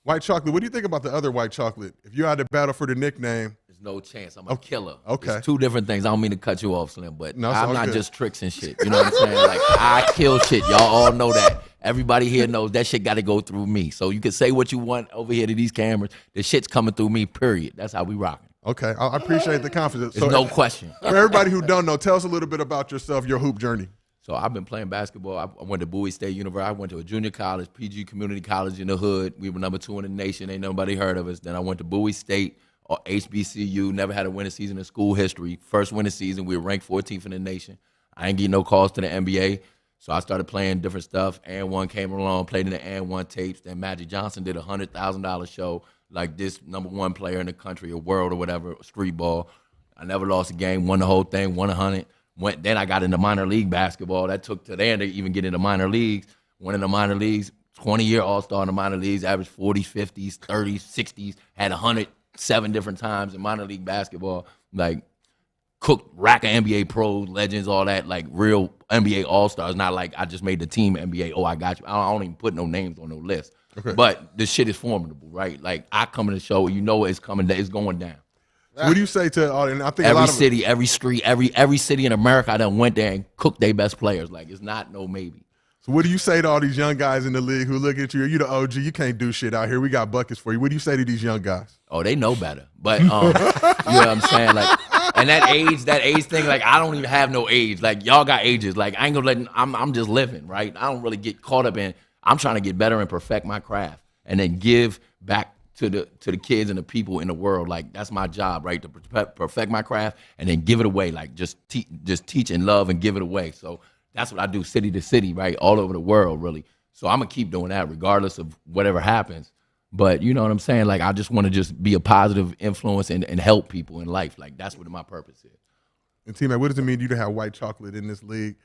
White Chocolate, what do you think about the other White Chocolate? If you had to battle for the nickname. There's no chance. I'm a killer. Okay. It's two different things. I don't mean to cut you off, Slim, but No, I'm not good. just tricks and shit. You know what I'm saying? Like, I kill shit. Y'all all know that. Everybody here knows that shit got to go through me. So you can say what you want over here to these cameras. The shit's coming through me, period. That's how we rocking. Okay, I appreciate the confidence. There's no question. For everybody who don't know, tell us a little bit about yourself, your hoop journey. So I've been playing basketball. I went to Bowie State University. I went to a junior college, PG Community College in the hood. We were number 2 in the nation. Ain't nobody heard of us. Then I went to Bowie State, or HBCU. Never had a winning season in school history. First winning season, we were ranked 14th in the nation. I ain't getting no calls to the NBA. So I started playing different stuff. And one came along, played in the And One tapes. Then Magic Johnson did a $100,000 show, like this #1 player in the country, or world, or whatever, street ball. I never lost a game, won the whole thing, won 100. Then I got into minor league basketball. That took to then to even get into minor leagues. Went into minor leagues, 20-year All-Star in the minor leagues, averaged 40s, 50s, 30s, 60s, had 107 different times in minor league basketball. Like, cooked rack of NBA pros, legends, all that, like real NBA All-Stars. Not like I just made the team NBA. Oh, I got you. I don't even put no names on no list. Okay. But this shit is formidable, right? Like, I come in the show, you know it's coming, it's going down. What do you say to all? And I think Every city, every street, every city in America, I done went there and cooked their best players. Like, it's not no maybe. So what do you say to all these young guys in the league who look at you? You're the OG. You can't do shit out here. We got buckets for you. What do you say to these young guys? Oh, they know better. But you know what I'm saying? Like, and that age thing, like, I don't even have no age. Like, y'all got ages. Like, I ain't gonna let. I'm just living, right? I don't really get caught up in. I'm trying to get better and perfect my craft, and then give back to the kids and the people in the world. Like, that's my job, right? To perfect my craft and then give it away. Like, just teach and love and give it away. So that's what I do, city to city, right? All over the world, really. So I'm gonna keep doing that regardless of whatever happens. But you know what I'm saying? Like, I just want to just be a positive influence and help people in life. Like, that's what my purpose is. And T-Man, what does it mean to you to have White Chocolate in this league?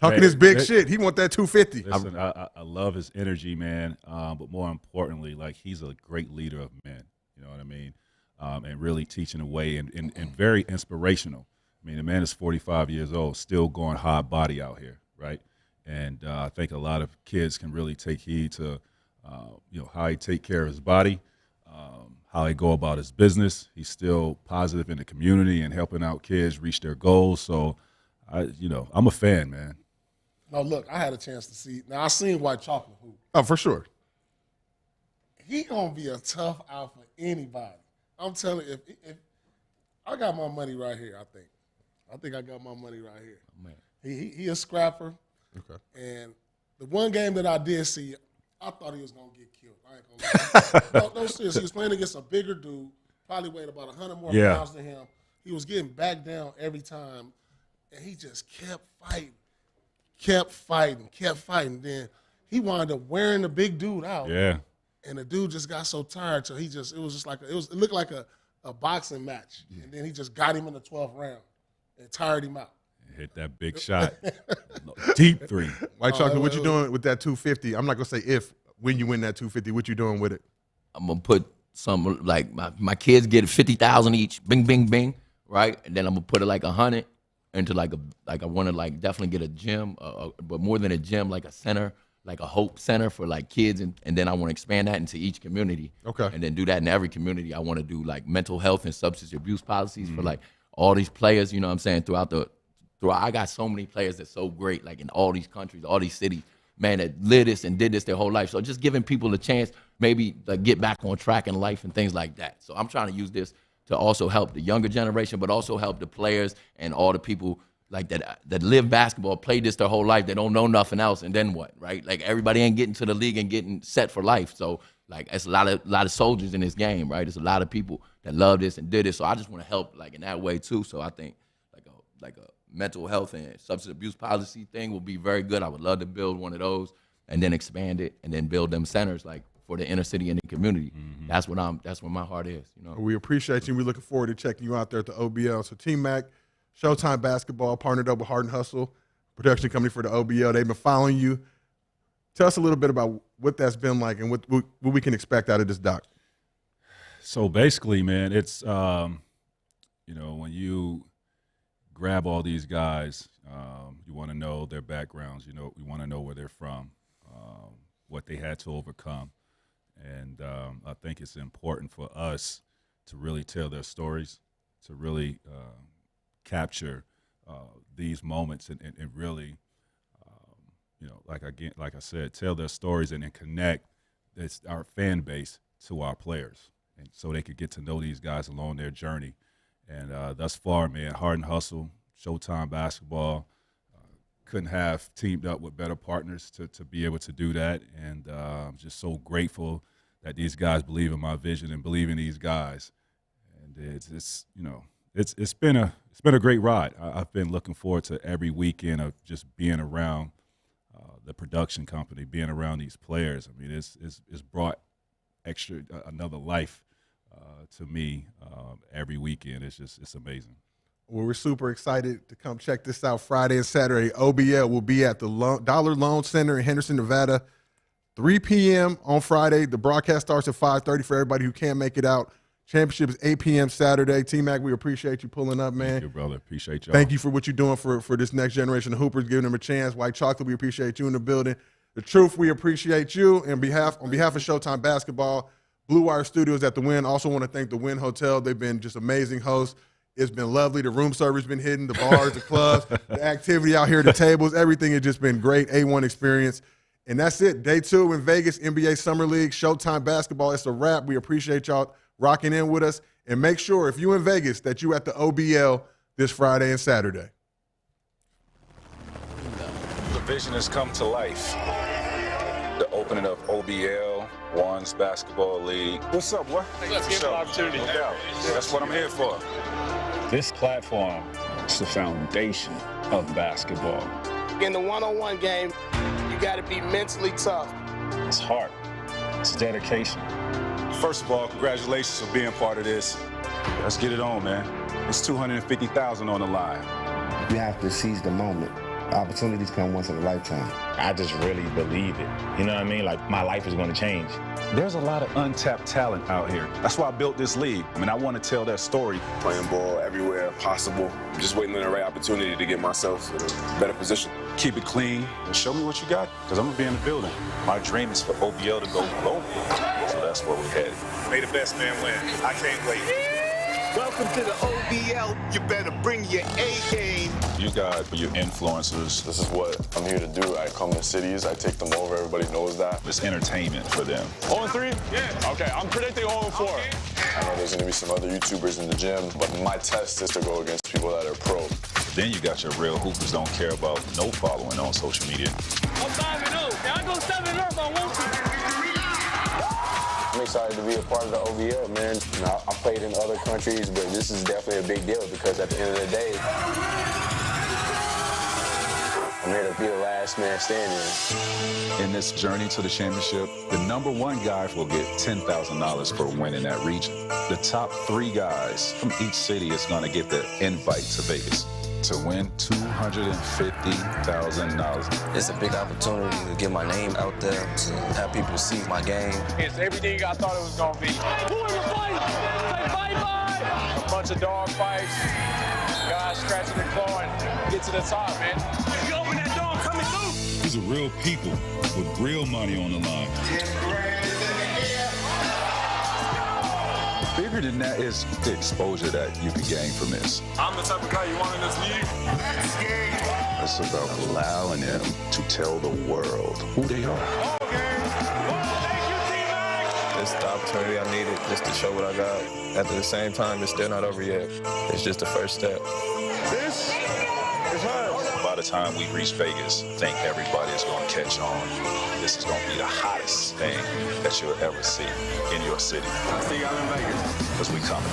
Talking his big shit. He want that 250. Listen, I love his energy, man. But more importantly, like, he's a great leader of men. You know what I mean? And really teaching the way and very inspirational. I mean, the man is 45 years old, still going hard body out here, right? And I think a lot of kids can really take heed to, how he take care of his body, how he go about his business. He's still positive in the community and helping out kids reach their goals. So, I'm a fan, man. No, look, I had a chance to see. Now, I seen White Chocolate hoop. Oh, for sure. He gonna be a tough out for anybody. I'm telling you, if I got my money right here, I think I got my money right here. Man. He a scrapper. Okay. And the one game that I did see, I thought he was gonna get killed. I ain't gonna lie. No, seriously. He was playing against a bigger dude, probably weighed about 100 more pounds than him. He was getting backed down every time. and he just kept fighting. Then he wound up wearing the big dude out. Yeah. And the dude just got so tired, so it looked like a boxing match. Yeah. And then he just got him in the 12th round and tired him out. Hit that big shot. Deep three. White Chocolate, what you doing with that 250? I'm not going to say when you win that 250, what you doing with it? I'm going to put some, like, my kids get 50,000 each, bing, bing, bing, right? And then I'm going to put it like 100 into I want to like definitely get a gym, but more than a gym, like a center, like a hope center for like kids. And then I want to expand that into each community. Okay. And then do that in every community. I want to do like mental health and substance abuse policies for like all these players, you know what I'm saying, I got so many players that's so great, like in all these countries, all these cities, man, that lived this and did this their whole life. So just giving people a chance, maybe like get back on track in life and things like that. So I'm trying to use this to also help the younger generation, but also help the players and all the people like that live basketball, play this their whole life, they don't know nothing else, and then what, right? Like everybody ain't getting to the league and getting set for life. So like it's a lot of soldiers in this game, right? There's a lot of people that love this and did it. So I just want to help like in that way too. So I think like a mental health and substance abuse policy thing will be very good. I would love to build one of those and then expand it and then build them centers like for the inner city and the community. That's where my heart is. You know. We appreciate you. We looking forward to checking you out there at the OBL. So Team Mac, Showtime Basketball, partnered up with Heart and Hustle, production company for the OBL. They've been following you. Tell us a little bit about what that's been like and what we can expect out of this doc. So basically, man, it's when you grab all these guys, you want to know their backgrounds. You want to know where they're from, what they had to overcome, and I think it's important for us to really tell their stories, to really capture these moments and really, like I said, tell their stories and then connect our fan base to our players, and so they could get to know these guys along their journey. And thus far, man, Heart and Hustle, Showtime Basketball, couldn't have teamed up with better partners to be able to do that. And I'm just so grateful that these guys believe in my vision and believe in these guys. And it's been a great ride. I've been looking forward to every weekend of just being around the production company, being around these players. I mean, it's brought another life to me every weekend. It's amazing. Well, we're super excited to come check this out Friday and Saturday. OBL will be at the Dollar Loan Center in Henderson, Nevada, 3 p.m. on Friday. The broadcast starts at 5:30 for everybody who can't make it out. Championship is 8 p.m. Saturday. T-Mac, we appreciate you pulling up, man. Thank you, brother. Appreciate y'all. Thank you for what you're doing for this next generation of Hoopers, giving them a chance. White Chocolate, we appreciate you in the building. The Truth, we appreciate you. And on behalf of Showtime Basketball, Blue Wire Studios at the Wynn. Also want to thank the Wynn Hotel. They've been just amazing hosts. It's been lovely. The room service been hidden, the bars, the clubs, the activity out here, the tables, everything has just been great. A1 experience. And that's it. Day 2 in Vegas, NBA Summer League, Showtime Basketball. It's a wrap. We appreciate y'all rocking in with us. And make sure, if you in Vegas, that you at the OBL this Friday and Saturday. The vision has come to life. The opening of OBL, One's Basketball League. What's up, boy? Let's give an opportunity. No doubt. That's what I'm here for. This platform is the foundation of basketball. In the one-on-one game, you got to be mentally tough. It's heart. It's dedication. First of all, congratulations for being part of this. Let's get it on, man. It's $250,000 on the line. You have to seize the moment. Opportunities come once in a lifetime. I just really believe it. You know what I mean? Like, my life is going to change. There's a lot of untapped talent out here. That's why I built this league. I mean, I want to tell their story. Playing ball everywhere possible. I'm just waiting on the right opportunity to get myself in a better position. Keep it clean and show me what you got, because I'm going to be in the building. My dream is for OBL to go global. So that's where we're headed. May the best man win. I can't wait. Welcome to the OBL. You better bring your A game. You guys are your influencers. This is what I'm here to do. I come to cities, I take them over, everybody knows that. It's entertainment for them. 0-3? Yeah. Okay, I'm predicting 0-4. I know there's gonna be some other YouTubers in the gym, but my test is to go against people that are pro. Then you got your real hoopers don't care about no following on social media. I'm 5-0. Can I go 7-0 if I want to? I'm excited to be a part of the OVL, man. I played in other countries, but this is definitely a big deal because at the end of the day, I'm here to be the last man standing. In this journey to the championship, the number one guy will get $10,000 for winning that region. The top 3 guys from each city is going to get the invite to Vegas to win $250,000. It's a big opportunity to get my name out there, to have people see my game. It's everything I thought it was going to be. Who in the fight? Say bye-bye! A bunch of dog fights, guys scratching and clawing. Get to the top, man. If you open that door, I'm coming through. These are real people with real money on the line. Bigger than that is the exposure that you can gain from this. I'm the type of guy you want in this league. It's about allowing them to tell the world who they are. It's the opportunity I needed just to show what I got. At the same time, it's still not over yet. It's just the first step. This is hers. By the time we reach Vegas, I think everybody is going to catch on. This is going to be the hottest thing that you'll ever see in your city. I see y'all in Vegas. Because we coming.